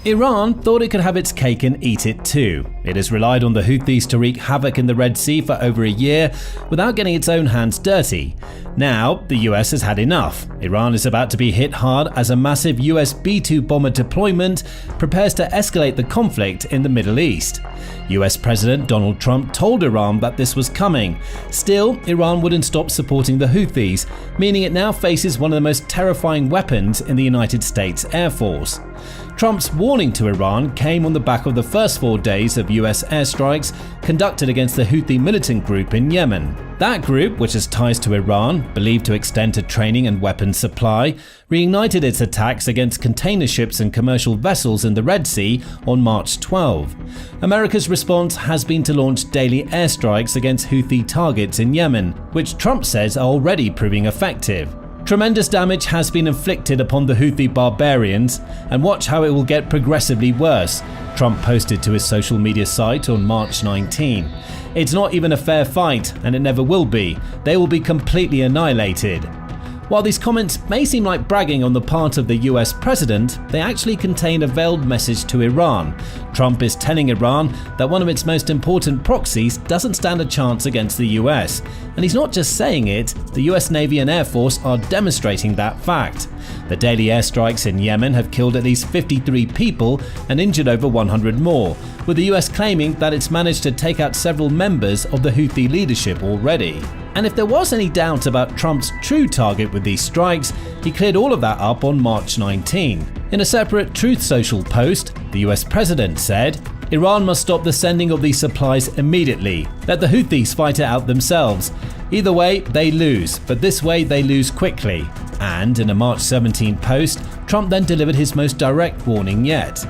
Iran thought it could have its cake and eat it too. It has relied on the Houthis to wreak havoc in the Red Sea for over a year without getting its own hands dirty. Now, the US has had enough. Iran is about to be hit hard as a massive US B-2 bomber deployment prepares to escalate the conflict in the Middle East. US President Donald Trump told Iran that this was coming. Still, Iran wouldn't stop supporting the Houthis, meaning it now faces one of the most terrifying weapons in the United States Air Force. Trump's warning to Iran came on the back of the first 4 days of US airstrikes conducted against the Houthi militant group in Yemen. That group, which has ties to Iran, believed to extend to training and weapons supply, reignited its attacks against container ships and commercial vessels in the Red Sea on March 12. America's response has been to launch daily airstrikes against Houthi targets in Yemen, which Trump says are already proving effective. Tremendous damage has been inflicted upon the Houthi barbarians, and watch how it will get progressively worse, Trump posted to his social media site on March 19. It's not even a fair fight, and it never will be. They will be completely annihilated. While these comments may seem like bragging on the part of the US president, they actually contain a veiled message to Iran. Trump is telling Iran that one of its most important proxies doesn't stand a chance against the US. And he's not just saying it, the US Navy and Air Force are demonstrating that fact. The daily airstrikes in Yemen have killed at least 53 people and injured over 100 more, with the US claiming that it's managed to take out several members of the Houthi leadership already. And if there was any doubt about Trump's true target with these strikes, he cleared all of that up on March 19. In a separate Truth Social post, the US president said, "Iran must stop the sending of these supplies immediately. Let the Houthis fight it out themselves. Either way, they lose, but this way they lose quickly." And in a March 17 post, Trump then delivered his most direct warning yet.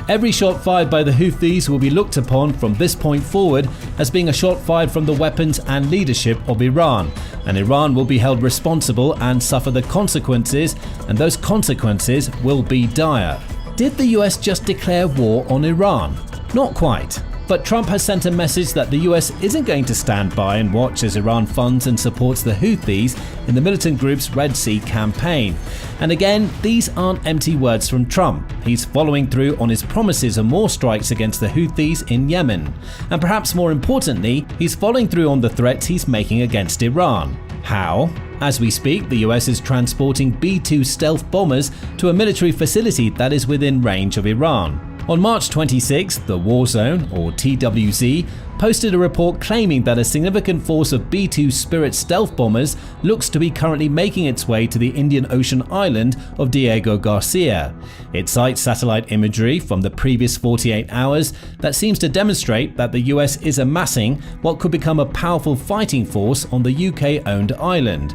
Every shot fired by the Houthis will be looked upon from this point forward as being a shot fired from the weapons and leadership of Iran, and Iran will be held responsible and suffer the consequences, and those consequences will be dire. Did the US just declare war on Iran? Not quite. But Trump has sent a message that the US isn't going to stand by and watch as Iran funds and supports the Houthis in the militant group's Red Sea campaign. And again, these aren't empty words from Trump. He's following through on his promises of more strikes against the Houthis in Yemen. And perhaps more importantly, he's following through on the threats he's making against Iran. How? As we speak, the US is transporting B-2 stealth bombers to a military facility that is within range of Iran. On March 26, the War Zone, or TWZ, posted a report claiming that a significant force of B-2 Spirit stealth bombers looks to be currently making its way to the Indian Ocean island of Diego Garcia. It cites satellite imagery from the previous 48 hours that seems to demonstrate that the US is amassing what could become a powerful fighting force on the UK-owned island.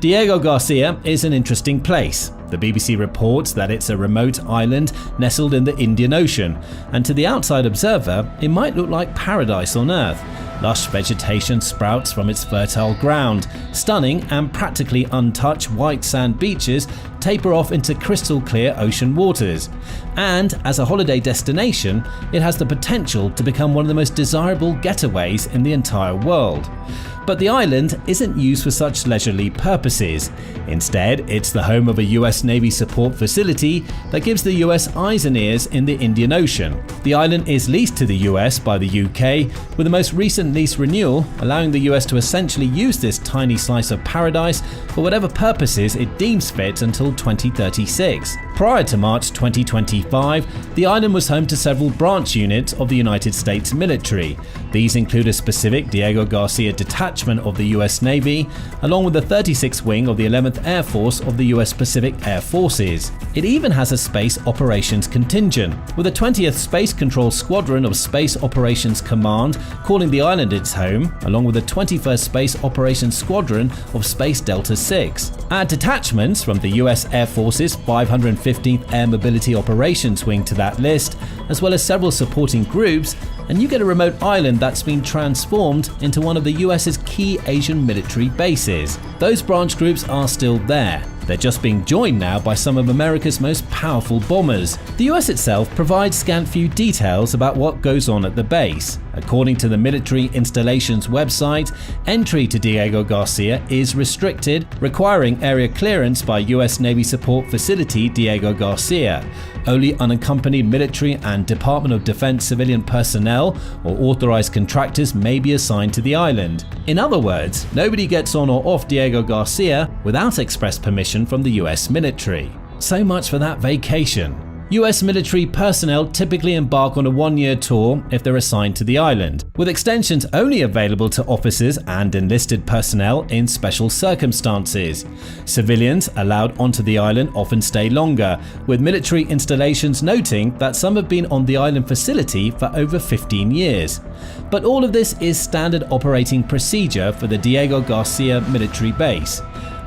Diego Garcia is an interesting place. The BBC reports that it's a remote island nestled in the Indian Ocean, and to the outside observer, it might look like paradise on Earth. Lush vegetation sprouts from its fertile ground. Stunning and practically untouched white sand beaches taper off into crystal clear ocean waters. And as a holiday destination, it has the potential to become one of the most desirable getaways in the entire world. But the island isn't used for such leisurely purposes. Instead, it's the home of a US Navy support facility that gives the US eyes and ears in the Indian Ocean. The island is leased to the US by the UK, with the most recent lease renewal allowing the US to essentially use this tiny slice of paradise for whatever purposes it deems fit until 2036. Prior to March 2025, the island was home to several branch units of the United States military. These include a specific Diego Garcia detachment of the US Navy, along with the 36th Wing of the 11th Air Force of the US Pacific Air Forces. It even has a Space Operations contingent, with the 20th Space Control Squadron of Space Operations Command calling the island its home, along with the 21st Space Operations Squadron of Space Delta 6. Add detachments from the US Air Force's 515th Air Mobility Operations Wing to that list, as well as several supporting groups, and you get a remote island that's been transformed into one of the US's key Asian military bases. Those branch groups are still there. They're just being joined now by some of America's most powerful bombers. The US itself provides scant few details about what goes on at the base. According to the military installations website, entry to Diego Garcia is restricted, requiring area clearance by U.S. Navy Support Facility Diego Garcia. Only unaccompanied military and Department of Defense civilian personnel or authorized contractors may be assigned to the island. In other words, nobody gets on or off Diego Garcia without express permission from the U.S. military. So much for that vacation. US military personnel typically embark on a one-year tour if they're assigned to the island, with extensions only available to officers and enlisted personnel in special circumstances. Civilians allowed onto the island often stay longer, with military installations noting that some have been on the island facility for over 15 years. But all of this is standard operating procedure for the Diego Garcia military base.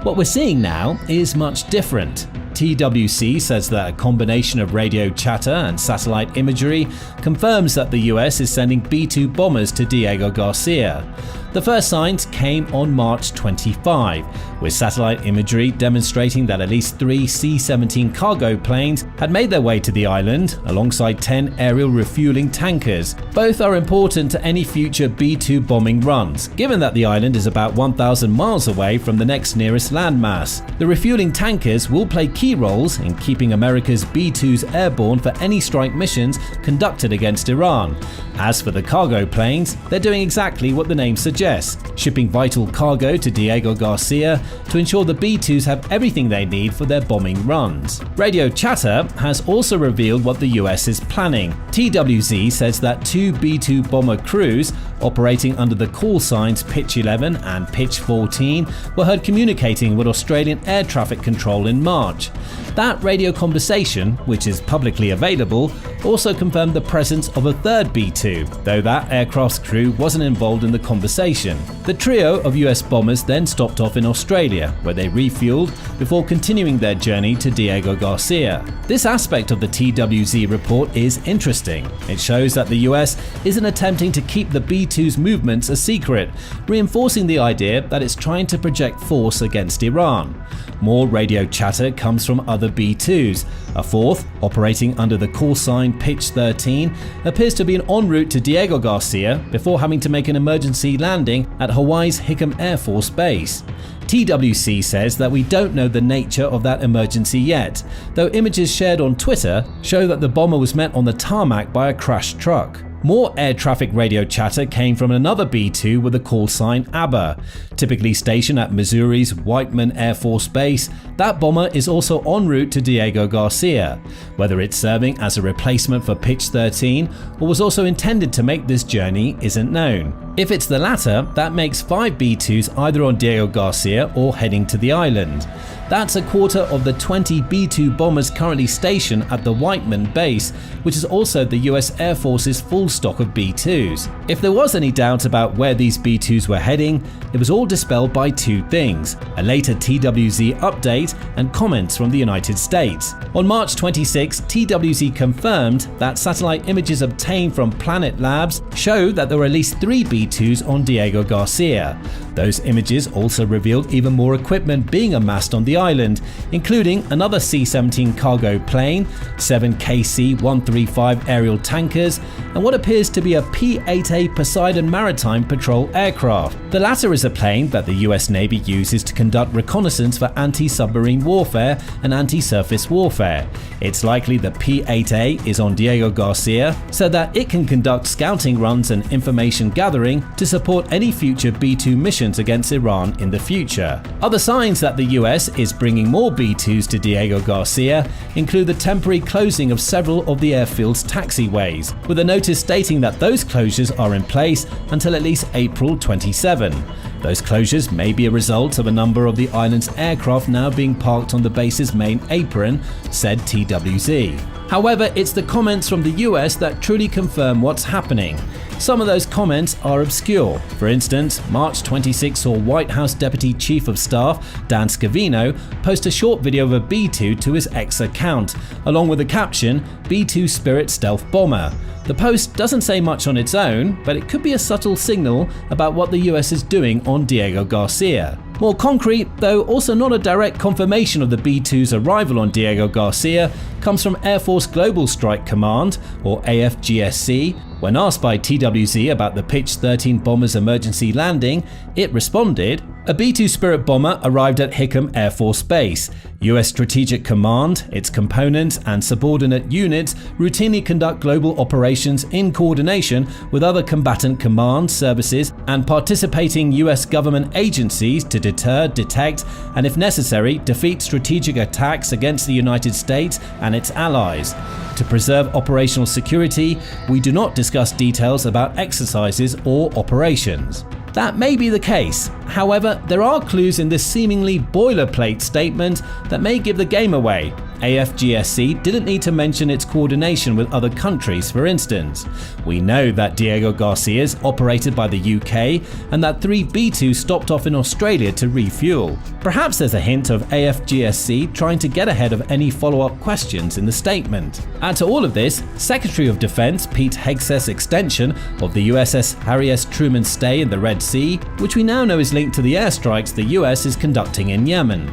What we're seeing now is much different. TWC says that a combination of radio chatter and satellite imagery confirms that the US is sending B-2 bombers to Diego Garcia. The first signs came on March 25, with satellite imagery demonstrating that at least 3 C-17 cargo planes had made their way to the island, alongside 10 aerial refueling tankers. Both are important to any future B-2 bombing runs, given that the island is about 1,000 miles away from the next nearest landmass. The refueling tankers will play key roles in keeping America's B-2s airborne for any strike missions conducted against Iran. As for the cargo planes, they're doing exactly what the name suggests, shipping vital cargo to Diego Garcia to ensure the B-2s have everything they need for their bombing runs. Radio chatter has also revealed what the US is planning. TWZ says that 2 B-2 bomber crews operating under the call signs Pitch 11 and Pitch 14 were heard communicating with Australian air traffic control in March. That radio conversation, which is publicly available, also confirmed the presence of a third B-2, though that aircraft's crew wasn't involved in the conversation. The trio of US bombers then stopped off in Australia, where they refueled before continuing their journey to Diego Garcia. This aspect of the TWZ report is interesting. It shows that the US isn't attempting to keep the B-2's movements a secret, reinforcing the idea that it's trying to project force against Iran. More radio chatter comes from other B-2s. A fourth, operating under the call sign Pitch 13, appears to be en route to Diego Garcia before having to make an emergency landing at Hawaii's Hickam Air Force Base. TWC says that we don't know the nature of that emergency yet, though images shared on Twitter show that the bomber was met on the tarmac by a crashed truck. More air traffic radio chatter came from another B-2 with the call sign ABBA. Typically stationed at Missouri's Whiteman Air Force Base, that bomber is also en route to Diego Garcia. Whether it's serving as a replacement for Pitch 13 or was also intended to make this journey isn't known. If it's the latter, that makes 5 B-2s either on Diego Garcia or heading to the island. That's a quarter of the 20 B-2 bombers currently stationed at the Whiteman base, which is also the US Air Force's full stock of B-2s. If there was any doubt about where these B-2s were heading, it was all dispelled by 2 things: a later TWZ update and comments from the United States. On March 26, TWZ confirmed that satellite images obtained from Planet Labs show that there were at least 3 B-2s on Diego Garcia. Those images also revealed even more equipment being amassed on the island, including another C-17 cargo plane, 7 KC-135 aerial tankers, and what appears to be a P-8A Poseidon Maritime Patrol aircraft. The latter is a plane that the US Navy uses to conduct reconnaissance for anti-submarine warfare and anti-surface warfare. It's likely the P-8A is on Diego Garcia so that it can conduct scouting runs and information gathering to support any future B-2 missions against Iran in the future. Other signs that the US is bringing more B-2s to Diego Garcia include the temporary closing of several of the airfield's taxiways, with a notice stating that those closures are in place until at least April 27. Those closures may be a result of a number of the island's aircraft now being parked on the base's main apron, said TWZ. However, it's the comments from the US that truly confirm what's happening. Some of those comments are obscure. For instance, March 26 saw White House Deputy Chief of Staff Dan Scavino post a short video of a B-2 to his X account, along with the caption, "B-2 Spirit Stealth Bomber." The post doesn't say much on its own, but it could be a subtle signal about what the US is doing on Diego Garcia. More concrete, though also not a direct confirmation of the B-2's arrival on Diego Garcia, comes from Air Force Global Strike Command, or AFGSC. When asked by TWZ about the Pitch 13 bomber's emergency landing, it responded, "A B-2 Spirit bomber arrived at Hickam Air Force Base. US Strategic Command, its components and subordinate units routinely conduct global operations in coordination with other combatant command services and participating US government agencies to deter, detect, and if necessary, defeat strategic attacks against the United States and its allies. To preserve operational security, we do not discuss details about exercises or operations." That may be the case. However, there are clues in this seemingly boilerplate statement that may give the game away. AFGSC didn't need to mention its coordination with other countries, for instance. We know that Diego Garcia is operated by the UK and that 3 B-2 stopped off in Australia to refuel. Perhaps there's a hint of AFGSC trying to get ahead of any follow-up questions in the statement. Add to all of this, Secretary of Defense Pete Hegseth's extension of the USS Harry S. Truman's stay in the Red Sea, which we now know is linked to the airstrikes the US is conducting in Yemen.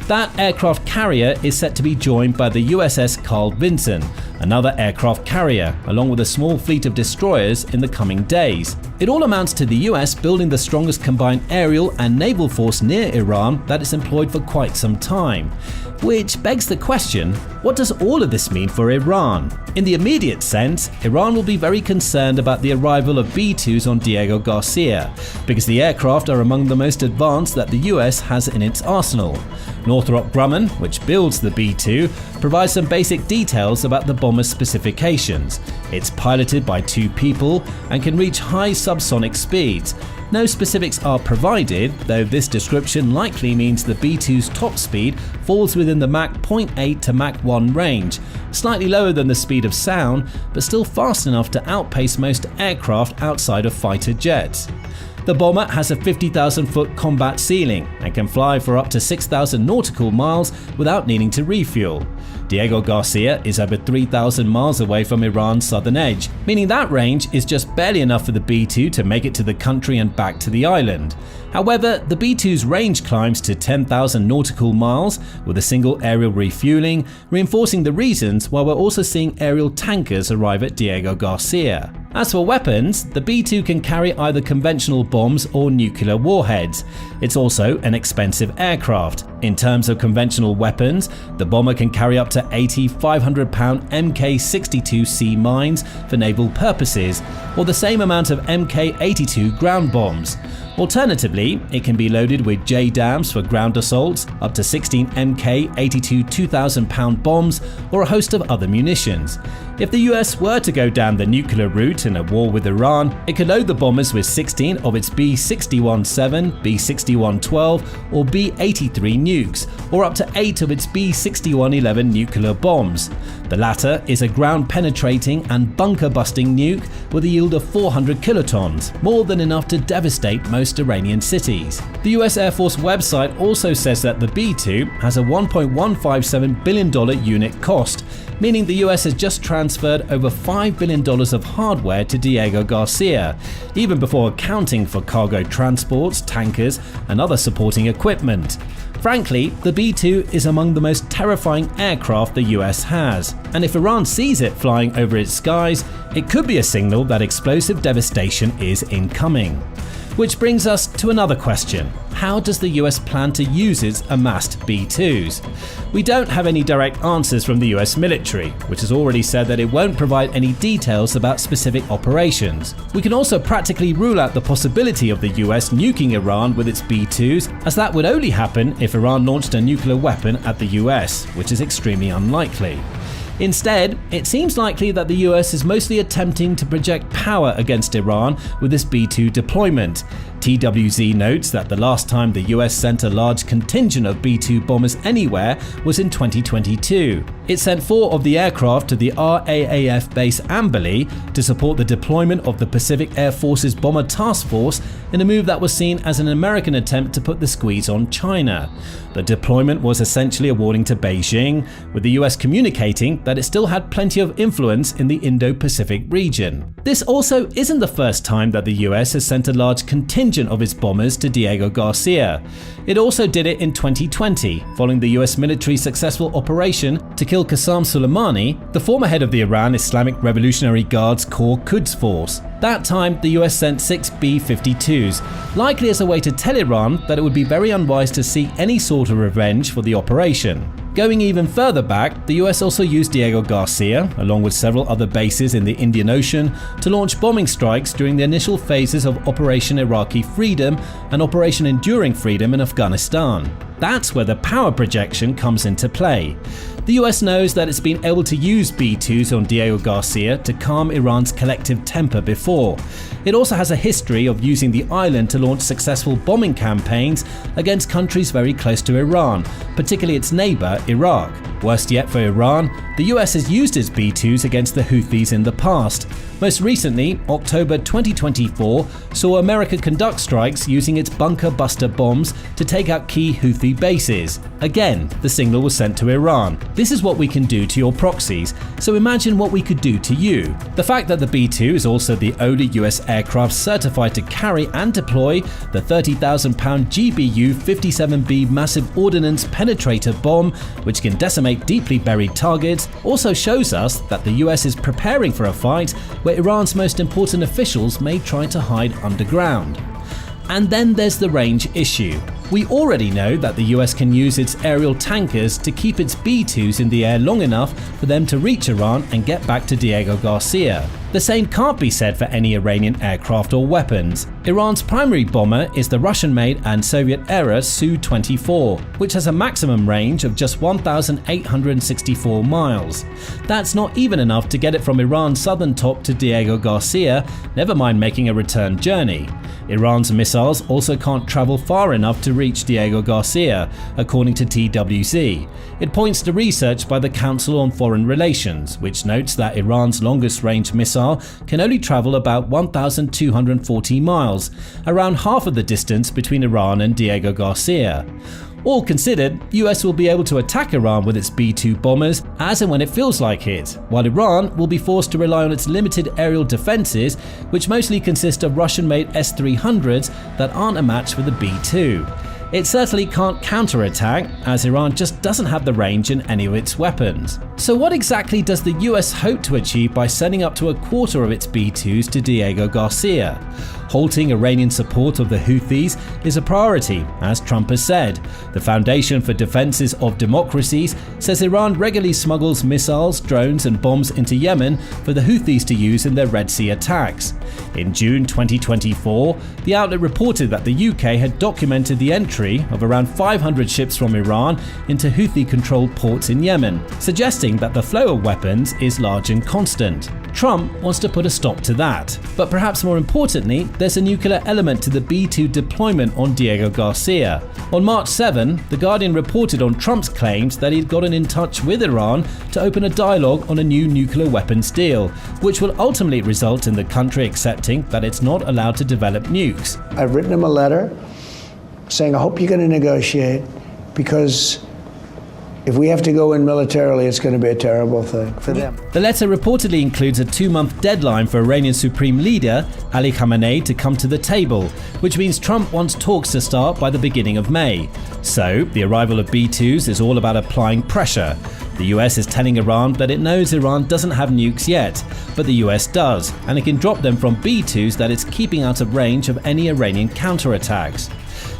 That aircraft carrier is set to be joined by the USS Carl Vinson, another aircraft carrier, along with a small fleet of destroyers in the coming days. It all amounts to the US building the strongest combined aerial and naval force near Iran that it's employed for quite some time. Which begs the question, what does all of this mean for Iran? In the immediate sense, Iran will be very concerned about the arrival of B-2s on Diego Garcia, because the aircraft are among the most advanced that the US has in its arsenal. Northrop Grumman, which builds the B-2, provides some basic details about the bomber's specifications. It's piloted by 2 people and can reach high subsonic speeds. No specifics are provided, though this description likely means the B-2's top speed falls within the Mach 0.8 to Mach 1 range, slightly lower than the speed of sound, but still fast enough to outpace most aircraft outside of fighter jets. The bomber has a 50,000-foot combat ceiling and can fly for up to 6,000 nautical miles without needing to refuel. Diego Garcia is over 3,000 miles away from Iran's southern edge, meaning that range is just barely enough for the B-2 to make it to the country and back to the island. However, the B-2's range climbs to 10,000 nautical miles with a single aerial refueling, reinforcing the reasons why we're also seeing aerial tankers arrive at Diego Garcia. As for weapons, the B-2 can carry either conventional bombs or nuclear warheads. It's also an expensive aircraft. In terms of conventional weapons, the bomber can carry up to 80 500-pound Mk-62C mines for naval purposes, or the same amount of Mk-82 ground bombs. Alternatively, it can be loaded with JDAMs for ground assaults, up to 16 Mk-82 2,000-pound bombs, or a host of other munitions. If the US were to go down the nuclear route in a war with Iran, it could load the bombers with 16 of its B-61-7, B-61-12, or B-83 nukes, or up to 8 of its B-61-11 nuclear bombs. The latter is a ground-penetrating and bunker-busting nuke with a yield of 400 kilotons, more than enough to devastate most Iranian cities. The US Air Force website also says that the B-2 has a $1.157 billion unit cost, meaning the US has just transferred over $5 billion of hardware to Diego Garcia, even before accounting for cargo transports, tankers, and other supporting equipment. Frankly, the B-2 is among the most terrifying aircraft the US has, and if Iran sees it flying over its skies, it could be a signal that explosive devastation is incoming. Which brings us to another question. How does the US plan to use its amassed B-2s? We don't have any direct answers from the US military, which has already said that it won't provide any details about specific operations. We can also practically rule out the possibility of the US nuking Iran with its B-2s, as that would only happen if Iran launched a nuclear weapon at the US, which is extremely unlikely. Instead, it seems likely that the US is mostly attempting to project power against Iran with this B-2 deployment. TWZ notes that the last time the US sent a large contingent of B-2 bombers anywhere was in 2022. It sent 4 of the aircraft to the RAAF base Amberley to support the deployment of the Pacific Air Force's Bomber Task Force in a move that was seen as an American attempt to put the squeeze on China. The deployment was essentially a warning to Beijing, with the US communicating that it still had plenty of influence in the Indo-Pacific region. This also isn't the first time that the US has sent a large contingent of its bombers to Diego Garcia. It also did it in 2020, following the US military's successful operation to kill Qasem Soleimani, the former head of the Iran Islamic Revolutionary Guards Corps Quds Force. That time, the US sent 6 B-52s, likely as a way to tell Iran that it would be very unwise to seek any sort of revenge for the operation. Going even further back, the US also used Diego Garcia, along with several other bases in the Indian Ocean, to launch bombing strikes during the initial phases of Operation Iraqi Freedom and Operation Enduring Freedom in Afghanistan. That's where the power projection comes into play. The US knows that it's been able to use B-2s on Diego Garcia to calm Iran's collective temper before. It also has a history of using the island to launch successful bombing campaigns against countries very close to Iran, particularly its neighbor, Iraq. Worst yet for Iran, the US has used its B-2s against the Houthis in the past. Most recently, October 2024 saw America conduct strikes using its bunker buster bombs to take out key Houthi bases. Again, the signal was sent to Iran. This is what we can do to your proxies, so imagine what we could do to you. The fact that the B-2 is also the only US aircraft certified to carry and deploy the 30,000-pound GBU-57B massive ordnance penetrator bomb, which can decimate deeply buried targets, also shows us that the US is preparing for a fight where Iran's most important officials may try to hide underground. And then there's the range issue. We already know that the US can use its aerial tankers to keep its B-2s in the air long enough for them to reach Iran and get back to Diego Garcia. The same can't be said for any Iranian aircraft or weapons. Iran's primary bomber is the Russian-made and Soviet-era Su-24, which has a maximum range of just 1,864 miles. That's not even enough to get it from Iran's southern top to Diego Garcia, never mind making a return journey. Iran's missiles also can't travel far enough to reach Diego Garcia, according to TWZ. It points to research by the Council on Foreign Relations, which notes that Iran's longest-range missile can only travel about 1,240 miles, around half of the distance between Iran and Diego Garcia. All considered, US will be able to attack Iran with its B-2 bombers as and when it feels like it, while Iran will be forced to rely on its limited aerial defenses, which mostly consist of Russian-made S-300s that aren't a match for the B-2. It certainly can't counterattack, as Iran just doesn't have the range in any of its weapons. So what exactly does the US hope to achieve by sending up to a quarter of its B-2s to Diego Garcia? Halting Iranian support of the Houthis is a priority, as Trump has said. The Foundation for Defenses of Democracies says Iran regularly smuggles missiles, drones and bombs into Yemen for the Houthis to use in their Red Sea attacks. In June 2024, the outlet reported that the UK had documented the entry of around 500 ships from Iran into Houthi-controlled ports in Yemen, suggesting that the flow of weapons is large and constant. Trump wants to put a stop to that. But perhaps more importantly, there's a nuclear element to the B-2 deployment on Diego Garcia. On March 7, The Guardian reported on Trump's claims that he'd gotten in touch with Iran to open a dialogue on a new nuclear weapons deal, which will ultimately result in the country accepting that it's not allowed to develop nukes. I've written him a letter saying, I hope you're going to negotiate, because if we have to go in militarily, it's going to be a terrible thing for them. The letter reportedly includes a 2-month deadline for Iranian Supreme Leader Ali Khamenei to come to the table, which means Trump wants talks to start by the beginning of May. So, the arrival of B-2s is all about applying pressure. The US is telling Iran that it knows Iran doesn't have nukes yet, but the US does, and it can drop them from B-2s that it's keeping out of range of any Iranian counterattacks.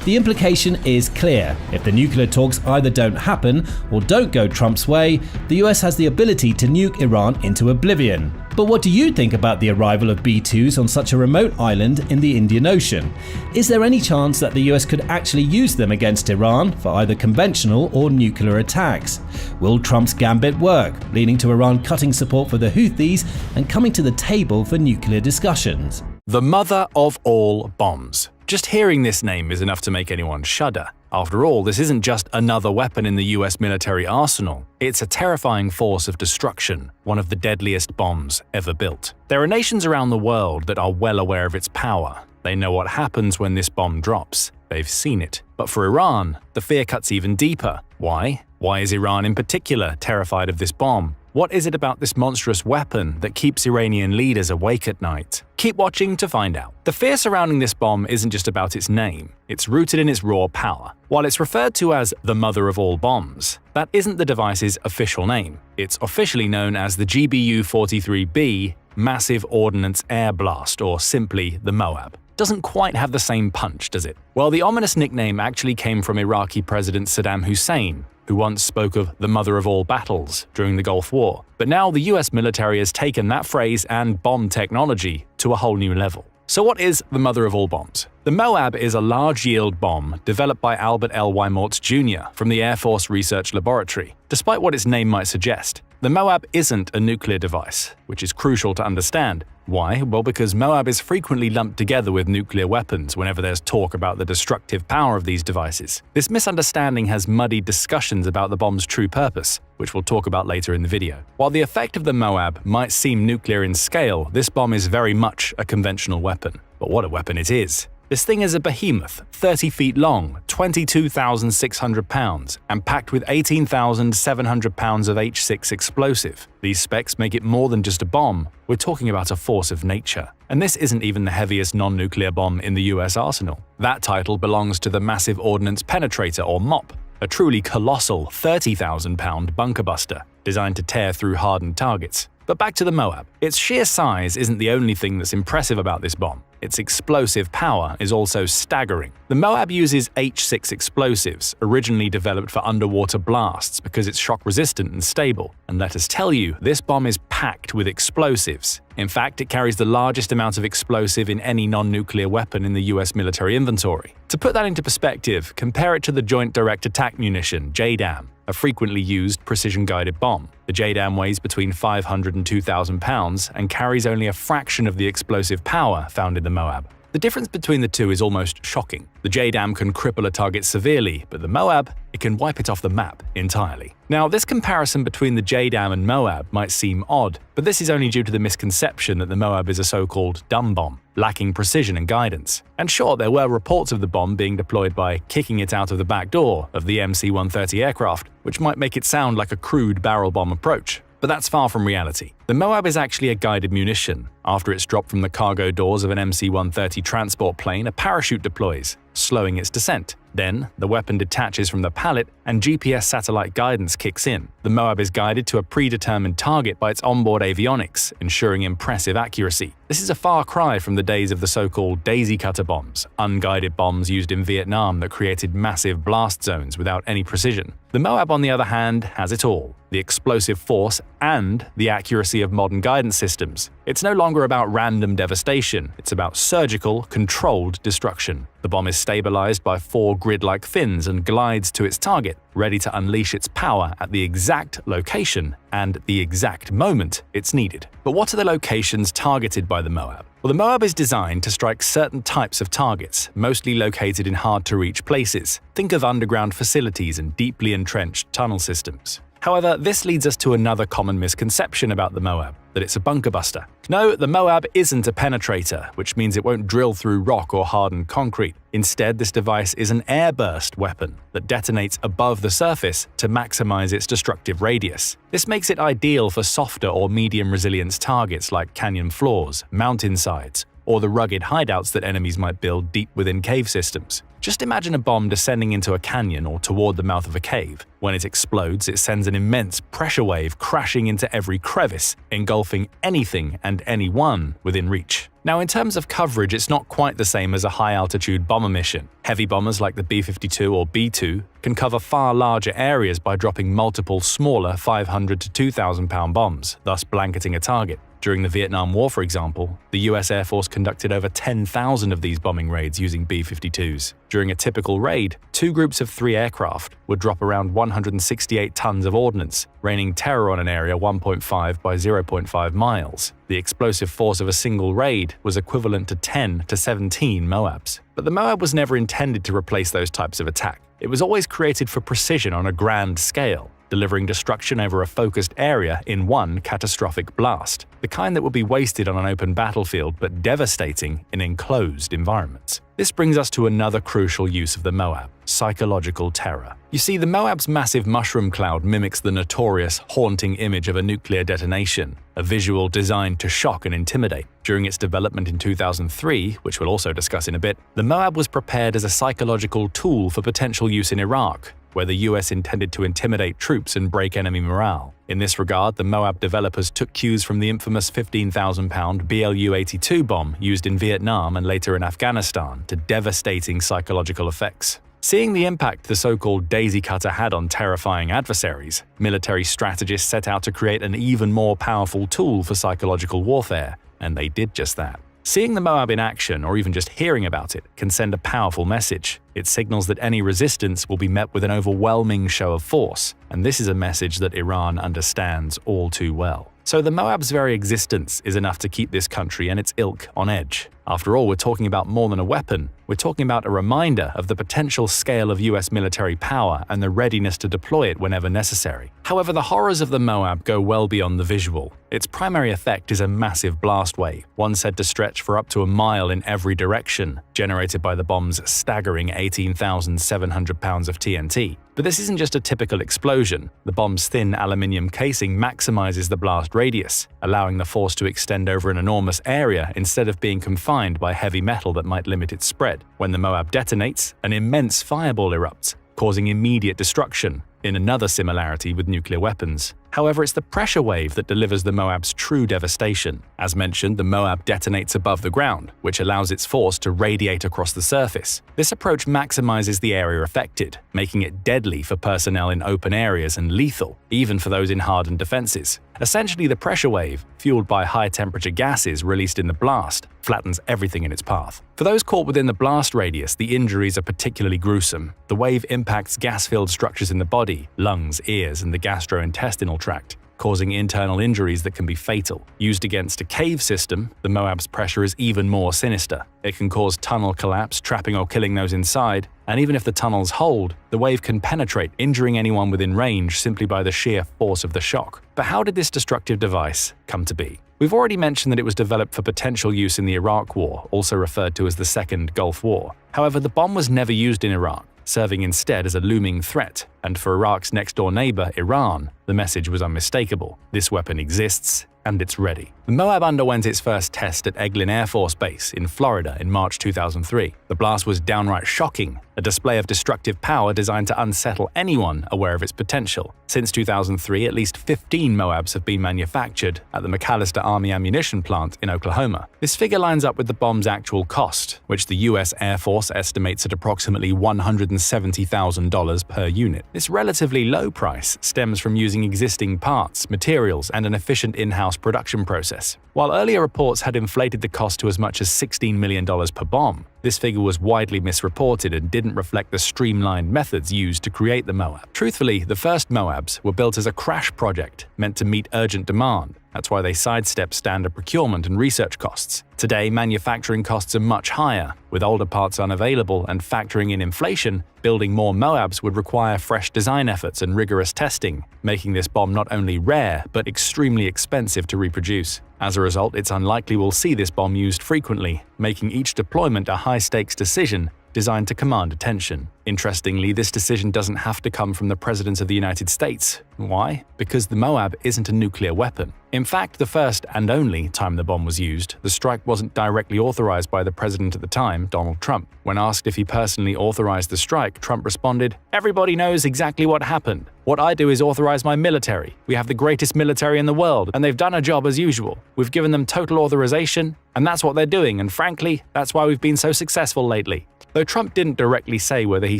The implication is clear. If the nuclear talks either don't happen or don't go Trump's way, the US has the ability to nuke Iran into oblivion. But what do you think about the arrival of B-2s on such a remote island in the Indian Ocean? Is there any chance that the US could actually use them against Iran for either conventional or nuclear attacks? Will Trump's gambit work, leading to Iran cutting support for the Houthis and coming to the table for nuclear discussions? The mother of all bombs. Just hearing this name is enough to make anyone shudder. After all, this isn't just another weapon in the US military arsenal. It's a terrifying force of destruction, one of the deadliest bombs ever built. There are nations around the world that are well aware of its power. They know what happens when this bomb drops. They've seen it. But for Iran, the fear cuts even deeper. Why? Why is Iran in particular terrified of this bomb? What is it about this monstrous weapon that keeps Iranian leaders awake at night? Keep watching to find out. The fear surrounding this bomb isn't just about its name, it's rooted in its raw power. While it's referred to as the mother of all bombs, that isn't the device's official name. It's officially known as the GBU-43B Massive Ordnance Air Blast, or simply the Moab. Doesn't quite have the same punch, does it? Well, the ominous nickname actually came from Iraqi President Saddam Hussein, who once spoke of the mother of all battles during the Gulf War. But now the US military has taken that phrase and bomb technology to a whole new level. So what is the mother of all bombs? The Moab is a large-yield bomb developed by Albert L. Weimortz Jr. from the Air Force Research Laboratory. Despite what its name might suggest, the Moab isn't a nuclear device, which is crucial to understand. Why? Well, because Moab is frequently lumped together with nuclear weapons whenever there's talk about the destructive power of these devices. This misunderstanding has muddied discussions about the bomb's true purpose, which we'll talk about later in the video. While the effect of the Moab might seem nuclear in scale, this bomb is very much a conventional weapon. But what a weapon it is! This thing is a behemoth, 30 feet long, 22,600 pounds, and packed with 18,700 pounds of H6 explosive. These specs make it more than just a bomb, we're talking about a force of nature. And this isn't even the heaviest non-nuclear bomb in the US arsenal. That title belongs to the Massive Ordnance Penetrator, or MOP, a truly colossal 30,000-pound bunker buster, designed to tear through hardened targets. But back to the Moab. Its sheer size isn't the only thing that's impressive about this bomb. Its explosive power is also staggering. The Moab uses H6 explosives, originally developed for underwater blasts because it's shock-resistant and stable. And let us tell you, this bomb is packed with explosives. In fact, it carries the largest amount of explosive in any non-nuclear weapon in the US military inventory. To put that into perspective, compare it to the Joint Direct Attack Munition, JDAM, a frequently used precision-guided bomb. The JDAM weighs between 500 and 2,000 pounds and carries only a fraction of the explosive power found in the Moab. The difference between the two is almost shocking. The JDAM can cripple a target severely, but the Moab, it can wipe it off the map entirely. Now, this comparison between the JDAM and Moab might seem odd, but this is only due to the misconception that the Moab is a so-called dumb bomb, lacking precision and guidance. And sure, there were reports of the bomb being deployed by kicking it out of the back door of the MC-130 aircraft, which might make it sound like a crude barrel bomb approach. But that's far from reality. The Moab is actually a guided munition. After it's dropped from the cargo doors of an MC-130 transport plane, a parachute deploys, slowing its descent. Then, the weapon detaches from the pallet and GPS satellite guidance kicks in. The Moab is guided to a predetermined target by its onboard avionics, ensuring impressive accuracy. This is a far cry from the days of the so-called daisy cutter bombs, unguided bombs used in Vietnam that created massive blast zones without any precision. The Moab, on the other hand, has it all: the explosive force and the accuracy of modern guidance systems. It's no longer about random devastation, it's about surgical, controlled destruction. The bomb is stabilized by 4 grid-like fins and glides to its target, ready to unleash its power at the exact location and the exact moment it's needed. But what are the locations targeted by the Moab? Well, the Moab is designed to strike certain types of targets, mostly located in hard-to-reach places. Think of underground facilities and deeply entrenched tunnel systems. However, this leads us to another common misconception about the Moab, that it's a bunker buster. No, the Moab isn't a penetrator, which means it won't drill through rock or hardened concrete. Instead, this device is an airburst weapon that detonates above the surface to maximize its destructive radius. This makes it ideal for softer or medium resilience targets like canyon floors, mountainsides, or the rugged hideouts that enemies might build deep within cave systems. Just imagine a bomb descending into a canyon or toward the mouth of a cave. When it explodes, it sends an immense pressure wave crashing into every crevice, engulfing anything and anyone within reach. Now, in terms of coverage, it's not quite the same as a high-altitude bomber mission. Heavy bombers like the B-52 or B-2 can cover far larger areas by dropping multiple smaller 500 to 2,000-pound bombs, thus blanketing a target. During the Vietnam War, for example, the US Air Force conducted over 10,000 of these bombing raids using B-52s. During a typical raid, 2 groups of 3 aircraft would drop around 168 tons of ordnance, raining terror on an area 1.5 by 0.5 miles. The explosive force of a single raid was equivalent to 10 to 17 Moabs. But the Moab was never intended to replace those types of attack. It was always created for precision on a grand scale. delivering destruction over a focused area in one catastrophic blast, the kind that would be wasted on an open battlefield but devastating in enclosed environments. This brings us to another crucial use of the Moab: psychological terror. You see, the Moab's massive mushroom cloud mimics the notorious, haunting image of a nuclear detonation, a visual designed to shock and intimidate. During its development in 2003, which we'll also discuss in a bit, the Moab was prepared as a psychological tool for potential use in Iraq, where the US intended to intimidate troops and break enemy morale. In this regard, the Moab developers took cues from the infamous 15,000-pound BLU-82 bomb used in Vietnam and later in Afghanistan to devastating psychological effects. Seeing the impact the so-called daisy cutter had on terrifying adversaries, military strategists set out to create an even more powerful tool for psychological warfare, and they did just that. Seeing the Moab in action, or even just hearing about it, can send a powerful message. It signals that any resistance will be met with an overwhelming show of force, and this is a message that Iran understands all too well. So the Moab's very existence is enough to keep this country and its ilk on edge. After all, we're talking about more than a weapon. We're talking about a reminder of the potential scale of US military power and the readiness to deploy it whenever necessary. However, the horrors of the Moab go well beyond the visual. Its primary effect is a massive blast wave, one said to stretch for up to a mile in every direction, generated by the bomb's staggering 18,700 pounds of TNT. But this isn't just a typical explosion. The bomb's thin aluminium casing maximizes the blast radius, allowing the force to extend over an enormous area instead of being confined by heavy metal that might limit its spread. When the Moab detonates, an immense fireball erupts, causing immediate destruction, in another similarity with nuclear weapons. However, it's the pressure wave that delivers the Moab's true devastation. As mentioned, the Moab detonates above the ground, which allows its force to radiate across the surface. This approach maximizes the area affected, making it deadly for personnel in open areas and lethal, even for those in hardened defenses. Essentially, the pressure wave, fueled by high-temperature gases released in the blast, flattens everything in its path. For those caught within the blast radius, the injuries are particularly gruesome. The wave impacts gas-filled structures in the body, lungs, ears, and the gastrointestinal tract, causing internal injuries that can be fatal. Used against a cave system, the Moab's pressure is even more sinister. It can cause tunnel collapse, trapping or killing those inside, and even if the tunnels hold, the wave can penetrate, injuring anyone within range simply by the sheer force of the shock. But how did this destructive device come to be? We've already mentioned that it was developed for potential use in the Iraq War, also referred to as the Second Gulf War. However, the bomb was never used in Iraq, serving instead as a looming threat, and for Iraq's next-door neighbor, Iran, the message was unmistakable. This weapon exists, and it's ready. The Moab underwent its first test at Eglin Air Force Base in Florida in March 2003. The blast was downright shocking, a display of destructive power designed to unsettle anyone aware of its potential. Since 2003, at least 15 Moabs have been manufactured at the McAllister Army Ammunition Plant in Oklahoma. This figure lines up with the bomb's actual cost, which the US Air Force estimates at approximately $170,000 per unit. This relatively low price stems from using existing parts, materials, and an efficient in-house production process. While earlier reports had inflated the cost to as much as $16 million per bomb, this figure was widely misreported and didn't reflect the streamlined methods used to create the Moab. Truthfully, the first Moabs were built as a crash project meant to meet urgent demand. That's why they sidestepped standard procurement and research costs. Today, manufacturing costs are much higher. With older parts unavailable and factoring in inflation, building more Moabs would require fresh design efforts and rigorous testing, making this bomb not only rare, but extremely expensive to reproduce. As a result, it's unlikely we'll see this bomb used frequently, making each deployment a high-stakes decision designed to command attention. Interestingly, this decision doesn't have to come from the President of the United States. Why? Because the Moab isn't a nuclear weapon. In fact, the first and only time the bomb was used, the strike wasn't directly authorized by the president at the time, Donald Trump. When asked if he personally authorized the strike, Trump responded, "Everybody knows exactly what happened. What I do is authorize my military. We have the greatest military in the world, and they've done a job as usual. We've given them total authorization, and that's what they're doing, and frankly, that's why we've been so successful lately." Though Trump didn't directly say whether he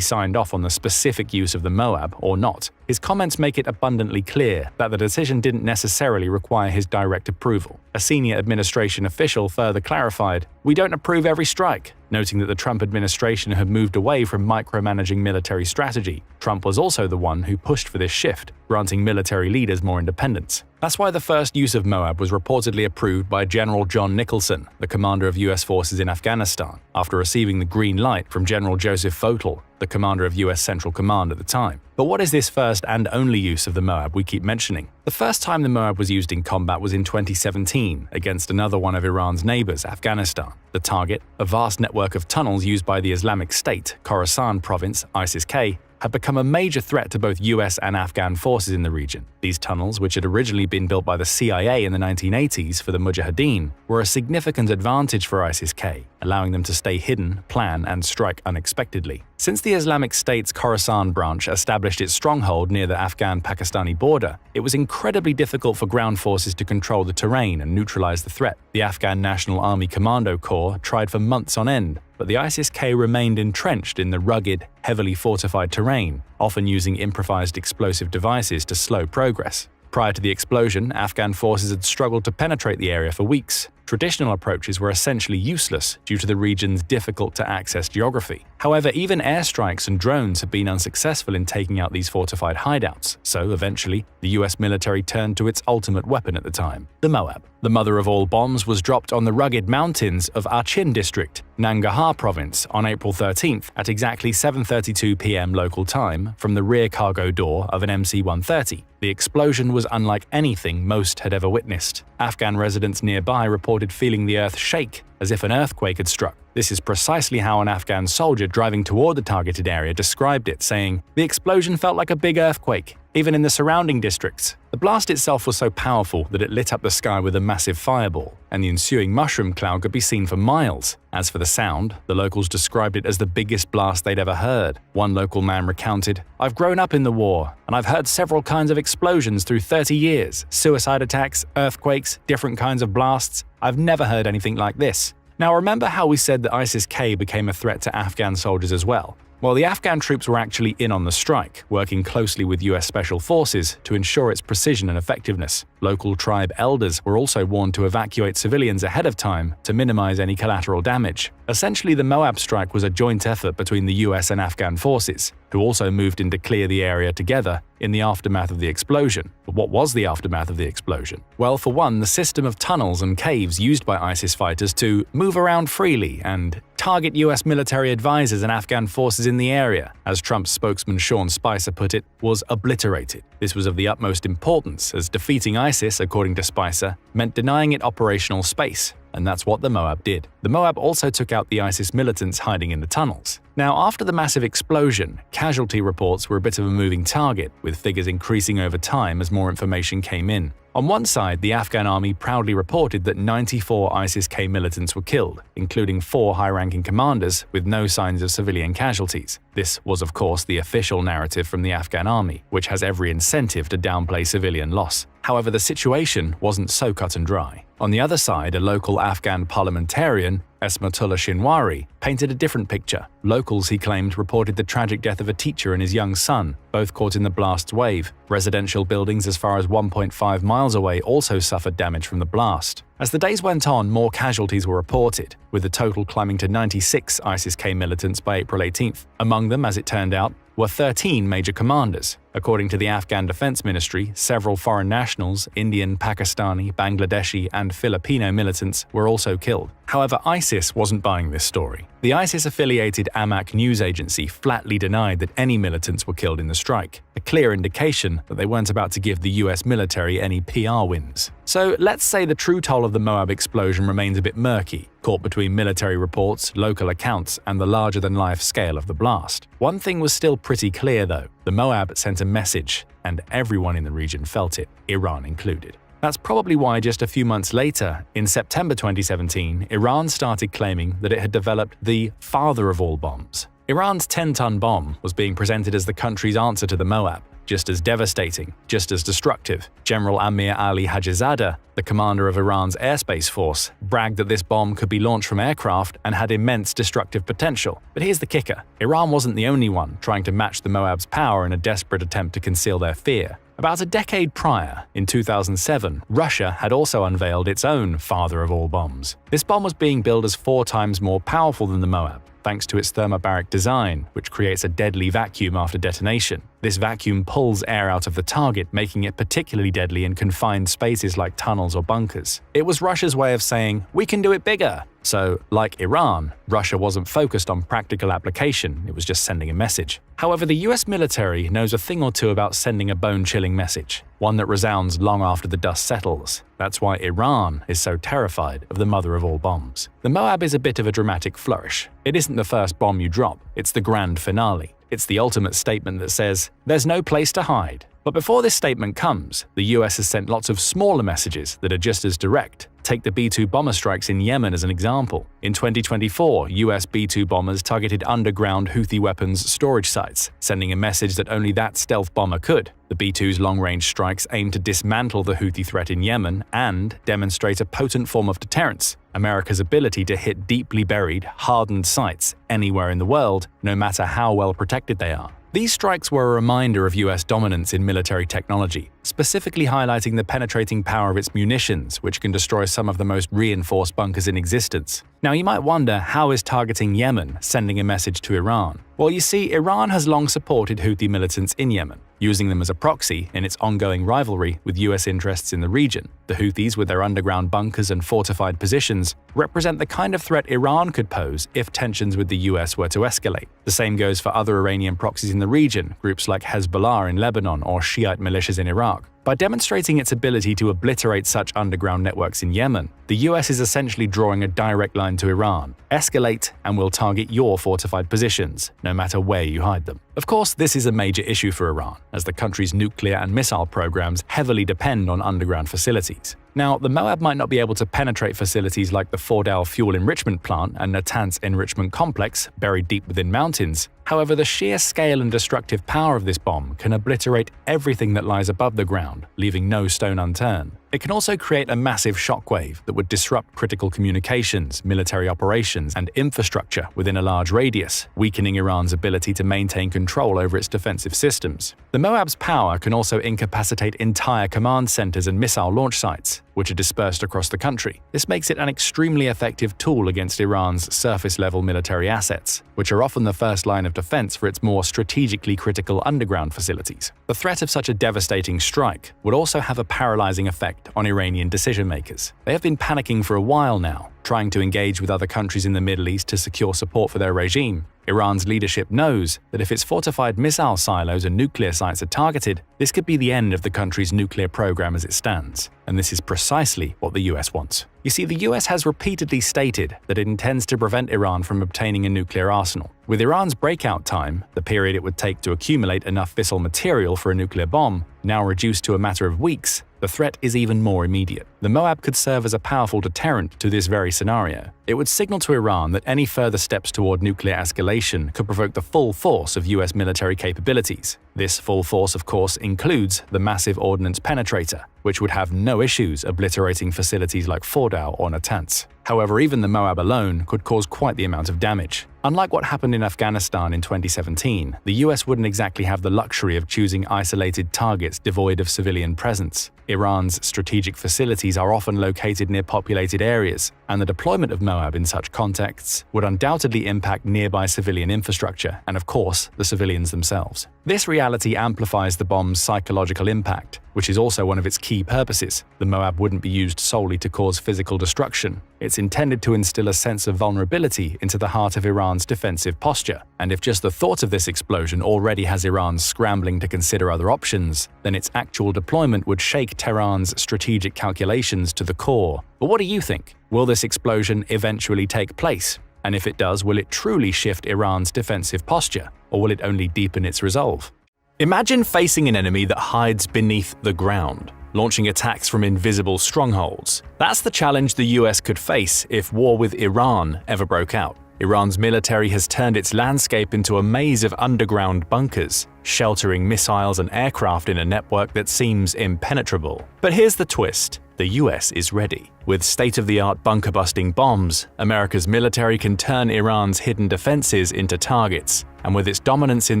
signed off on the specific use of the Moab or not, his comments make it abundantly clear that the decision didn't necessarily require his direct approval. A senior administration official further clarified, "We don't approve every strike," noting that the Trump administration had moved away from micromanaging military strategy. Trump was also the one who pushed for this shift, granting military leaders more independence. That's why the first use of Moab was reportedly approved by General John Nicholson, the commander of US forces in Afghanistan, after receiving the green light from General Joseph Votel, the commander of US Central Command at the time. But what is this first and only use of the Moab we keep mentioning? The first time the Moab was used in combat was in 2017 against another one of Iran's neighbors, Afghanistan. The target, a vast network of tunnels used by the Islamic State, Khorasan province, ISIS-K, had become a major threat to both US and Afghan forces in the region. These tunnels, which had originally been built by the CIA in the 1980s for the Mujahideen, were a significant advantage for ISIS-K, allowing them to stay hidden, plan, and strike unexpectedly. Since the Islamic State's Khorasan branch established its stronghold near the Afghan-Pakistani border, it was incredibly difficult for ground forces to control the terrain and neutralize the threat. The Afghan National Army Commando Corps tried for months on end, but the ISIS-K remained entrenched in the rugged, heavily fortified terrain, often using improvised explosive devices to slow progress. Prior to the explosion, Afghan forces had struggled to penetrate the area for weeks. Traditional approaches were essentially useless due to the region's difficult-to-access geography. However, even airstrikes and drones have been unsuccessful in taking out these fortified hideouts, so eventually, the US military turned to its ultimate weapon at the time, the Moab. The mother of all bombs was dropped on the rugged mountains of Achin district, Nangarhar province, on April 13th at exactly 7:32 p.m. local time from the rear cargo door of an MC-130. The explosion was unlike anything most had ever witnessed. Afghan residents nearby reported feeling the earth shake as if an earthquake had struck. This is precisely how an Afghan soldier driving toward the targeted area described it, saying, "The explosion felt like a big earthquake, even in the surrounding districts." The blast itself was so powerful that it lit up the sky with a massive fireball, and the ensuing mushroom cloud could be seen for miles. As for the sound, the locals described it as the biggest blast they'd ever heard. One local man recounted, "I've grown up in the war, and I've heard several kinds of explosions through 30 years. Suicide attacks, earthquakes, different kinds of blasts. I've never heard anything like this." Now remember how we said that ISIS-K became a threat to Afghan soldiers as well? Well, the Afghan troops were actually in on the strike, working closely with US Special Forces to ensure its precision and effectiveness. Local tribe elders were also warned to evacuate civilians ahead of time to minimize any collateral damage. Essentially, the Moab strike was a joint effort between the US and Afghan forces, who also moved in to clear the area together in the aftermath of the explosion. But what was the aftermath of the explosion? Well, for one, the system of tunnels and caves used by ISIS fighters to move around freely and target US military advisors and Afghan forces in the area, as Trump's spokesman Sean Spicer put it, was obliterated. This was of the utmost importance, as defeating ISIS, according to Spicer, meant denying it operational space. And that's what the Moab did. The Moab also took out the ISIS militants hiding in the tunnels. Now, after the massive explosion, casualty reports were a bit of a moving target, with figures increasing over time as more information came in. On one side, the Afghan army proudly reported that 94 ISIS-K militants were killed, including 4 high-ranking commanders, with no signs of civilian casualties. This was, of course, the official narrative from the Afghan army, which has every incentive to downplay civilian loss. However, the situation wasn't so cut and dry. On the other side, a local Afghan parliamentarian, Esmatullah Shinwari, painted a different picture. Locals, he claimed, reported the tragic death of a teacher and his young son, both caught in the blast's wave. Residential buildings as far as 1.5 miles away also suffered damage from the blast. As the days went on, more casualties were reported, with the total climbing to 96 ISIS-K militants by April 18th. Among them, as it turned out, were 13 major commanders. According to the Afghan Defense Ministry, several foreign nationals, Indian, Pakistani, Bangladeshi, and Filipino militants were also killed. However, ISIS wasn't buying this story. The ISIS-affiliated Amaq news agency flatly denied that any militants were killed in the strike, a clear indication that they weren't about to give the US military any PR wins. So let's say the true toll of the Moab explosion remains a bit murky, caught between military reports, local accounts, and the larger-than-life scale of the blast. One thing was still pretty clear though: the Moab sent a message, and everyone in the region felt it, Iran included. That's probably why just a few months later, in September 2017, Iran started claiming that it had developed the father of all bombs. Iran's 10-ton bomb was being presented as the country's answer to the Moab, just as devastating, just as destructive. General Amir Ali Hajizadeh, the commander of Iran's airspace force, bragged that this bomb could be launched from aircraft and had immense destructive potential. But here's the kicker: Iran wasn't the only one trying to match the Moab's power in a desperate attempt to conceal their fear. About a decade prior, in 2007, Russia had also unveiled its own father of all bombs. This bomb was being billed as 4 times more powerful than the Moab, thanks to its thermobaric design, which creates a deadly vacuum after detonation. This vacuum pulls air out of the target, making it particularly deadly in confined spaces like tunnels or bunkers. It was Russia's way of saying, "We can do it bigger." So, like Iran, Russia wasn't focused on practical application, it was just sending a message. However, the US military knows a thing or two about sending a bone-chilling message, one that resounds long after the dust settles. That's why Iran is so terrified of the mother of all bombs. The Moab is a bit of a dramatic flourish. It isn't the first bomb you drop, it's the grand finale. It's the ultimate statement that says, "There's no place to hide." But before this statement comes, the US has sent lots of smaller messages that are just as direct. Take the B-2 bomber strikes in Yemen as an example. In 2024, US B-2 bombers targeted underground Houthi weapons storage sites, sending a message that only that stealth bomber could. The B-2's long-range strikes aim to dismantle the Houthi threat in Yemen and demonstrate a potent form of deterrence, America's ability to hit deeply buried, hardened sites anywhere in the world, no matter how well protected they are. These strikes were a reminder of US dominance in military technology, specifically highlighting the penetrating power of its munitions, which can destroy some of the most reinforced bunkers in existence. Now, you might wonder, how is targeting Yemen sending a message to Iran? Well, you see, Iran has long supported Houthi militants in Yemen, using them as a proxy in its ongoing rivalry with US interests in the region. The Houthis, with their underground bunkers and fortified positions, represent the kind of threat Iran could pose if tensions with the US were to escalate. The same goes for other Iranian proxies in the region, groups like Hezbollah in Lebanon or Shiite militias in Iraq. By demonstrating its ability to obliterate such underground networks in Yemen, the US is essentially drawing a direct line to Iran. Escalate and we'll target your fortified positions, no matter where you hide them. Of course, this is a major issue for Iran, as the country's nuclear and missile programs heavily depend on underground facilities. Now, the Moab might not be able to penetrate facilities like the Fordow fuel enrichment plant and Natanz enrichment complex, buried deep within mountains. However, the sheer scale and destructive power of this bomb can obliterate everything that lies above the ground, leaving no stone unturned. It can also create a massive shockwave that would disrupt critical communications, military operations, and infrastructure within a large radius, weakening Iran's ability to maintain control over its defensive systems. The Moab's power can also incapacitate entire command centers and missile launch sites, which are dispersed across the country. This makes it an extremely effective tool against Iran's surface-level military assets, which are often the first line of defense for its more strategically critical underground facilities. The threat of such a devastating strike would also have a paralyzing effect on Iranian decision-makers. They have been panicking for a while now, trying to engage with other countries in the Middle East to secure support for their regime. Iran's leadership knows that if its fortified missile silos and nuclear sites are targeted, this could be the end of the country's nuclear program as it stands. And this is precisely what the US wants. You see, the US has repeatedly stated that it intends to prevent Iran from obtaining a nuclear arsenal. With Iran's breakout time, the period it would take to accumulate enough fissile material for a nuclear bomb, now reduced to a matter of weeks, the threat is even more immediate. The Moab could serve as a powerful deterrent to this very scenario. It would signal to Iran that any further steps toward nuclear escalation could provoke the full force of US military capabilities. This full force, of course, includes the massive ordnance penetrator, which would have no issues obliterating facilities like Fordow or Natanz. However, even the Moab alone could cause quite the amount of damage. Unlike what happened in Afghanistan in 2017, the US wouldn't exactly have the luxury of choosing isolated targets devoid of civilian presence. Iran's strategic facilities are often located near populated areas, and the deployment of Moab in such contexts would undoubtedly impact nearby civilian infrastructure and, of course, the civilians themselves. This reality amplifies the bomb's psychological impact, which is also one of its key purposes. The Moab wouldn't be used solely to cause physical destruction. It's intended to instill a sense of vulnerability into the heart of Iran's defensive posture. And if just the thought of this explosion already has Iran scrambling to consider other options, then its actual deployment would shake Tehran's strategic calculations to the core. But what do you think? Will this explosion eventually take place? And if it does, will it truly shift Iran's defensive posture, or will it only deepen its resolve? Imagine facing an enemy that hides beneath the ground, launching attacks from invisible strongholds. That's the challenge the US could face if war with Iran ever broke out. Iran's military has turned its landscape into a maze of underground bunkers, sheltering missiles and aircraft in a network that seems impenetrable. But here's the twist. The US is ready. With state-of-the-art bunker-busting bombs, America's military can turn Iran's hidden defenses into targets. And with its dominance in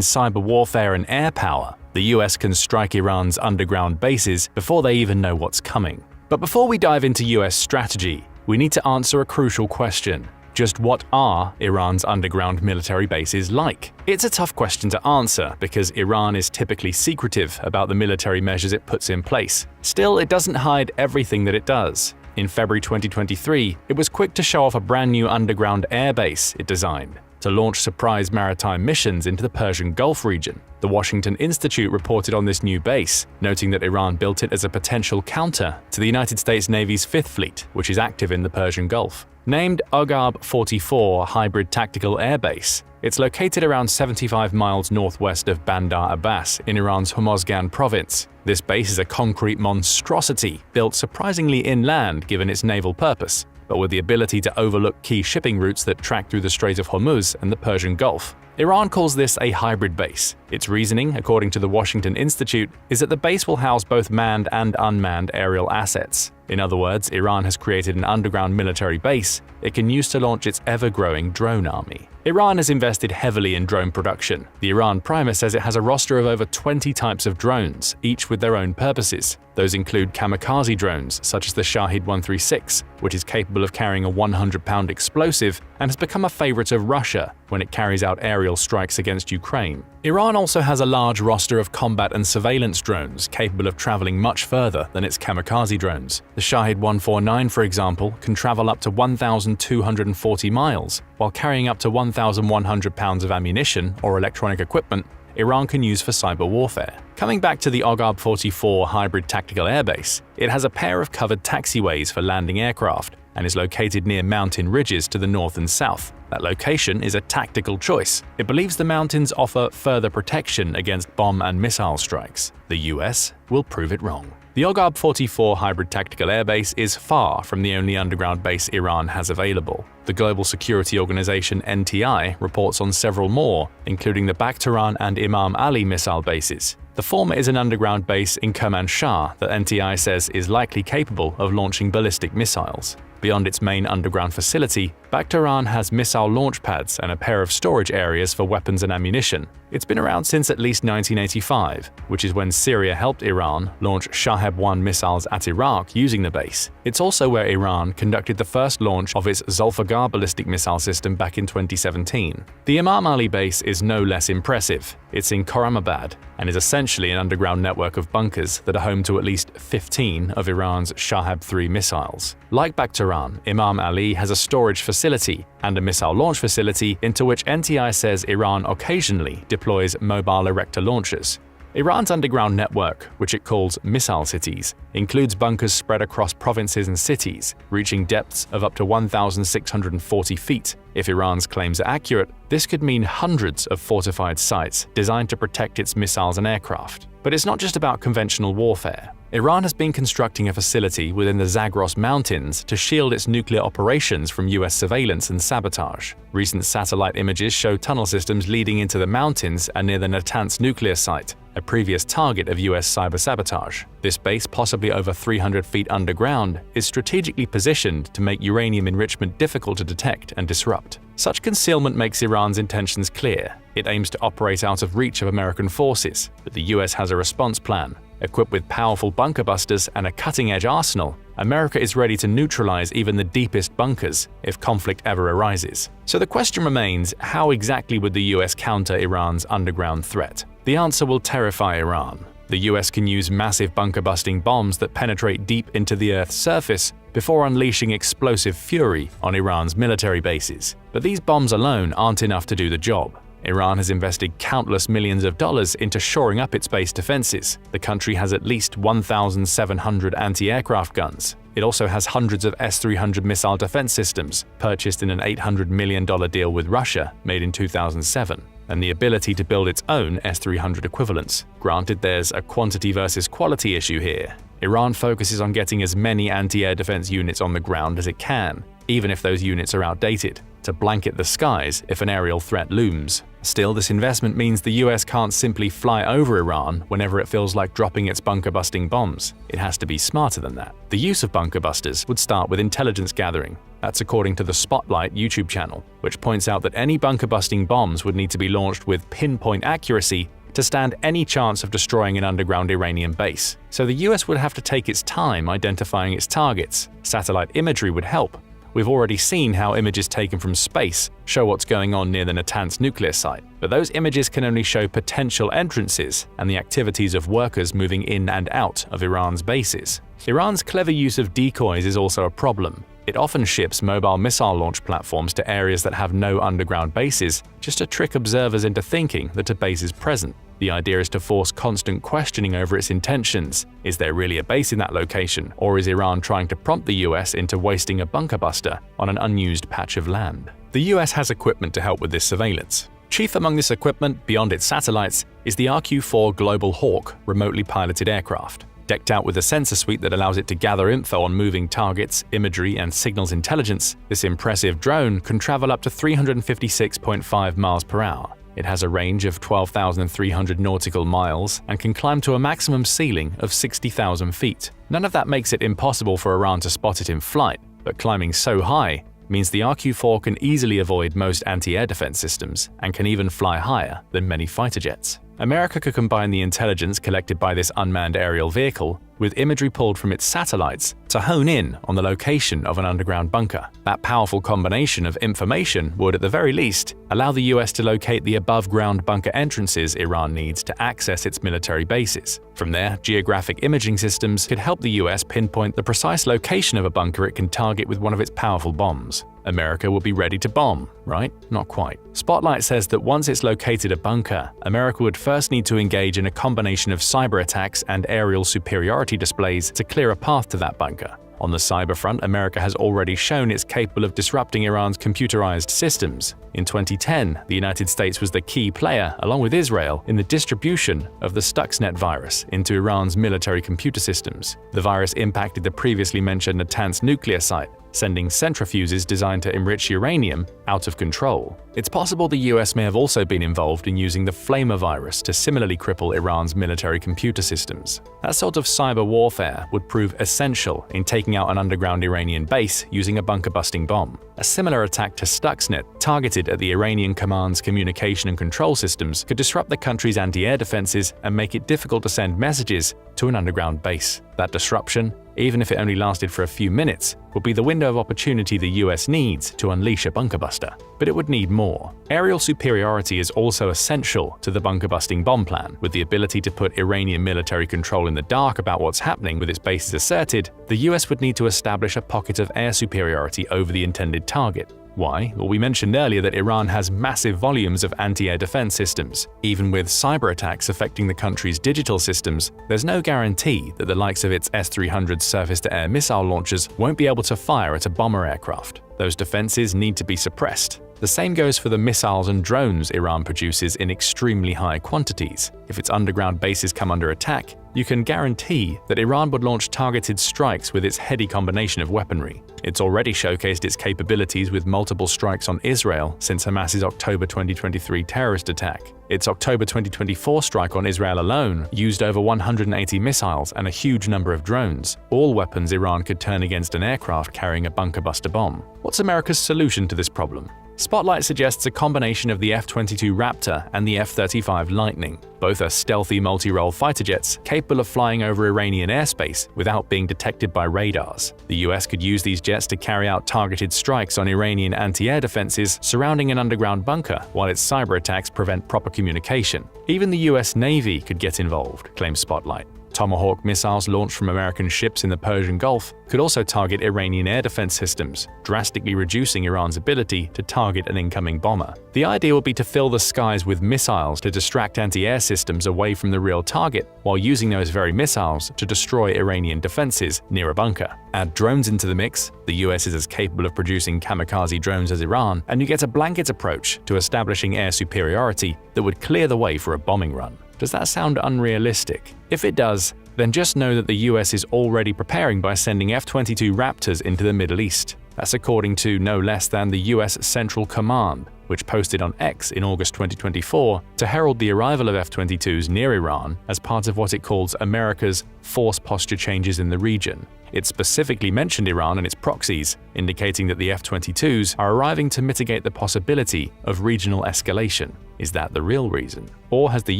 cyber warfare and air power, the US can strike Iran's underground bases before they even know what's coming. But before we dive into US strategy, we need to answer a crucial question. Just what are Iran's underground military bases like? It's a tough question to answer because Iran is typically secretive about the military measures it puts in place. Still, it doesn't hide everything that it does. In February 2023, it was quick to show off a brand new underground airbase it designed to launch surprise maritime missions into the Persian Gulf region. The Washington Institute reported on this new base, noting that Iran built it as a potential counter to the United States Navy's Fifth Fleet, which is active in the Persian Gulf. Named Oghab 44 Hybrid Tactical Air Base, it's located around 75 miles northwest of Bandar Abbas in Iran's Hormozgan province. This base is a concrete monstrosity, built surprisingly inland given its naval purpose, but with the ability to overlook key shipping routes that track through the Strait of Hormuz and the Persian Gulf. Iran calls this a hybrid base. Its reasoning, according to the Washington Institute, is that the base will house both manned and unmanned aerial assets. In other words, Iran has created an underground military base it can use to launch its ever-growing drone army. Iran has invested heavily in drone production. The Iran Primer says it has a roster of over 20 types of drones, each with their own purposes. Those include kamikaze drones, such as the Shahid 136, which is capable of carrying a 100-pound explosive and has become a favorite of Russia when it carries out aerial strikes against Ukraine. Iran also has a large roster of combat and surveillance drones capable of traveling much further than its kamikaze drones. The Shahid 149, for example, can travel up to 1,240 miles, while carrying up to 1,100 pounds of ammunition or electronic equipment Iran can use for cyber warfare. Coming back to the Oghab 44 Hybrid Tactical Airbase, it has a pair of covered taxiways for landing aircraft and is located near mountain ridges to the north and south. That location is a tactical choice. It believes the mountains offer further protection against bomb and missile strikes. The US will prove it wrong. The Oghab 44 Hybrid Tactical Airbase is far from the only underground base Iran has available. The global security organization NTI reports on several more, including the Bakhtaran and Imam Ali missile bases. The former is an underground base in Kermanshah that NTI says is likely capable of launching ballistic missiles. Beyond its main underground facility, Bakhtaran has missile launch pads and a pair of storage areas for weapons and ammunition. It's been around since at least 1985, which is when Syria helped Iran launch Shahab-1 missiles at Iraq using the base. It's also where Iran conducted the first launch of its Zulfiqar ballistic missile system back in 2017. The Imam Ali base is no less impressive. It's in Khorramabad and is essentially an underground network of bunkers that are home to at least 15 of Iran's Shahab-3 missiles. Like Bakhtaran, Imam Ali has a storage facility and a missile launch facility into which NTI says Iran occasionally deploys mobile erector launchers. Iran's underground network, which it calls missile cities, includes bunkers spread across provinces and cities, reaching depths of up to 1,640 feet. If Iran's claims are accurate, this could mean hundreds of fortified sites designed to protect its missiles and aircraft. But it's not just about conventional warfare. Iran has been constructing a facility within the Zagros Mountains to shield its nuclear operations from US surveillance and sabotage. Recent satellite images show tunnel systems leading into the mountains and near the Natanz nuclear site, a previous target of US cyber sabotage. This base, possibly over 300 feet underground, is strategically positioned to make uranium enrichment difficult to detect and disrupt. Such concealment makes Iran's intentions clear. It aims to operate out of reach of American forces, but the US has a response plan. Equipped with powerful bunker busters and a cutting-edge arsenal, America is ready to neutralize even the deepest bunkers if conflict ever arises. So the question remains, how exactly would the US counter Iran's underground threat? The answer will terrify Iran. The US can use massive bunker-busting bombs that penetrate deep into the Earth's surface before unleashing explosive fury on Iran's military bases. But these bombs alone aren't enough to do the job. Iran has invested countless millions of dollars into shoring up its base defenses. The country has at least 1,700 anti-aircraft guns. It also has hundreds of S-300 missile defense systems, purchased in an $800 million deal with Russia made in 2007, and the ability to build its own S-300 equivalents. Granted, there's a quantity versus quality issue here. Iran focuses on getting as many anti-air defense units on the ground as it can, even if those units are outdated, to blanket the skies if an aerial threat looms. Still, this investment means the US can't simply fly over Iran whenever it feels like dropping its bunker-busting bombs. It has to be smarter than that. The use of bunker busters would start with intelligence gathering. That's according to the Spotlight YouTube channel, which points out that any bunker-busting bombs would need to be launched with pinpoint accuracy to stand any chance of destroying an underground Iranian base. So the US would have to take its time identifying its targets. Satellite imagery would help. We've already seen how images taken from space show what's going on near the Natanz nuclear site, but those images can only show potential entrances and the activities of workers moving in and out of Iran's bases. Iran's clever use of decoys is also a problem. It often ships mobile missile launch platforms to areas that have no underground bases, just to trick observers into thinking that a base is present. The idea is to force constant questioning over its intentions. Is there really a base in that location, or is Iran trying to prompt the US into wasting a bunker buster on an unused patch of land? The US has equipment to help with this surveillance. Chief among this equipment, beyond its satellites, is the RQ-4 Global Hawk remotely piloted aircraft. Decked out with a sensor suite that allows it to gather info on moving targets, imagery, and signals intelligence, this impressive drone can travel up to 356.5 miles per hour. It has a range of 12,300 nautical miles and can climb to a maximum ceiling of 60,000 feet. None of that makes it impossible for Iran to spot it in flight, but climbing so high means the RQ-4 can easily avoid most anti-air defense systems and can even fly higher than many fighter jets. America could combine the intelligence collected by this unmanned aerial vehicle with imagery pulled from its satellites to hone in on the location of an underground bunker. That powerful combination of information would, at the very least, allow the US to locate the above-ground bunker entrances Iran needs to access its military bases. From there, geographic imaging systems could help the US pinpoint the precise location of a bunker it can target with one of its powerful bombs. America will be ready to bomb, right? Not quite. Spotlight says that once it's located a bunker, America would first need to engage in a combination of cyber attacks and aerial superiority displays to clear a path to that bunker. On the cyber front, America has already shown it's capable of disrupting Iran's computerized systems. In 2010, the United States was the key player, along with Israel, in the distribution of the Stuxnet virus into Iran's military computer systems. The virus impacted the previously mentioned Natanz nuclear site, sending centrifuges designed to enrich uranium out of control. It's possible the US may have also been involved in using the Flamer virus to similarly cripple Iran's military computer systems. That sort of cyber warfare would prove essential in taking out an underground Iranian base using a bunker-busting bomb. A similar attack to Stuxnet, targeted at the Iranian command's communication and control systems, could disrupt the country's anti-air defenses and make it difficult to send messages to an underground base. That disruption, even if it only lasted for a few minutes, would be the window of opportunity the US needs to unleash a bunker buster. But it would need more. Aerial superiority is also essential to the bunker-busting bomb plan. With the ability to put Iranian military control in the dark about what's happening with its bases asserted, the US would need to establish a pocket of air superiority over the intended target. Why? Well, we mentioned earlier that Iran has massive volumes of anti-air defense systems. Even with cyber attacks affecting the country's digital systems, there's no guarantee that the likes of its S-300 surface-to-air missile launchers won't be able to fire at a bomber aircraft. Those defenses need to be suppressed. The same goes for the missiles and drones Iran produces in extremely high quantities. If its underground bases come under attack, you can guarantee that Iran would launch targeted strikes with its heady combination of weaponry. It's already showcased its capabilities with multiple strikes on Israel since Hamas's October 2023 terrorist attack. Its October 2024 strike on Israel alone used over 180 missiles and a huge number of drones, all weapons Iran could turn against an aircraft carrying a bunker-buster bomb. What's America's solution to this problem? Spotlight suggests a combination of the F-22 Raptor and the F-35 Lightning. Both are stealthy multi-role fighter jets capable of flying over Iranian airspace without being detected by radars. The US could use these jets to carry out targeted strikes on Iranian anti-air defenses surrounding an underground bunker, while its cyber attacks prevent proper communication. Even the US Navy could get involved, claims Spotlight. Tomahawk missiles launched from American ships in the Persian Gulf could also target Iranian air defense systems, drastically reducing Iran's ability to target an incoming bomber. The idea would be to fill the skies with missiles to distract anti-air systems away from the real target, while using those very missiles to destroy Iranian defenses near a bunker. Add drones into the mix, the US is as capable of producing kamikaze drones as Iran, and you get a blanket approach to establishing air superiority that would clear the way for a bombing run. Does that sound unrealistic? If it does, then just know that the US is already preparing by sending F-22 Raptors into the Middle East. That's according to no less than the US Central Command, which posted on X in August 2024 to herald the arrival of F-22s near Iran as part of what it calls America's force posture changes in the region. It specifically mentioned Iran and its proxies, indicating that the F-22s are arriving to mitigate the possibility of regional escalation. Is that the real reason? Or has the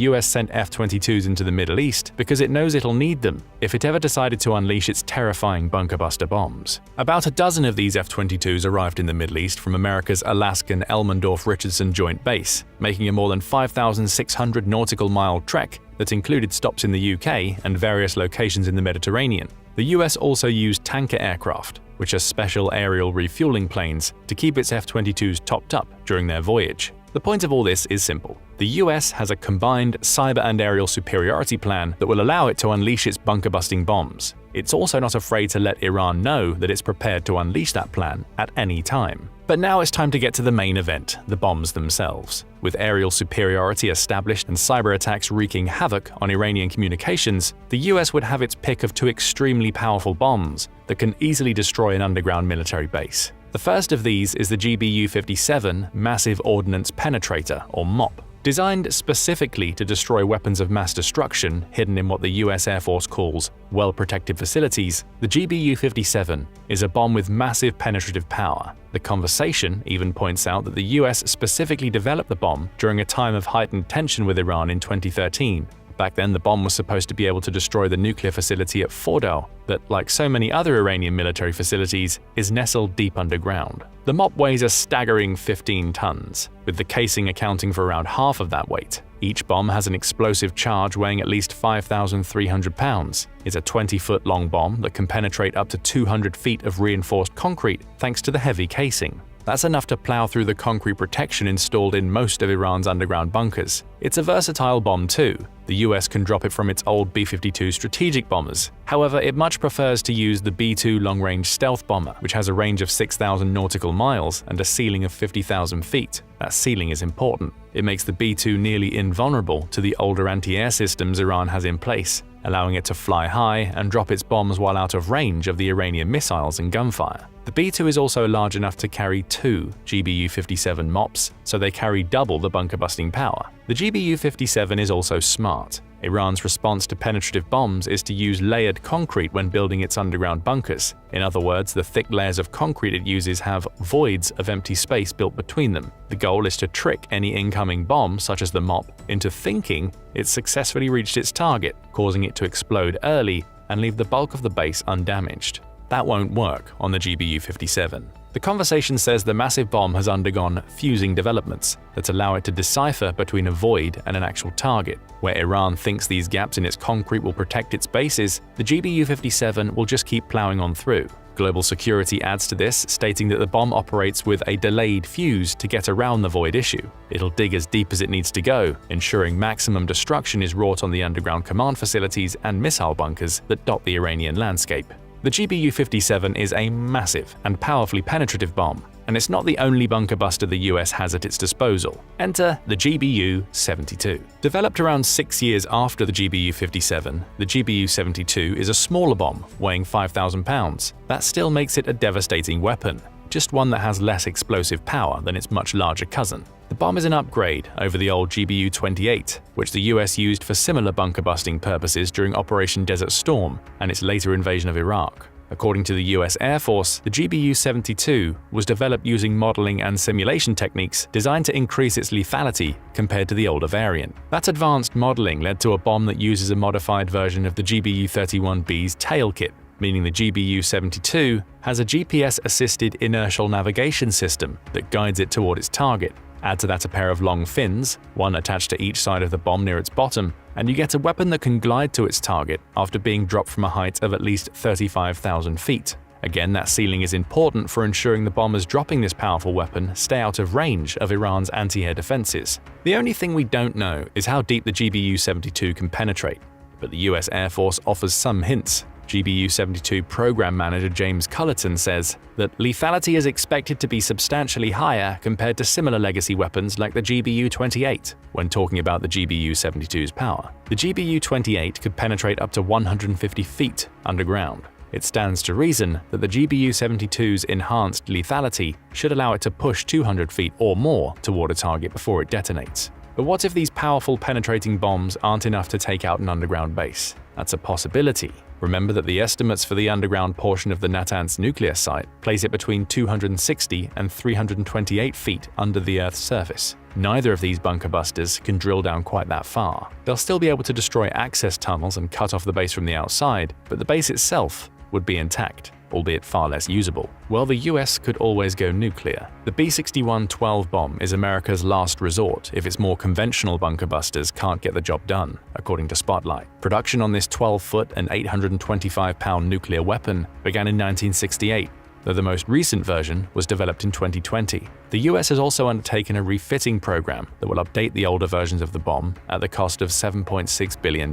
US sent F-22s into the Middle East because it knows it'll need them if it ever decided to unleash its terrifying bunker-buster bombs? About a dozen of these F-22s arrived in the Middle East from America's Alaskan Elmendorf-Richardson Joint Base, making a more than 5,600 nautical mile trek that included stops in the UK and various locations in the Mediterranean. The US also used tanker aircraft, which are special aerial refueling planes, to keep its F-22s topped up during their voyage. The point of all this is simple. The US has a combined cyber and aerial superiority plan that will allow it to unleash its bunker-busting bombs. It's also not afraid to let Iran know that it's prepared to unleash that plan at any time. But now it's time to get to the main event, the bombs themselves. With aerial superiority established and cyber attacks wreaking havoc on Iranian communications, the US would have its pick of two extremely powerful bombs that can easily destroy an underground military base. The first of these is the GBU-57 Massive Ordnance Penetrator, or MOP. Designed specifically to destroy weapons of mass destruction hidden in what the US Air Force calls well-protected facilities, the GBU-57 is a bomb with massive penetrative power. The conversation even points out that the US specifically developed the bomb during a time of heightened tension with Iran in 2013. Back then, the bomb was supposed to be able to destroy the nuclear facility at Fordow that, like so many other Iranian military facilities, is nestled deep underground. The MOP weighs a staggering 15 tons, with the casing accounting for around half of that weight. Each bomb has an explosive charge weighing at least 5,300 pounds. It's a 20-foot-long bomb that can penetrate up to 200 feet of reinforced concrete thanks to the heavy casing. That's enough to plow through the concrete protection installed in most of Iran's underground bunkers. It's a versatile bomb too. The US can drop it from its old B-52 strategic bombers. However, it much prefers to use the B-2 long-range stealth bomber, which has a range of 6,000 nautical miles and a ceiling of 50,000 feet. That ceiling is important. It makes the B-2 nearly invulnerable to the older anti-air systems Iran has in place, allowing it to fly high and drop its bombs while out of range of the Iranian missiles and gunfire. The B-2 is also large enough to carry two GBU-57 MOPs, so they carry double the bunker-busting power. The GBU-57 is also smart. Iran's response to penetrative bombs is to use layered concrete when building its underground bunkers. In other words, the thick layers of concrete it uses have voids of empty space built between them. The goal is to trick any incoming bomb, such as the MOP, into thinking it's successfully reached its target, causing it to explode early and leave the bulk of the base undamaged. That won't work on the GBU-57. The conversation says the massive bomb has undergone fusing developments that allow it to decipher between a void and an actual target. Where Iran thinks these gaps in its concrete will protect its bases, the GBU-57 will just keep plowing on through. Global Security adds to this, stating that the bomb operates with a delayed fuse to get around the void issue. It'll dig as deep as it needs to go, ensuring maximum destruction is wrought on the underground command facilities and missile bunkers that dot the Iranian landscape. The GBU-57 is a massive and powerfully penetrative bomb, and it's not the only bunker buster the US has at its disposal. Enter the GBU-72. Developed around 6 years after the GBU-57, the GBU-72 is a smaller bomb, weighing 5,000 pounds. That still makes it a devastating weapon, just one that has less explosive power than its much larger cousin. The bomb is an upgrade over the old GBU-28, which the US used for similar bunker-busting purposes during Operation Desert Storm and its later invasion of Iraq. According to the US Air Force, the GBU-72 was developed using modeling and simulation techniques designed to increase its lethality compared to the older variant. That advanced modeling led to a bomb that uses a modified version of the GBU-31B's tail kit, meaning the GBU-72 has a GPS-assisted inertial navigation system that guides it toward its target. Add to that a pair of long fins, one attached to each side of the bomb near its bottom, and you get a weapon that can glide to its target after being dropped from a height of at least 35,000 feet. Again, that ceiling is important for ensuring the bombers dropping this powerful weapon stay out of range of Iran's anti-air defenses. The only thing we don't know is how deep the GBU-72 can penetrate, but the US Air Force offers some hints. GBU-72 Program Manager James Cullerton says that lethality is expected to be substantially higher compared to similar legacy weapons like the GBU-28 when talking about the GBU-72's power. The GBU-28 could penetrate up to 150 feet underground. It stands to reason that the GBU-72's enhanced lethality should allow it to push 200 feet or more toward a target before it detonates. But what if these powerful penetrating bombs aren't enough to take out an underground base? That's a possibility. Remember that the estimates for the underground portion of the Natanz nuclear site place it between 260 and 328 feet under the Earth's surface. Neither of these bunker busters can drill down quite that far. They'll still be able to destroy access tunnels and cut off the base from the outside, but the base itself would be intact, albeit far less usable. Well, the US could always go nuclear. The B-61-12 bomb is America's last resort if its more conventional bunker busters can't get the job done, according to Spotlight. Production on this 12-foot and 825-pound nuclear weapon began in 1968, though the most recent version was developed in 2020. The US has also undertaken a refitting program that will update the older versions of the bomb at the cost of $7.6 billion.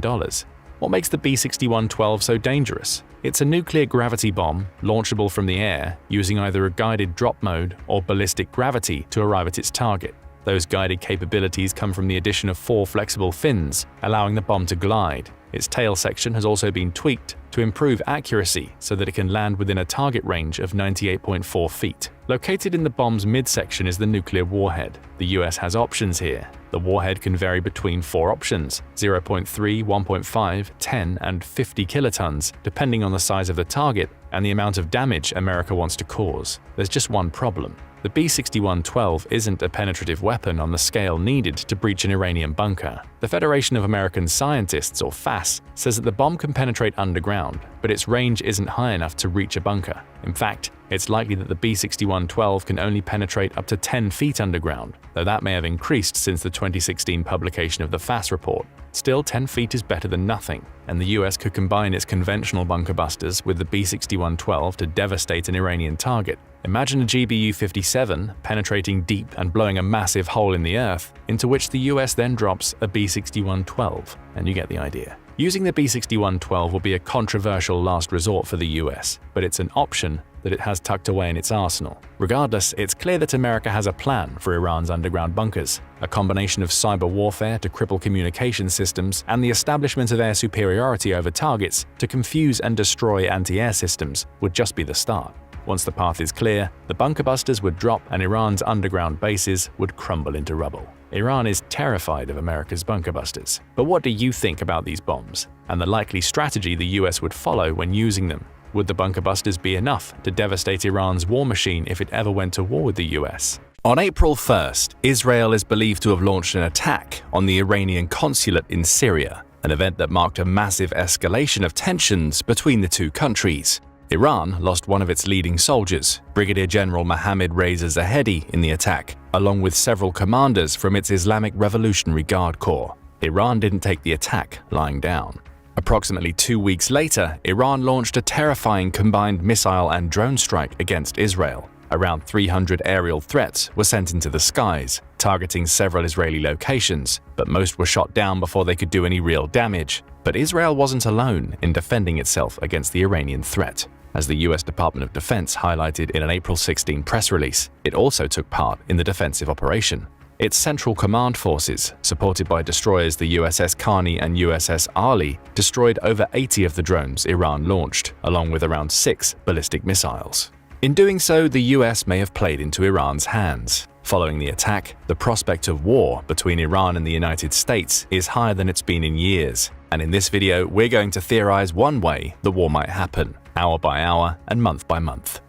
What makes the B-61-12 so dangerous? It's a nuclear gravity bomb, launchable from the air, using either a guided drop mode or ballistic gravity to arrive at its target. Those guided capabilities come from the addition of 4 flexible fins, allowing the bomb to glide. Its tail section has also been tweaked to improve accuracy so that it can land within a target range of 98.4 feet. Located in the bomb's midsection is the nuclear warhead. The US has options here. The warhead can vary between 4 options: 0.3, 1.5, 10, and 50 kilotons, depending on the size of the target and the amount of damage America wants to cause. There's just one problem. The B-61-12 isn't a penetrative weapon on the scale needed to breach an Iranian bunker. The Federation of American Scientists, or FAS, says that the bomb can penetrate underground, but its range isn't high enough to reach a bunker. In fact, it's likely that the B-61-12 can only penetrate up to 10 feet underground, though that may have increased since the 2016 publication of the FAS report. Still, 10 feet is better than nothing, and the US could combine its conventional bunker busters with the B-61-12 to devastate an Iranian target. Imagine a GBU-57 penetrating deep and blowing a massive hole in the earth, into which the US then drops a B-61-12, and you get the idea. Using the B-61-12 will be a controversial last resort for the US, but it's an option that it has tucked away in its arsenal. Regardless, it's clear that America has a plan for Iran's underground bunkers. A combination of cyber warfare to cripple communication systems and the establishment of air superiority over targets to confuse and destroy anti-air systems would just be the start. Once the path is clear, the bunker busters would drop and Iran's underground bases would crumble into rubble. Iran is terrified of America's bunker busters. But what do you think about these bombs and the likely strategy the US would follow when using them? Would the bunker busters be enough to devastate Iran's war machine if it ever went to war with the US? On April 1st, Israel is believed to have launched an attack on the Iranian consulate in Syria, an event that marked a massive escalation of tensions between the two countries. Iran lost one of its leading soldiers, Brigadier General Mohammad Reza Zahedi, in the attack, along with several commanders from its Islamic Revolutionary Guard Corps. Iran didn't take the attack lying down. Approximately 2 weeks later, Iran launched a terrifying combined missile and drone strike against Israel. Around 300 aerial threats were sent into the skies, targeting several Israeli locations, but most were shot down before they could do any real damage. But Israel wasn't alone in defending itself against the Iranian threat. As the US Department of Defense highlighted in an April 16 press release, it also took part in the defensive operation. Its Central Command forces, supported by destroyers the USS Carney and USS Ali, destroyed over 80 of the drones Iran launched, along with around 6 ballistic missiles. In doing so, the US may have played into Iran's hands. Following the attack, the prospect of war between Iran and the United States is higher than it's been in years. And in this video, we're going to theorize one way the war might happen, hour by hour and month by month.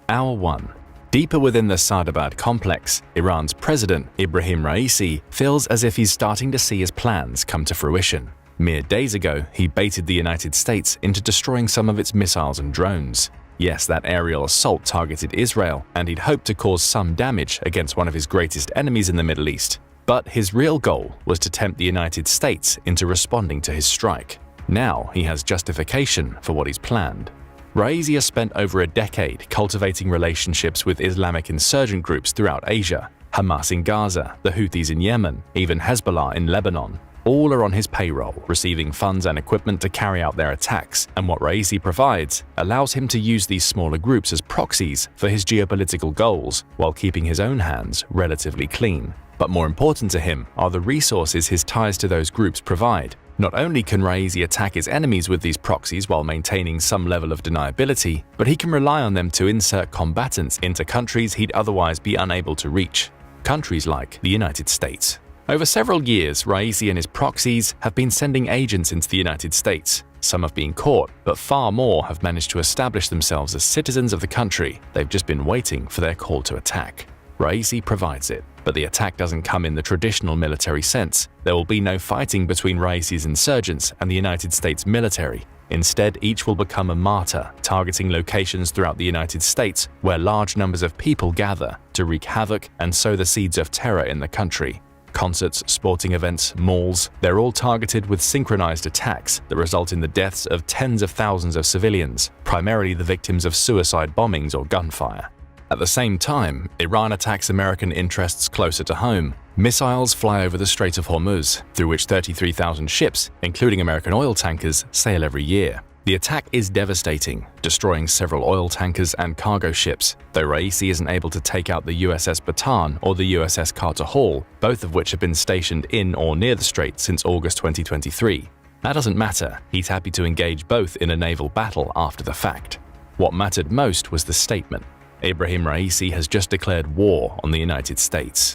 Hour 1. Deeper within the Sadabad complex, Iran's president, Ibrahim Raisi, feels as if he's starting to see his plans come to fruition. Mere days ago, he baited the United States into destroying some of its missiles and drones. Yes, that aerial assault targeted Israel, and he'd hoped to cause some damage against one of his greatest enemies in the Middle East. But his real goal was to tempt the United States into responding to his strike. Now he has justification for what he's planned. Raisi has spent over a decade cultivating relationships with Islamic insurgent groups throughout Asia. Hamas in Gaza, the Houthis in Yemen, even Hezbollah in Lebanon. All are on his payroll, receiving funds and equipment to carry out their attacks, and what Raisi provides allows him to use these smaller groups as proxies for his geopolitical goals, while keeping his own hands relatively clean. But more important to him are the resources his ties to those groups provide. Not only can Raisi attack his enemies with these proxies while maintaining some level of deniability, but he can rely on them to insert combatants into countries he'd otherwise be unable to reach. Countries like the United States. Over several years, Raisi and his proxies have been sending agents into the United States. Some have been caught, but far more have managed to establish themselves as citizens of the country. They've just been waiting for their call to attack. Raisi provides it, but the attack doesn't come in the traditional military sense. There will be no fighting between Raisi's insurgents and the United States military. Instead, each will become a martyr, targeting locations throughout the United States where large numbers of people gather to wreak havoc and sow the seeds of terror in the country. Concerts, sporting events, malls, they're all targeted with synchronized attacks that result in the deaths of tens of thousands of civilians, primarily the victims of suicide bombings or gunfire. At the same time, Iran attacks American interests closer to home. Missiles fly over the Strait of Hormuz, through which 33,000 ships, including American oil tankers, sail every year. The attack is devastating, destroying several oil tankers and cargo ships, though Raisi isn't able to take out the USS Bataan or the USS Carter Hall, both of which have been stationed in or near the strait since August 2023. That doesn't matter, he's happy to engage both in a naval battle after the fact. What mattered most was the statement. Ibrahim Raisi has just declared war on the United States.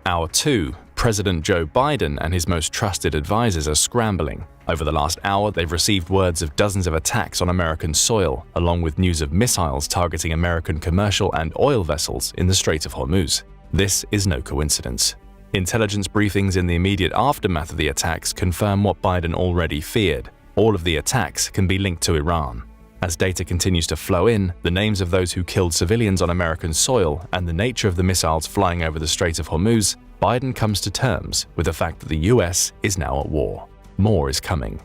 Hour 2. President Joe Biden and his most trusted advisors are scrambling. Over the last hour, they've received words of dozens of attacks on American soil, along with news of missiles targeting American commercial and oil vessels in the Strait of Hormuz. This is no coincidence. Intelligence briefings in the immediate aftermath of the attacks confirm what Biden already feared. All of the attacks can be linked to Iran. As data continues to flow in, the names of those who killed civilians on American soil and the nature of the missiles flying over the Strait of Hormuz, Biden comes to terms with the fact that the US is now at war. More is coming.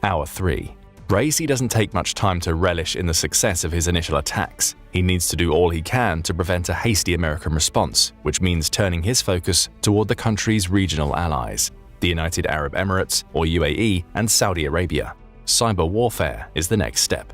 Hour 3. Raisi doesn't take much time to relish in the success of his initial attacks. He needs to do all he can to prevent a hasty American response, which means turning his focus toward the country's regional allies, the United Arab Emirates, or UAE, and Saudi Arabia. Cyber warfare is the next step.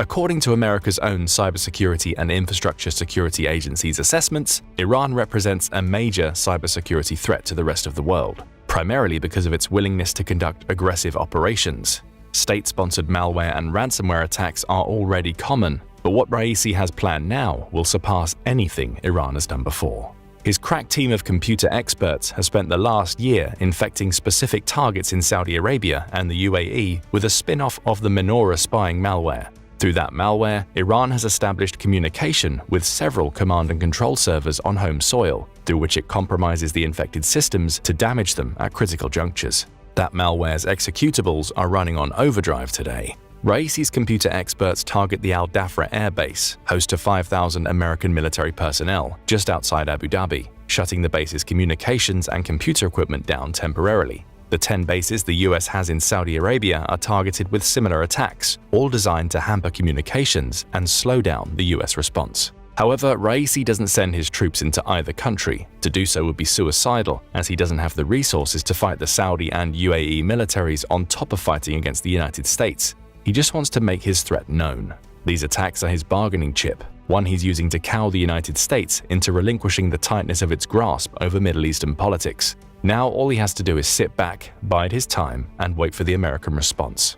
According to America's own Cybersecurity and Infrastructure Security Agency's assessments, Iran represents a major cybersecurity threat to the rest of the world, primarily because of its willingness to conduct aggressive operations. State-sponsored malware and ransomware attacks are already common, but what Raisi has planned now will surpass anything Iran has done before. His crack team of computer experts has spent the last year infecting specific targets in Saudi Arabia and the UAE with a spin-off of the Menorah spying malware. Through that malware, Iran has established communication with several command and control servers on home soil, through which it compromises the infected systems to damage them at critical junctures. That malware's executables are running on overdrive today. Raisi's computer experts target the Al Dhafra Air Base, host to 5,000 American military personnel, just outside Abu Dhabi, shutting the base's communications and computer equipment down temporarily. The 10 bases the US has in Saudi Arabia are targeted with similar attacks, all designed to hamper communications and slow down the US response. However, Raisi doesn't send his troops into either country. To do so would be suicidal, as he doesn't have the resources to fight the Saudi and UAE militaries on top of fighting against the United States. He just wants to make his threat known. These attacks are his bargaining chip, one he's using to cow the United States into relinquishing the tightness of its grasp over Middle Eastern politics. Now all he has to do is sit back, bide his time, and wait for the American response.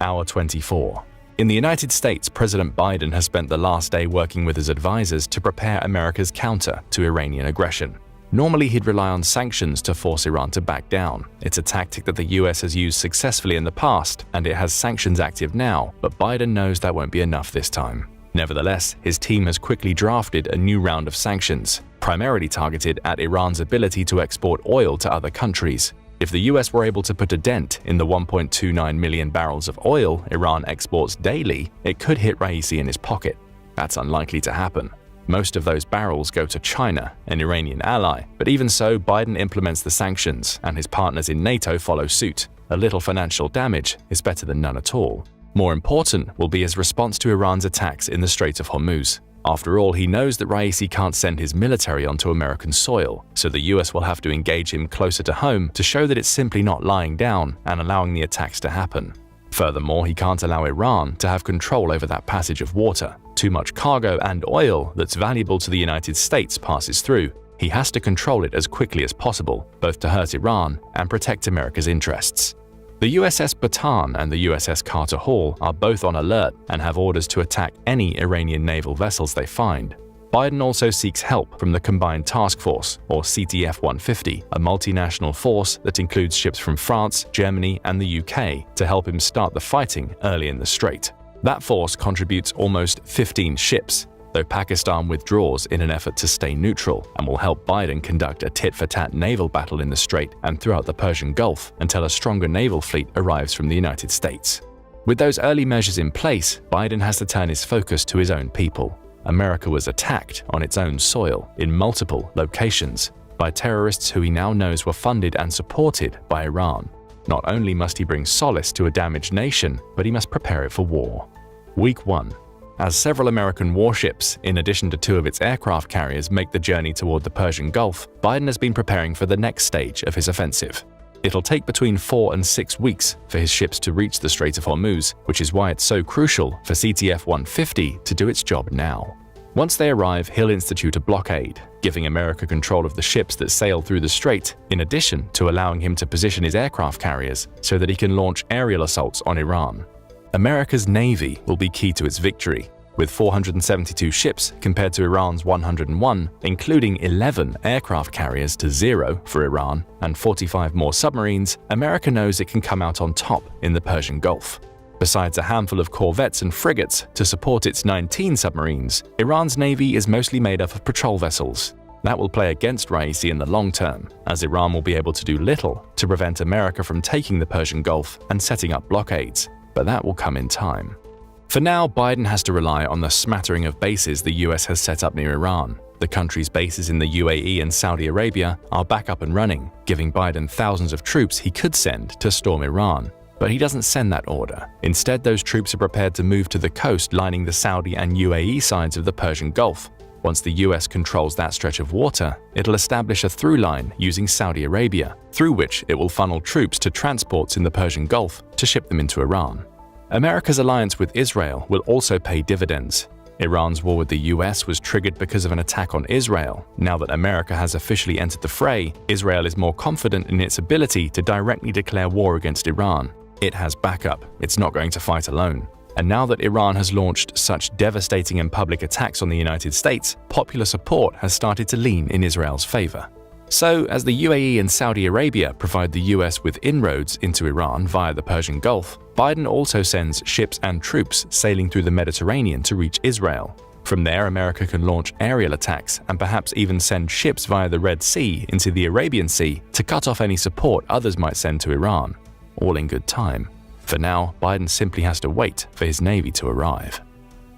Hour 24. In the United States, President Biden has spent the last day working with his advisors to prepare America's counter to Iranian aggression. Normally, he'd rely on sanctions to force Iran to back down. It's a tactic that the US has used successfully in the past, and it has sanctions active now, but Biden knows that won't be enough this time. Nevertheless, his team has quickly drafted a new round of sanctions, primarily targeted at Iran's ability to export oil to other countries. If the US were able to put a dent in the 1.29 million barrels of oil Iran exports daily, it could hit Raisi in his pocket. That's unlikely to happen. Most of those barrels go to China, an Iranian ally, but even so, Biden implements the sanctions and his partners in NATO follow suit. A little financial damage is better than none at all. More important will be his response to Iran's attacks in the Strait of Hormuz. After all, he knows that Raisi can't send his military onto American soil, so the US will have to engage him closer to home to show that it's simply not lying down and allowing the attacks to happen. Furthermore, he can't allow Iran to have control over that passage of water. Too much cargo and oil that's valuable to the United States passes through. He has to control it as quickly as possible, both to hurt Iran and protect America's interests. The USS Bataan and the USS Carter Hall are both on alert and have orders to attack any Iranian naval vessels they find. Biden also seeks help from the Combined Task Force, or CTF-150, a multinational force that includes ships from France, Germany, and the UK to help him start the fighting early in the strait. That force contributes almost 15 ships, though Pakistan withdraws in an effort to stay neutral and will help Biden conduct a tit-for-tat naval battle in the strait and throughout the Persian Gulf until a stronger naval fleet arrives from the United States. With those early measures in place, Biden has to turn his focus to his own people. America was attacked on its own soil in multiple locations by terrorists who he now knows were funded and supported by Iran. Not only must he bring solace to a damaged nation, but he must prepare it for war. Week 1. As several American warships, in addition to 2 of its aircraft carriers, make the journey toward the Persian Gulf, Biden has been preparing for the next stage of his offensive. It'll take between 4 and 6 weeks for his ships to reach the Strait of Hormuz, which is why it's so crucial for CTF-150 to do its job now. Once they arrive, he'll institute a blockade, giving America control of the ships that sail through the strait, in addition to allowing him to position his aircraft carriers so that he can launch aerial assaults on Iran. America's Navy will be key to its victory, with 472 ships compared to Iran's 101, including 11 aircraft carriers to 0 for Iran and 45 more submarines. America knows it can come out on top in the Persian Gulf. Besides a handful of corvettes and frigates to support its 19 submarines, Iran's navy is mostly made up of patrol vessels. That will play against Raisi in the long term, as Iran will be able to do little to prevent America from taking the Persian Gulf and setting up blockades, but that will come in time. For now, Biden has to rely on the smattering of bases the US has set up near Iran. The country's bases in the UAE and Saudi Arabia are back up and running, giving Biden thousands of troops he could send to storm Iran. But he doesn't send that order. Instead, those troops are prepared to move to the coast lining the Saudi and UAE sides of the Persian Gulf. Once the US controls that stretch of water, it'll establish a through line using Saudi Arabia, through which it will funnel troops to transports in the Persian Gulf to ship them into Iran. America's alliance with Israel will also pay dividends. Iran's war with the US was triggered because of an attack on Israel. Now that America has officially entered the fray, Israel is more confident in its ability to directly declare war against Iran. It has backup. It's not going to fight alone. And now that Iran has launched such devastating and public attacks on the United States, popular support has started to lean in Israel's favor. So, as the UAE and Saudi Arabia provide the US with inroads into Iran via the Persian Gulf, Biden also sends ships and troops sailing through the Mediterranean to reach Israel. From there, America can launch aerial attacks and perhaps even send ships via the Red Sea into the Arabian Sea to cut off any support others might send to Iran. All in good time. For now, Biden simply has to wait for his navy to arrive.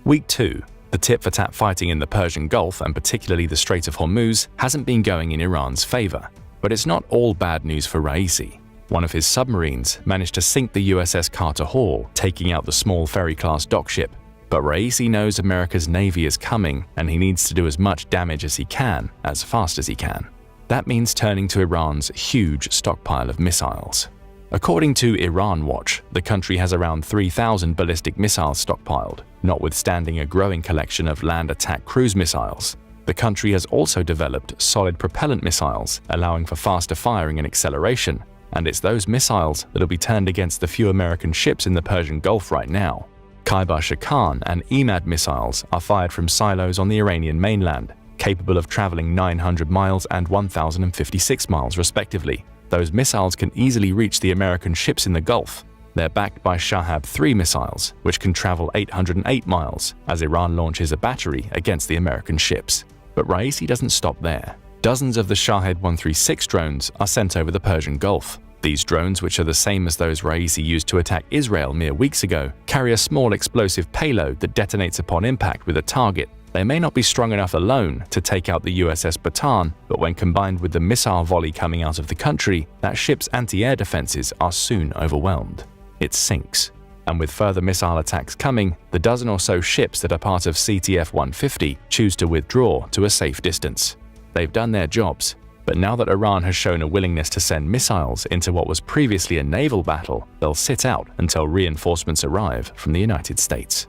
Week 2. The tit-for-tat fighting in the Persian Gulf, and particularly the Strait of Hormuz, hasn't been going in Iran's favor. But it's not all bad news for Raisi. One of his submarines managed to sink the USS Carter Hall, taking out the small ferry-class dockship. But Raisi knows America's navy is coming, and he needs to do as much damage as he can, as fast as he can. That means turning to Iran's huge stockpile of missiles. According to Iran Watch, the country has around 3,000 ballistic missiles stockpiled, notwithstanding a growing collection of land attack cruise missiles. The country has also developed solid propellant missiles, allowing for faster firing and acceleration, and it's those missiles that'll be turned against the few American ships in the Persian Gulf right now. Khyber Shakan and Emad missiles are fired from silos on the Iranian mainland, capable of traveling 900 miles and 1,056 miles respectively. Those missiles can easily reach the American ships in the Gulf. They're backed by Shahab-3 missiles, which can travel 808 miles, as Iran launches a battery against the American ships. But Raisi doesn't stop there. Dozens of the Shahed-136 drones are sent over the Persian Gulf. These drones, which are the same as those Raisi used to attack Israel mere weeks ago, carry a small explosive payload that detonates upon impact with a target. They may not be strong enough alone to take out the USS Bataan, but when combined with the missile volley coming out of the country, that ship's anti-air defenses are soon overwhelmed. It sinks. And with further missile attacks coming, the dozen or so ships that are part of CTF-150 choose to withdraw to a safe distance. They've done their jobs, but now that Iran has shown a willingness to send missiles into what was previously a naval battle, they'll sit out until reinforcements arrive from the United States.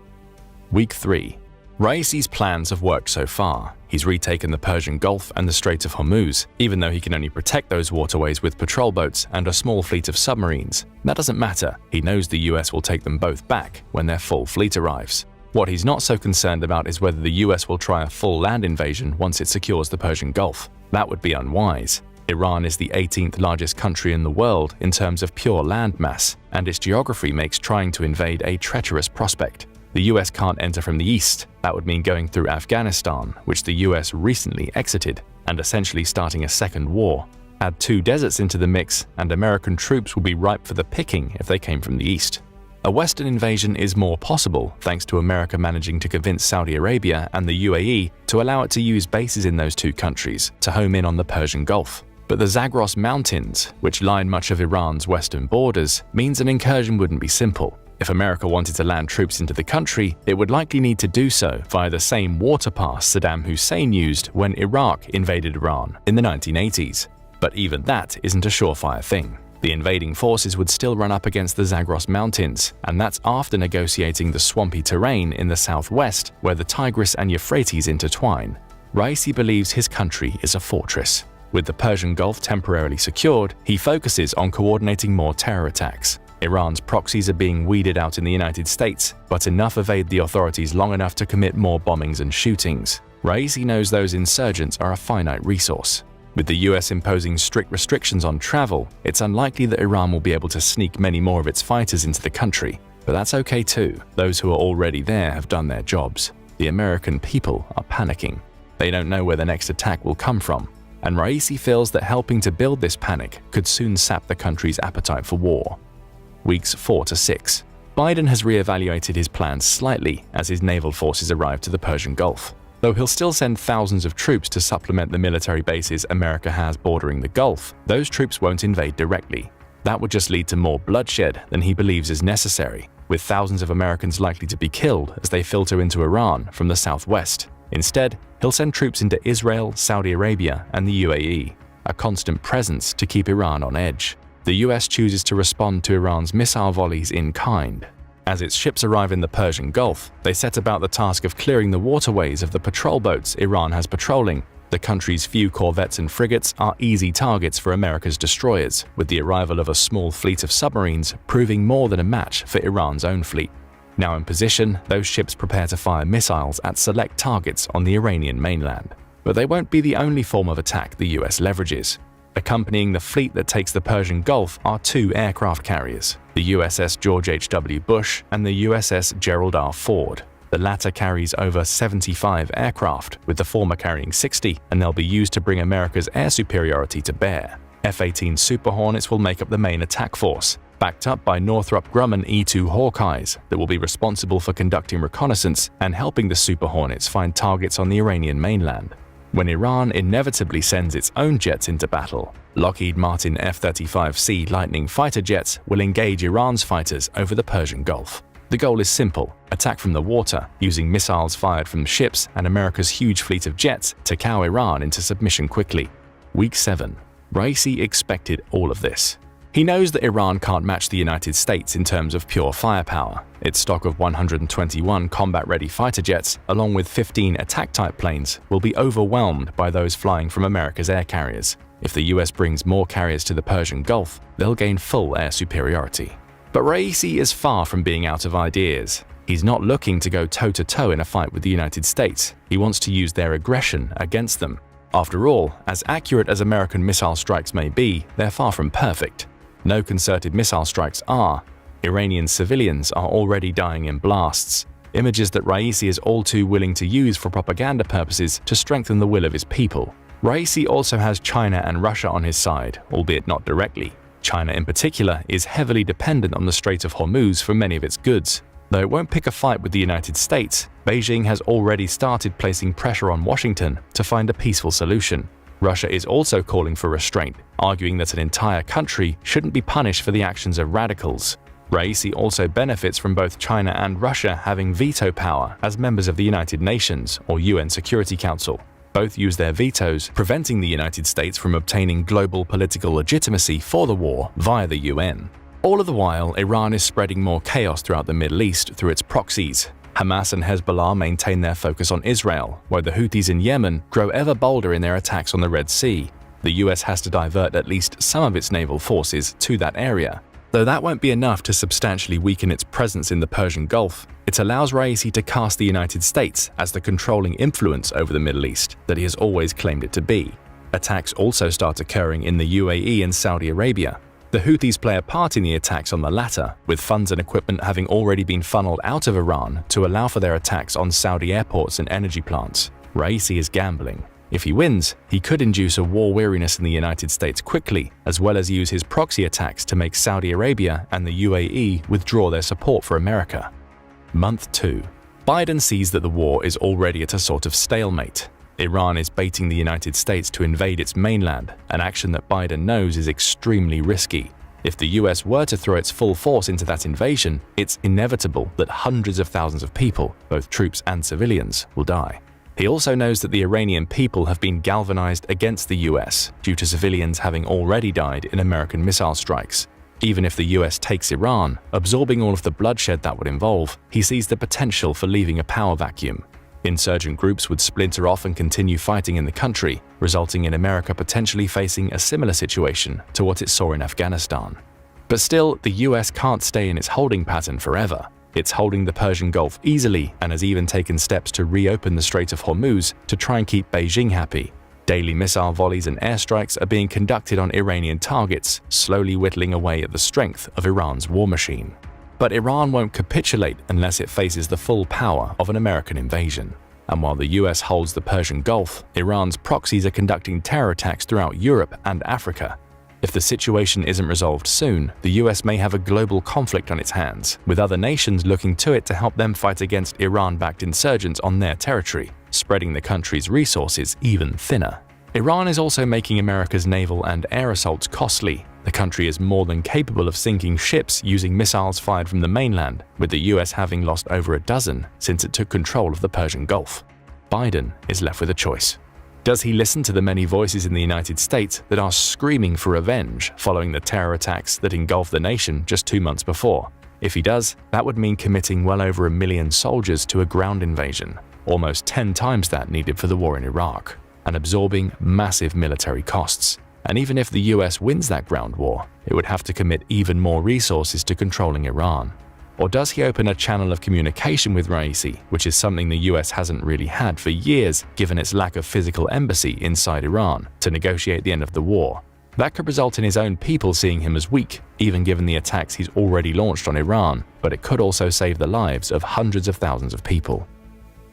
Week 3. Raisi's plans have worked so far. He's retaken the Persian Gulf and the Strait of Hormuz, even though he can only protect those waterways with patrol boats and a small fleet of submarines. That doesn't matter. He knows the US will take them both back when their full fleet arrives. What he's not so concerned about is whether the US will try a full land invasion once it secures the Persian Gulf. That would be unwise. Iran is the 18th largest country in the world in terms of pure land mass, and its geography makes trying to invade a treacherous prospect. The US can't enter from the east. That would mean going through Afghanistan, which the US recently exited, and essentially starting a second war. Add 2 deserts into the mix, and American troops will be ripe for the picking if they came from the east. A Western invasion is more possible thanks to America managing to convince Saudi Arabia and the UAE to allow it to use bases in those 2 countries to home in on the Persian Gulf. But the Zagros Mountains, which line much of Iran's western borders, means an incursion wouldn't be simple. If America wanted to land troops into the country, it would likely need to do so via the same water pass Saddam Hussein used when Iraq invaded Iran in the 1980s. But even that isn't a surefire thing. The invading forces would still run up against the Zagros Mountains, and that's after negotiating the swampy terrain in the southwest where the Tigris and Euphrates intertwine. Raisi believes his country is a fortress. With the Persian Gulf temporarily secured, he focuses on coordinating more terror attacks. Iran's proxies are being weeded out in the United States, but enough evade the authorities long enough to commit more bombings and shootings. Raisi knows those insurgents are a finite resource. With the US imposing strict restrictions on travel, it's unlikely that Iran will be able to sneak many more of its fighters into the country. But that's okay too. Those who are already there have done their jobs. The American people are panicking. They don't know where the next attack will come from. And Raisi feels that helping to build this panic could soon sap the country's appetite for war. Weeks 4 to 6. Biden has re-evaluated his plans slightly as his naval forces arrive to the Persian Gulf. Though he'll still send thousands of troops to supplement the military bases America has bordering the Gulf, those troops won't invade directly. That would just lead to more bloodshed than he believes is necessary, with thousands of Americans likely to be killed as they filter into Iran from the southwest. Instead, he'll send troops into Israel, Saudi Arabia, and the UAE, a constant presence to keep Iran on edge. The US chooses to respond to Iran's missile volleys in kind. As its ships arrive in the Persian Gulf, they set about the task of clearing the waterways of the patrol boats Iran has patrolling. The country's few corvettes and frigates are easy targets for America's destroyers, with the arrival of a small fleet of submarines proving more than a match for Iran's own fleet. Now in position, those ships prepare to fire missiles at select targets on the Iranian mainland. But they won't be the only form of attack the US leverages. Accompanying the fleet that takes the Persian Gulf are 2 aircraft carriers, the USS George H.W. Bush and the USS Gerald R. Ford. The latter carries over 75 aircraft, with the former carrying 60, and they'll be used to bring America's air superiority to bear. F-18 Super Hornets will make up the main attack force, backed up by Northrop Grumman E-2 Hawkeyes that will be responsible for conducting reconnaissance and helping the Super Hornets find targets on the Iranian mainland. When Iran inevitably sends its own jets into battle, Lockheed Martin F-35C Lightning fighter jets will engage Iran's fighters over the Persian Gulf. The goal is simple: attack from the water, using missiles fired from ships and America's huge fleet of jets to cow Iran into submission quickly. Week 7. Raisi expected all of this. He knows that Iran can't match the United States in terms of pure firepower. Its stock of 121 combat-ready fighter jets, along with 15 attack-type planes, will be overwhelmed by those flying from America's air carriers. If the US brings more carriers to the Persian Gulf, they'll gain full air superiority. But Raisi is far from being out of ideas. He's not looking to go toe-to-toe in a fight with the United States. He wants to use their aggression against them. After all, as accurate as American missile strikes may be, they're far from perfect. No concerted missile strikes are. Iranian civilians are already dying in blasts, images that Raisi is all too willing to use for propaganda purposes to strengthen the will of his people. Raisi also has China and Russia on his side, albeit not directly. China in particular is heavily dependent on the Strait of Hormuz for many of its goods. Though it won't pick a fight with the United States, Beijing has already started placing pressure on Washington to find a peaceful solution. Russia is also calling for restraint, arguing that an entire country shouldn't be punished for the actions of radicals. Raisi also benefits from both China and Russia having veto power as members of the United Nations or UN Security Council. Both use their vetoes, preventing the United States from obtaining global political legitimacy for the war via the UN. All of the while, Iran is spreading more chaos throughout the Middle East through its proxies. Hamas and Hezbollah maintain their focus on Israel, while the Houthis in Yemen grow ever bolder in their attacks on the Red Sea. The US has to divert at least some of its naval forces to that area. Though that won't be enough to substantially weaken its presence in the Persian Gulf, it allows Raisi to cast the United States as the controlling influence over the Middle East that he has always claimed it to be. Attacks also start occurring in the UAE and Saudi Arabia. The Houthis play a part in the attacks on the latter, with funds and equipment having already been funneled out of Iran to allow for their attacks on Saudi airports and energy plants. Raisi is gambling. If he wins, he could induce a war weariness in the United States quickly, as well as use his proxy attacks to make Saudi Arabia and the UAE withdraw their support for America. Month 2. Biden sees that the war is already at a sort of stalemate. Iran is baiting the United States to invade its mainland, an action that Biden knows is extremely risky. If the US were to throw its full force into that invasion, it's inevitable that hundreds of thousands of people, both troops and civilians, will die. He also knows that the Iranian people have been galvanized against the US due to civilians having already died in American missile strikes. Even if the US takes Iran, absorbing all of the bloodshed that would involve, he sees the potential for leaving a power vacuum. Insurgent groups would splinter off and continue fighting in the country, resulting in America potentially facing a similar situation to what it saw in Afghanistan. But still, the US can't stay in its holding pattern forever. It's holding the Persian Gulf easily and has even taken steps to reopen the Strait of Hormuz to try and keep Beijing happy. Daily missile volleys and airstrikes are being conducted on Iranian targets, slowly whittling away at the strength of Iran's war machine. But Iran won't capitulate unless it faces the full power of an American invasion. And while the US holds the Persian Gulf, Iran's proxies are conducting terror attacks throughout Europe and Africa. If the situation isn't resolved soon, the US may have a global conflict on its hands, with other nations looking to it to help them fight against Iran-backed insurgents on their territory, spreading the country's resources even thinner. Iran is also making America's naval and air assaults costly. The country is more than capable of sinking ships using missiles fired from the mainland, with the US having lost over a dozen since it took control of the Persian Gulf. Biden is left with a choice. Does he listen to the many voices in the United States that are screaming for revenge following the terror attacks that engulfed the nation just 2 months before? If he does, that would mean committing well over 1 million soldiers to a ground invasion, almost 10 times that needed for the war in Iraq, and absorbing massive military costs. And even if the US wins that ground war, it would have to commit even more resources to controlling Iran. Or does he open a channel of communication with Raisi, which is something the US hasn't really had for years given its lack of physical embassy inside Iran, to negotiate the end of the war? That could result in his own people seeing him as weak, even given the attacks he's already launched on Iran, but it could also save the lives of hundreds of thousands of people.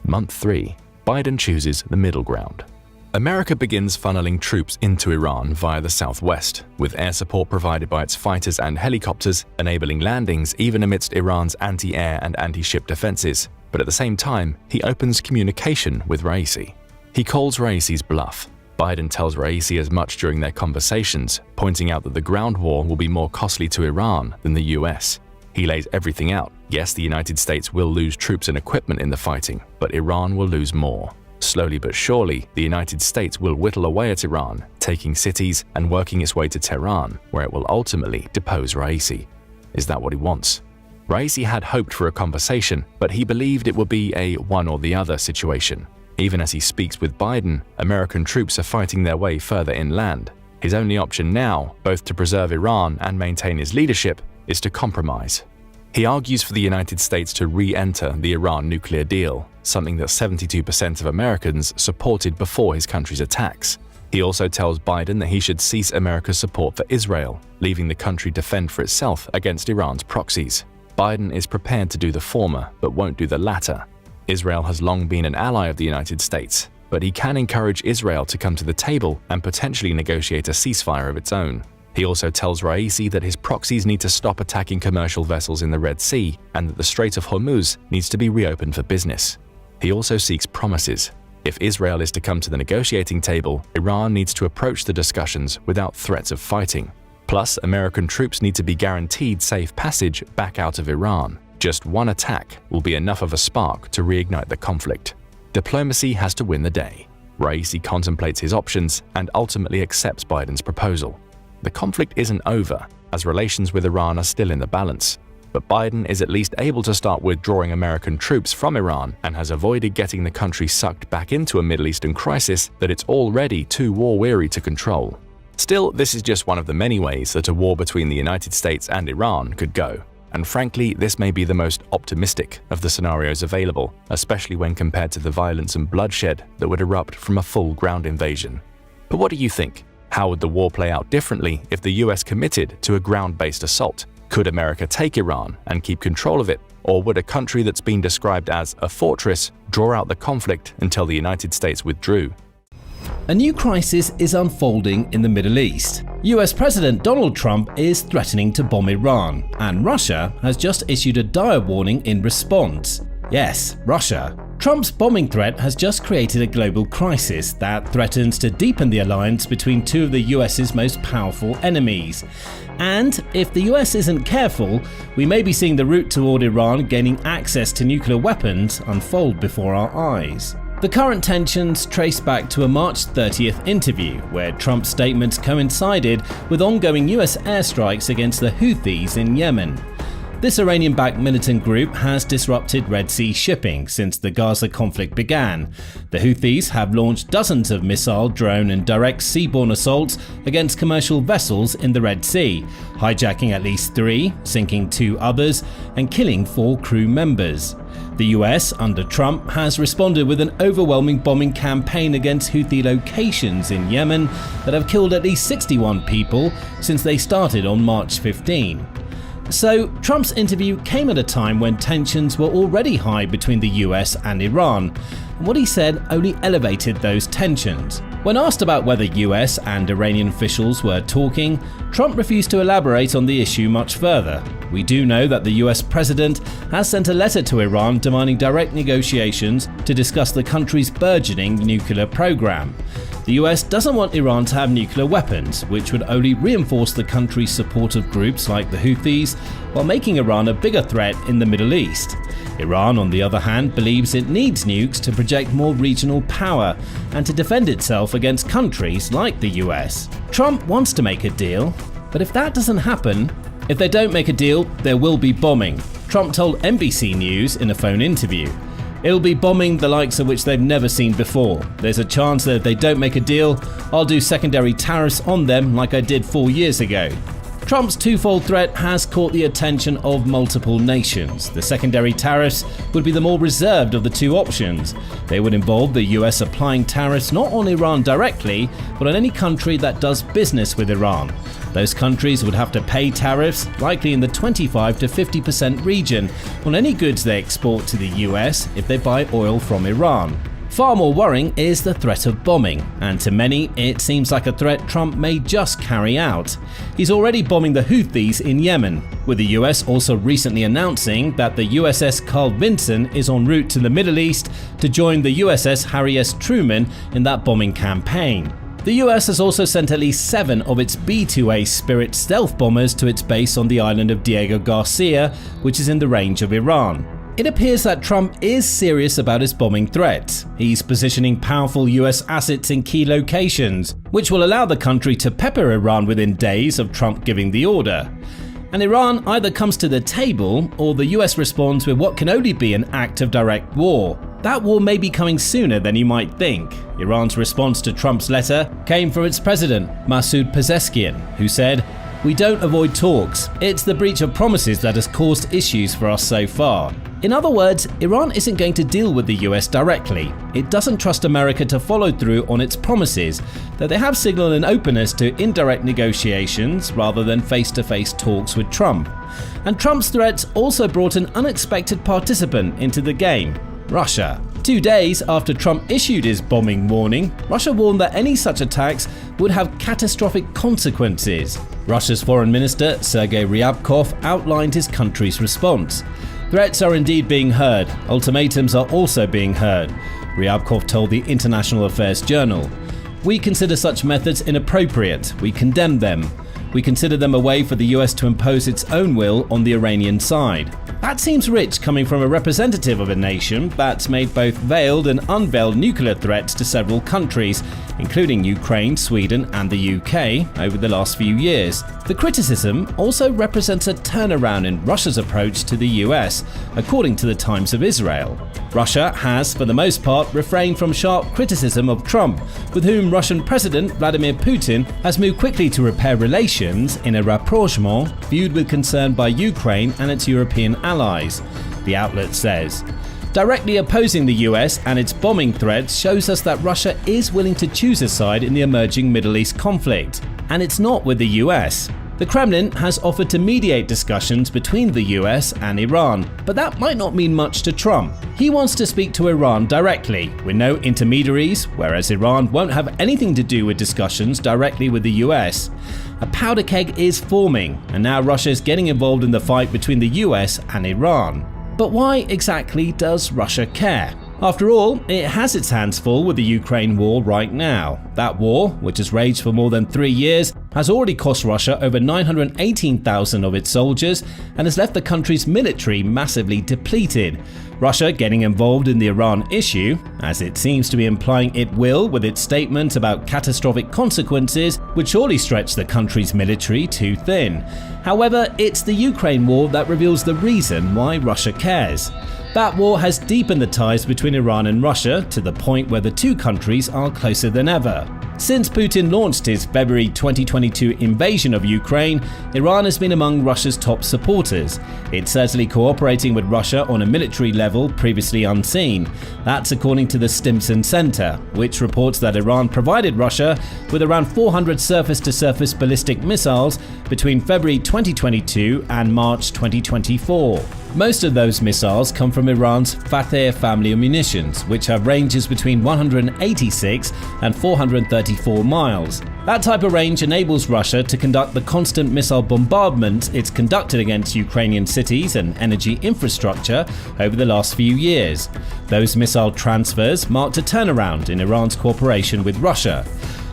Month 3. Biden chooses the middle ground. America begins funneling troops into Iran via the southwest, with air support provided by its fighters and helicopters, enabling landings even amidst Iran's anti-air and anti-ship defenses. But at the same time, he opens communication with Raisi. He calls Raisi's bluff. Biden tells Raisi as much during their conversations, pointing out that the ground war will be more costly to Iran than the US. He lays everything out. Yes, the United States will lose troops and equipment in the fighting, but Iran will lose more. Slowly but surely, the United States will whittle away at Iran, taking cities and working its way to Tehran, where it will ultimately depose Raisi. Is that what he wants? Raisi had hoped for a conversation, but he believed it would be a one or the other situation. Even as he speaks with Biden, American troops are fighting their way further inland. His only option now, both to preserve Iran and maintain his leadership, is to compromise. He argues for the United States to re-enter the Iran nuclear deal, something that 72% of Americans supported before his country's attacks. He also tells Biden that he should cease America's support for Israel, leaving the country to fend for itself against Iran's proxies. Biden is prepared to do the former, but won't do the latter. Israel has long been an ally of the United States, but he can encourage Israel to come to the table and potentially negotiate a ceasefire of its own. He also tells Raisi that his proxies need to stop attacking commercial vessels in the Red Sea and that the Strait of Hormuz needs to be reopened for business. He also seeks promises. If Israel is to come to the negotiating table, Iran needs to approach the discussions without threats of fighting. Plus, American troops need to be guaranteed safe passage back out of Iran. Just one attack will be enough of a spark to reignite the conflict. Diplomacy has to win the day. Raisi contemplates his options and ultimately accepts Biden's proposal. The conflict isn't over, as relations with Iran are still in the balance. But Biden is at least able to start withdrawing American troops from Iran and has avoided getting the country sucked back into a Middle Eastern crisis that it's already too war-weary to control. Still, this is just one of the many ways that a war between the United States and Iran could go. And frankly, this may be the most optimistic of the scenarios available, especially when compared to the violence and bloodshed that would erupt from a full ground invasion. But what do you think? How would the war play out differently if the US committed to a ground-based assault? Could America take Iran and keep control of it? Or would a country that's been described as a fortress draw out the conflict until the United States withdrew? A new crisis is unfolding in the Middle East. US President Donald Trump is threatening to bomb Iran, and Russia has just issued a dire warning in response. Yes, Russia. Trump's bombing threat has just created a global crisis that threatens to deepen the alliance between two of the US's most powerful enemies. And if the US isn't careful, we may be seeing the route toward Iran gaining access to nuclear weapons unfold before our eyes. The current tensions trace back to a March 30th interview, where Trump's statements coincided with ongoing US airstrikes against the Houthis in Yemen. This Iranian-backed militant group has disrupted Red Sea shipping since the Gaza conflict began. The Houthis have launched dozens of missile, drone and direct seaborne assaults against commercial vessels in the Red Sea, hijacking at least 3, sinking 2 others, and killing 4 crew members. The US, under Trump, has responded with an overwhelming bombing campaign against Houthi locations in Yemen that have killed at least 61 people since they started on March 15. So, Trump's interview came at a time when tensions were already high between the US and Iran, and what he said only elevated those tensions. When asked about whether US and Iranian officials were talking, Trump refused to elaborate on the issue much further. We do know that the US president has sent a letter to Iran demanding direct negotiations to discuss the country's burgeoning nuclear program. The US doesn't want Iran to have nuclear weapons, which would only reinforce the country's support of groups like the Houthis, while making Iran a bigger threat in the Middle East. Iran, on the other hand, believes it needs nukes to project more regional power and to defend itself against countries like the US. Trump wants to make a deal, but if that doesn't happen, if they don't make a deal, there will be bombing. Trump told NBC News in a phone interview. It'll be bombing the likes of which they've never seen before. There's a chance that if they don't make a deal, I'll do secondary tariffs on them like I did 4 years ago. Trump's twofold threat has caught the attention of multiple nations. The secondary tariffs would be the more reserved of the two options. They would involve the US applying tariffs not on Iran directly, but on any country that does business with Iran. Those countries would have to pay tariffs, likely in the 25 to 50% region, on any goods they export to the US if they buy oil from Iran. Far more worrying is the threat of bombing, and to many it seems like a threat Trump may just carry out. He's already bombing the Houthis in Yemen, with the US also recently announcing that the USS Carl Vinson is en route to the Middle East to join the USS Harry S. Truman in that bombing campaign. The US has also sent at least 7 of its B-2A Spirit stealth bombers to its base on the island of Diego Garcia, which is in the range of Iran. It appears that Trump is serious about his bombing threat. He's positioning powerful US assets in key locations, which will allow the country to pepper Iran within days of Trump giving the order. And Iran either comes to the table, or the US responds with what can only be an act of direct war. That war may be coming sooner than you might think. Iran's response to Trump's letter came from its president, Masoud Pezeshkian, who said, "We don't avoid talks. It's the breach of promises that has caused issues for us so far." In other words, Iran isn't going to deal with the US directly. It doesn't trust America to follow through on its promises, though they have signaled an openness to indirect negotiations rather than face-to-face talks with Trump. And Trump's threats also brought an unexpected participant into the game: Russia. 2 days after Trump issued his bombing warning, Russia warned that any such attacks would have catastrophic consequences. Russia's Foreign Minister Sergei Ryabkov outlined his country's response. Threats are indeed being heard. Ultimatums are also being heard, Ryabkov told the International Affairs Journal. We consider such methods inappropriate. We condemn them. We consider them a way for the US to impose its own will on the Iranian side. That seems rich coming from a representative of a nation that's made both veiled and unveiled nuclear threats to several countries, including Ukraine, Sweden and the UK, over the last few years. The criticism also represents a turnaround in Russia's approach to the US, according to the Times of Israel. Russia has, for the most part, refrained from sharp criticism of Trump, with whom Russian President Vladimir Putin has moved quickly to repair relations in a rapprochement viewed with concern by Ukraine and its European allies, the outlet says. Directly opposing the US and its bombing threats shows us that Russia is willing to choose a side in the emerging Middle East conflict, and it's not with the US. The Kremlin has offered to mediate discussions between the US and Iran, but that might not mean much to Trump. He wants to speak to Iran directly, with no intermediaries, whereas Iran won't have anything to do with discussions directly with the US. A powder keg is forming, and now Russia is getting involved in the fight between the US and Iran. But why exactly does Russia care? After all, it has its hands full with the Ukraine war right now. That war, which has raged for more than 3 years, has already cost Russia over 918,000 of its soldiers and has left the country's military massively depleted. Russia getting involved in the Iran issue, as it seems to be implying it will with its statement about catastrophic consequences, would surely stretch the country's military too thin. However, it's the Ukraine war that reveals the reason why Russia cares. That war has deepened the ties between Iran and Russia to the point where the two countries are closer than ever. Since Putin launched his February 2022 invasion of Ukraine, Iran has been among Russia's top supporters. It's certainly cooperating with Russia on a military level previously unseen. That's according to the Stimson Center, which reports that Iran provided Russia with around 400 surface-to-surface ballistic missiles between February 2022 and March 2024. Most of those missiles come from Iran's Fateh family of munitions, which have ranges between 186 and 434 miles. That type of range enables Russia to conduct the constant missile bombardment it's conducted against Ukrainian cities and energy infrastructure over the last few years. Those missile transfers marked a turnaround in Iran's cooperation with Russia.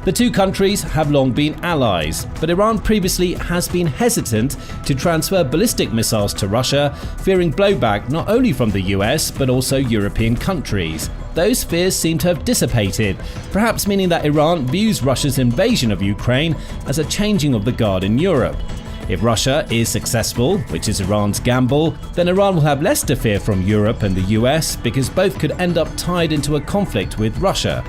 The two countries have long been allies, but Iran previously has been hesitant to transfer ballistic missiles to Russia, fearing blowback not only from the US but also European countries. Those fears seem to have dissipated, perhaps meaning that Iran views Russia's invasion of Ukraine as a changing of the guard in Europe. If Russia is successful, which is Iran's gamble, then Iran will have less to fear from Europe and the US because both could end up tied into a conflict with Russia.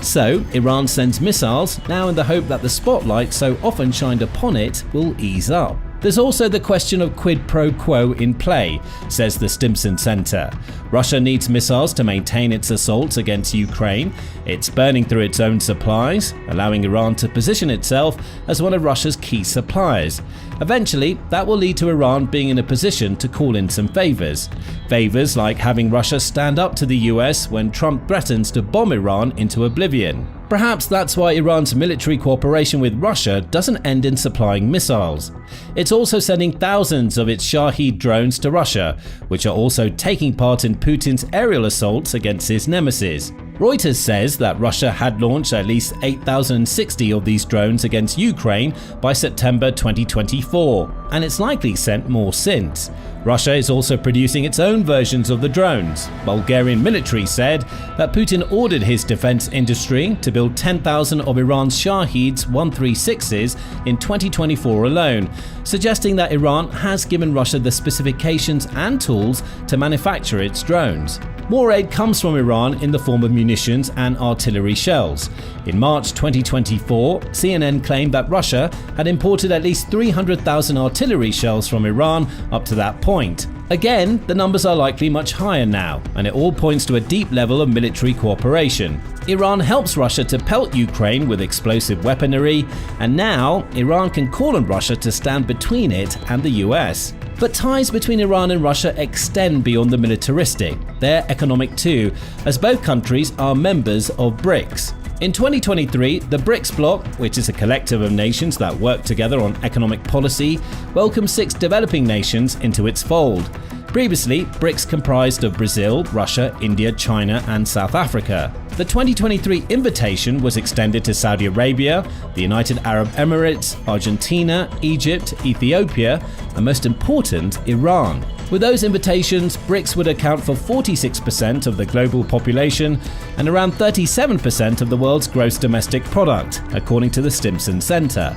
So, Iran sends missiles, now in the hope that the spotlight so often shined upon it will ease up. There's also the question of quid pro quo in play, says the Stimson Center. Russia needs missiles to maintain its assaults against Ukraine. It's burning through its own supplies, allowing Iran to position itself as one of Russia's key suppliers. Eventually, that will lead to Iran being in a position to call in some favors. Favors like having Russia stand up to the US when Trump threatens to bomb Iran into oblivion. Perhaps that's why Iran's military cooperation with Russia doesn't end in supplying missiles. It's also sending thousands of its Shahed drones to Russia, which are also taking part in Putin's aerial assaults against his nemesis. Reuters says that Russia had launched at least 8,060 of these drones against Ukraine by September 2024, and it's likely sent more since. Russia is also producing its own versions of the drones. Bulgarian military said that Putin ordered his defense industry to build 10,000 of Iran's Shaheds 136s in 2024 alone, suggesting that Iran has given Russia the specifications and tools to manufacture its drones. More aid comes from Iran in the form of munitions and artillery shells. In March 2024, CNN claimed that Russia had imported at least 300,000 artillery shells from Iran up to that point. Again, the numbers are likely much higher now, and it all points to a deep level of military cooperation. Iran helps Russia to pelt Ukraine with explosive weaponry, and now Iran can call on Russia to stand between it and the US. But ties between Iran and Russia extend beyond the militaristic. They're economic too, as both countries are members of BRICS. In 2023, the BRICS bloc, which is a collective of nations that work together on economic policy, welcomed 6 developing nations into its fold. Previously, BRICS comprised of Brazil, Russia, India, China, and South Africa. The 2023 invitation was extended to Saudi Arabia, the United Arab Emirates, Argentina, Egypt, Ethiopia, and most important, Iran. With those invitations, BRICS would account for 46% of the global population and around 37% of the world's gross domestic product, according to the Stimson Center.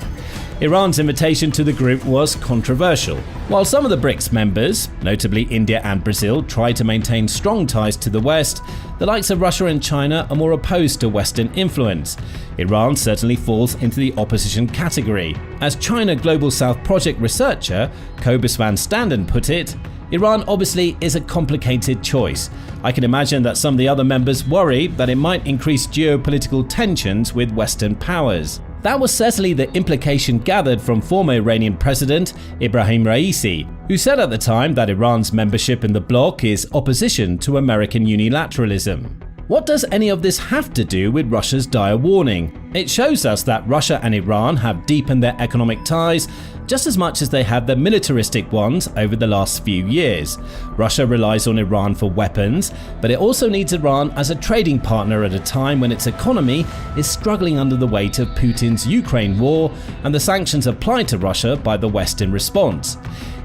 Iran's invitation to the group was controversial. While some of the BRICS members, notably India and Brazil, try to maintain strong ties to the West, the likes of Russia and China are more opposed to Western influence. Iran certainly falls into the opposition category. As China Global South Project researcher Cobus van Standen put it, Iran obviously is a complicated choice. I can imagine that some of the other members worry that it might increase geopolitical tensions with Western powers. That was certainly the implication gathered from former Iranian President Ibrahim Raisi, who said at the time that Iran's membership in the bloc is opposition to American unilateralism. What does any of this have to do with Russia's dire warning? It shows us that Russia and Iran have deepened their economic ties just as much as they have their militaristic ones over the last few years. Russia relies on Iran for weapons, but it also needs Iran as a trading partner at a time when its economy is struggling under the weight of Putin's Ukraine war and the sanctions applied to Russia by the West in response.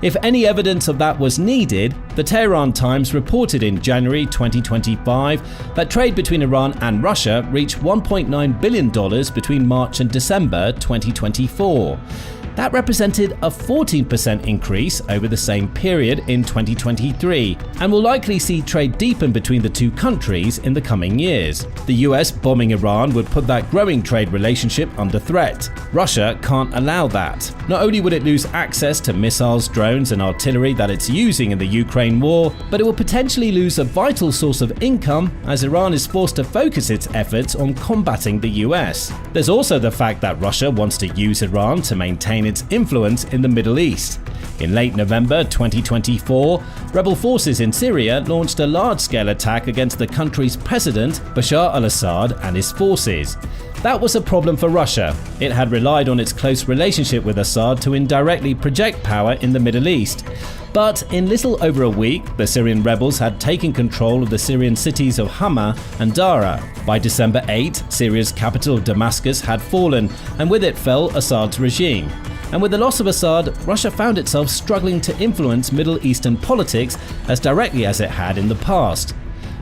If any evidence of that was needed, the Tehran Times reported in January 2025 that trade between Iran and Russia reached $1.9 billion between March and December 2024. That represented a 14% increase over the same period in 2023 and will likely see trade deepen between the two countries in the coming years. The US bombing Iran would put that growing trade relationship under threat. Russia can't allow that. Not only would it lose access to missiles, drones, and artillery that it's using in the Ukraine war, but it will potentially lose a vital source of income as Iran is forced to focus its efforts on combating the US. There's also the fact that Russia wants to use Iran to maintain its influence in the Middle East. In late November 2024, rebel forces in Syria launched a large-scale attack against the country's president, Bashar al-Assad, and his forces. That was a problem for Russia. It had relied on its close relationship with Assad to indirectly project power in the Middle East. But in little over a week, the Syrian rebels had taken control of the Syrian cities of Hama and Dara. By December 8, Syria's capital of Damascus had fallen, and with it fell Assad's regime. And with the loss of Assad, Russia found itself struggling to influence Middle Eastern politics as directly as it had in the past.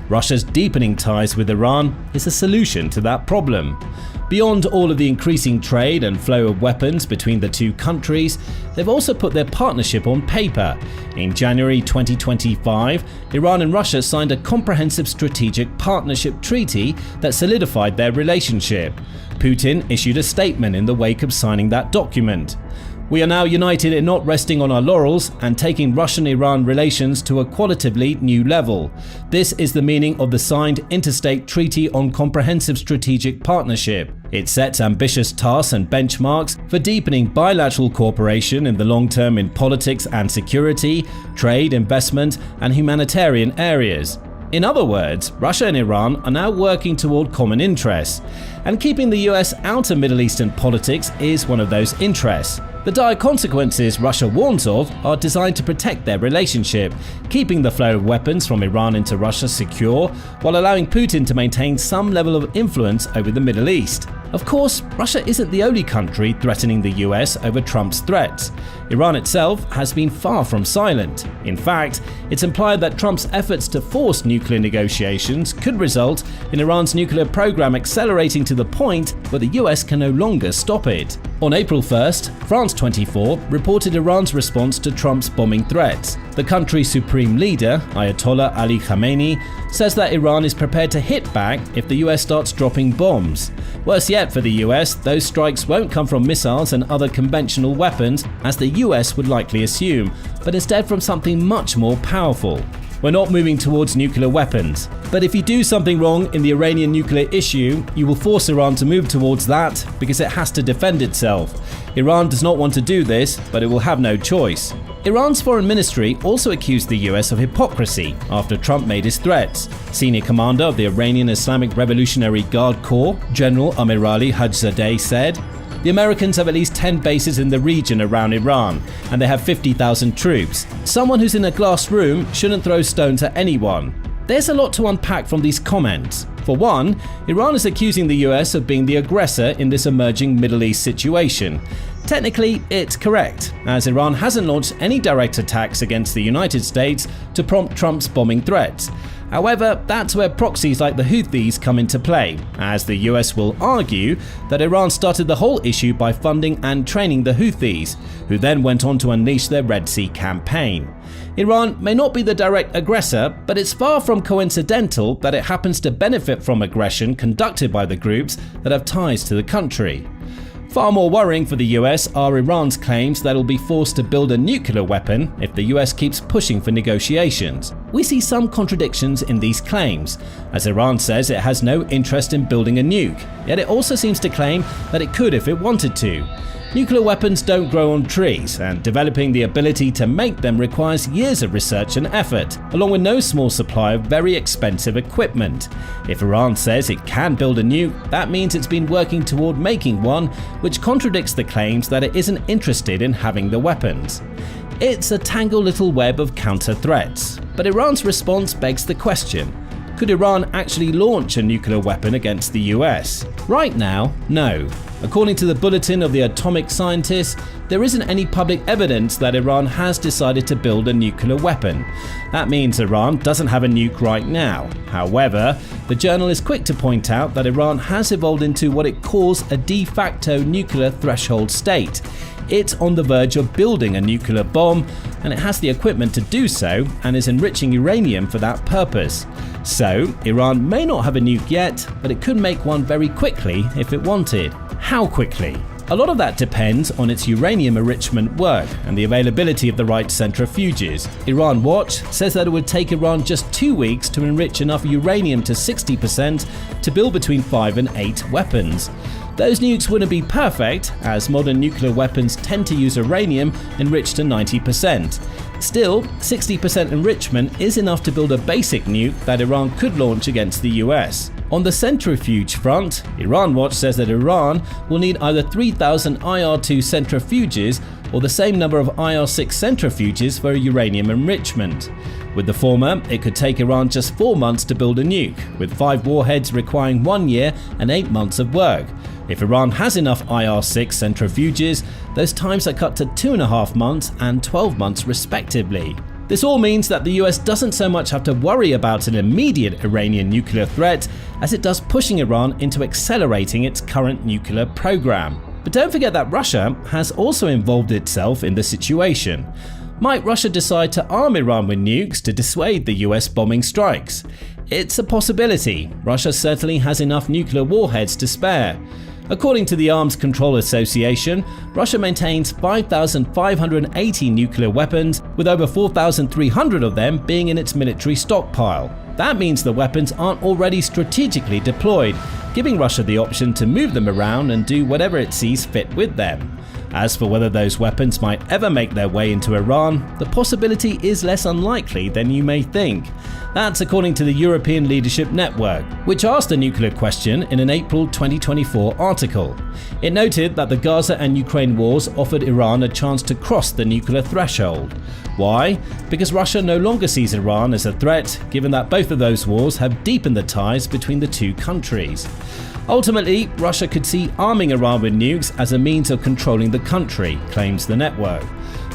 Russia's deepening ties with Iran is a solution to that problem. Beyond all of the increasing trade and flow of weapons between the two countries, they've also put their partnership on paper. In January 2025, Iran and Russia signed a comprehensive strategic partnership treaty that solidified their relationship. Putin issued a statement in the wake of signing that document. We are now united in not resting on our laurels and taking Russian-Iran relations to a qualitatively new level. This is the meaning of the signed Interstate Treaty on Comprehensive Strategic Partnership. It sets ambitious tasks and benchmarks for deepening bilateral cooperation in the long term in politics and security, trade, investment, and humanitarian areas. In other words, Russia and Iran are now working toward common interests, and keeping the US out of Middle Eastern politics is one of those interests. The dire consequences Russia warns of are designed to protect their relationship, keeping the flow of weapons from Iran into Russia secure while allowing Putin to maintain some level of influence over the Middle East. Of course, Russia isn't the only country threatening the US over Trump's threats. Iran itself has been far from silent. In fact, it's implied that Trump's efforts to force nuclear negotiations could result in Iran's nuclear program accelerating to the point where the US can no longer stop it. On April 1st, France 24 reported Iran's response to Trump's bombing threats. The country's supreme leader, Ayatollah Ali Khamenei, says that Iran is prepared to hit back if the US starts dropping bombs. Worse yet for the US, those strikes won't come from missiles and other conventional weapons, as the US would likely assume, but instead from something much more powerful. We're not moving towards nuclear weapons. But if you do something wrong in the Iranian nuclear issue, you will force Iran to move towards that because it has to defend itself. Iran does not want to do this, but it will have no choice. Iran's foreign ministry also accused the US of hypocrisy after Trump made his threats. Senior commander of the Iranian Islamic Revolutionary Guard Corps, General Amirali Hajizadeh, said, The Americans have at least 10 bases in the region around Iran, and they have 50,000 troops. Someone who's in a glass room shouldn't throw stones at anyone. There's a lot to unpack from these comments. For one, Iran is accusing the US of being the aggressor in this emerging Middle East situation. Technically, it's correct, as Iran hasn't launched any direct attacks against the United States to prompt Trump's bombing threats. However, that's where proxies like the Houthis come into play, as the US will argue that Iran started the whole issue by funding and training the Houthis, who then went on to unleash their Red Sea campaign. Iran may not be the direct aggressor, but it's far from coincidental that it happens to benefit from aggression conducted by the groups that have ties to the country. Far more worrying for the US are Iran's claims that it will be forced to build a nuclear weapon if the US keeps pushing for negotiations. We see some contradictions in these claims, as Iran says it has no interest in building a nuke, yet it also seems to claim that it could if it wanted to. Nuclear weapons don't grow on trees, and developing the ability to make them requires years of research and effort, along with no small supply of very expensive equipment. If Iran says it can build a nuke, that means it's been working toward making one, which contradicts the claims that it isn't interested in having the weapons. It's a tangled little web of counter threats, but Iran's response begs the question: could Iran actually launch a nuclear weapon against the US? Right now, no. According to the Bulletin of the Atomic Scientists, there isn't any public evidence that Iran has decided to build a nuclear weapon. That means Iran doesn't have a nuke right now. However, the journal is quick to point out that Iran has evolved into what it calls a de facto nuclear threshold state. It's on the verge of building a nuclear bomb, and it has the equipment to do so and is enriching uranium for that purpose. So, Iran may not have a nuke yet, but it could make one very quickly if it wanted. How quickly? A lot of that depends on its uranium enrichment work and the availability of the right centrifuges. Iran Watch says that it would take Iran just 2 weeks to enrich enough uranium to 60% to build between 5 and 8 weapons. Those nukes wouldn't be perfect, as modern nuclear weapons tend to use uranium enriched to 90%. Still, 60% enrichment is enough to build a basic nuke that Iran could launch against the US. On the centrifuge front, Iran Watch says that Iran will need either 3,000 IR-2 centrifuges or the same number of IR-6 centrifuges for uranium enrichment. With the former, it could take Iran just 4 months to build a nuke, with 5 warheads requiring 1 year and 8 months of work. If Iran has enough IR-6 centrifuges, those times are cut to 2.5 months and 12 months respectively. This all means that the US doesn't so much have to worry about an immediate Iranian nuclear threat as it does pushing Iran into accelerating its current nuclear program. But don't forget that Russia has also involved itself in the situation. Might Russia decide to arm Iran with nukes to dissuade the US bombing strikes? It's a possibility. Russia certainly has enough nuclear warheads to spare. According to the Arms Control Association, Russia maintains 5,580 nuclear weapons, with over 4,300 of them being in its military stockpile. That means the weapons aren't already strategically deployed, giving Russia the option to move them around and do whatever it sees fit with them. As for whether those weapons might ever make their way into Iran, the possibility is less unlikely than you may think. That's according to the European Leadership Network, which asked the nuclear question in an April 2024 article. It noted that the Gaza and Ukraine wars offered Iran a chance to cross the nuclear threshold. Why? Because Russia no longer sees Iran as a threat, given that both of those wars have deepened the ties between the two countries. Ultimately, Russia could see arming Iran with nukes as a means of controlling the country, claims the network.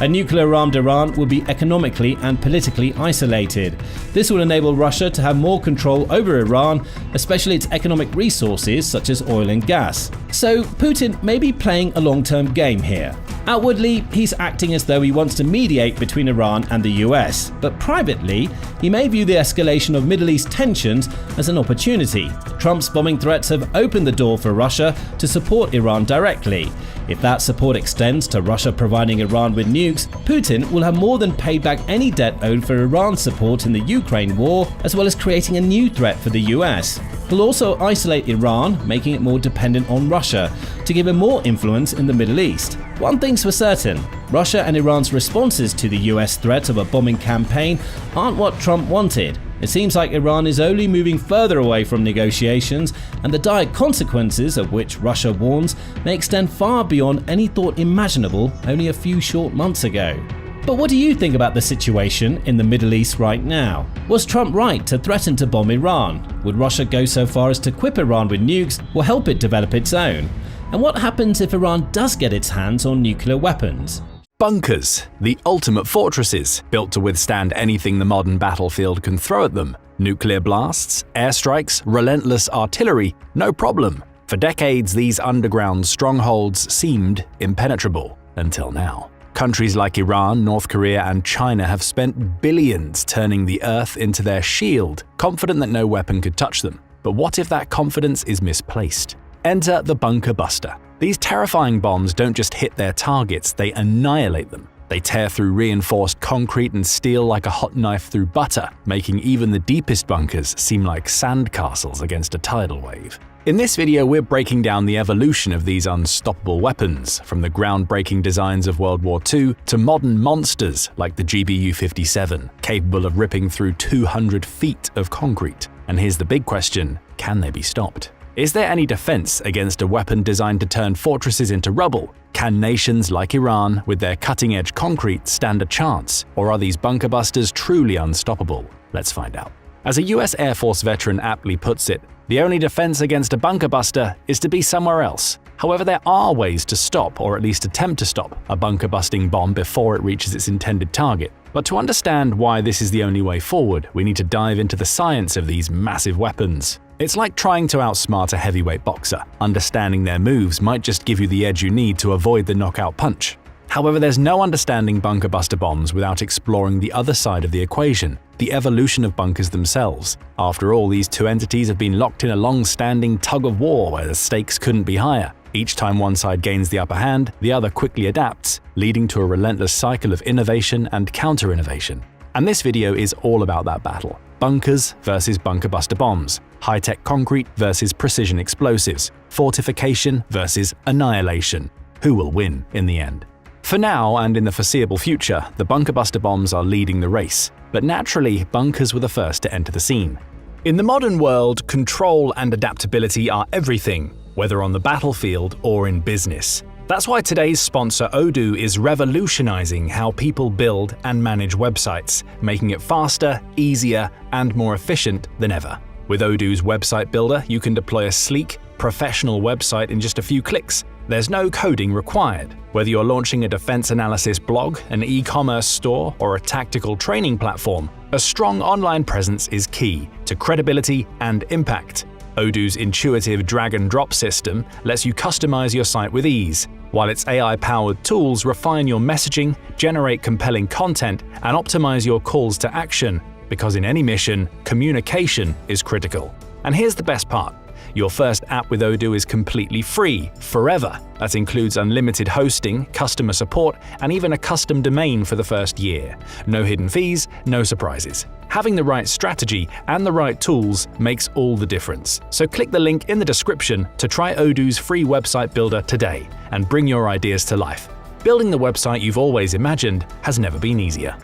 A nuclear-armed Iran would be economically and politically isolated. This would enable Russia to have more control over Iran, especially its economic resources such as oil and gas. So Putin may be playing a long-term game here. Outwardly, he's acting as though he wants to mediate between Iran and the US, but privately, he may view the escalation of Middle East tensions as an opportunity. Trump's bombing threats have opened the door for Russia to support Iran directly. If that support extends to Russia providing Iran with nukes, Putin will have more than paid back any debt owed for Iran's support in the Ukraine war, as well as creating a new threat for the US. He'll also isolate Iran, making it more dependent on Russia, to give him more influence in the Middle East. One thing's for certain, Russia and Iran's responses to the US threat of a bombing campaign aren't what Trump wanted. It seems like Iran is only moving further away from negotiations, and the dire consequences of which Russia warns may extend far beyond any thought imaginable only a few short months ago. But what do you think about the situation in the Middle East right now? Was Trump right to threaten to bomb Iran? Would Russia go so far as to equip Iran with nukes or help it develop its own? And what happens if Iran does get its hands on nuclear weapons? Bunkers, the ultimate fortresses, built to withstand anything the modern battlefield can throw at them. Nuclear blasts, airstrikes, relentless artillery, no problem. For decades, these underground strongholds seemed impenetrable, until now. Countries like Iran, North Korea, and China have spent billions turning the Earth into their shield, confident that no weapon could touch them. But what if that confidence is misplaced? Enter the bunker buster. These terrifying bombs don't just hit their targets, they annihilate them. They tear through reinforced concrete and steel like a hot knife through butter, making even the deepest bunkers seem like sandcastles against a tidal wave. In this video, we're breaking down the evolution of these unstoppable weapons, from the groundbreaking designs of World War II to modern monsters like the GBU-57, capable of ripping through 200 feet of concrete. And here's the big question: can they be stopped? Is there any defense against a weapon designed to turn fortresses into rubble? Can nations like Iran, with their cutting-edge concrete, stand a chance? Or are these bunker busters truly unstoppable? Let's find out. As a US Air Force veteran aptly puts it, the only defense against a bunker buster is to be somewhere else. However, there are ways to stop, or at least attempt to stop, a bunker-busting bomb before it reaches its intended target. But to understand why this is the only way forward, we need to dive into the science of these massive weapons. It's like trying to outsmart a heavyweight boxer. Understanding their moves might just give you the edge you need to avoid the knockout punch. However, there's no understanding bunker buster bombs without exploring the other side of the equation, the evolution of bunkers themselves. After all, these two entities have been locked in a long-standing tug-of-war where the stakes couldn't be higher. Each time one side gains the upper hand, the other quickly adapts, leading to a relentless cycle of innovation and counter-innovation. And this video is all about that battle. Bunkers versus bunker buster bombs, high-tech concrete versus precision explosives, fortification versus annihilation. Who will win in the end? For now, and in the foreseeable future, the bunker buster bombs are leading the race, but naturally, bunkers were the first to enter the scene. In the modern world, control and adaptability are everything, whether on the battlefield or in business. That's why today's sponsor Odoo is revolutionizing how people build and manage websites, making it faster, easier, and more efficient than ever. With Odoo's website builder, you can deploy a sleek, professional website in just a few clicks. There's no coding required. Whether you're launching a defense analysis blog, an e-commerce store, or a tactical training platform, a strong online presence is key to credibility and impact. Odoo's intuitive drag-and-drop system lets you customize your site with ease, while its AI-powered tools refine your messaging, generate compelling content, and optimize your calls to action, because in any mission, communication is critical. And here's the best part. Your first app with Odoo is completely free, forever. That includes unlimited hosting, customer support, and even a custom domain for the first year. No hidden fees, no surprises. Having the right strategy and the right tools makes all the difference. So click the link in the description to try Odoo's free website builder today and bring your ideas to life. Building the website you've always imagined has never been easier.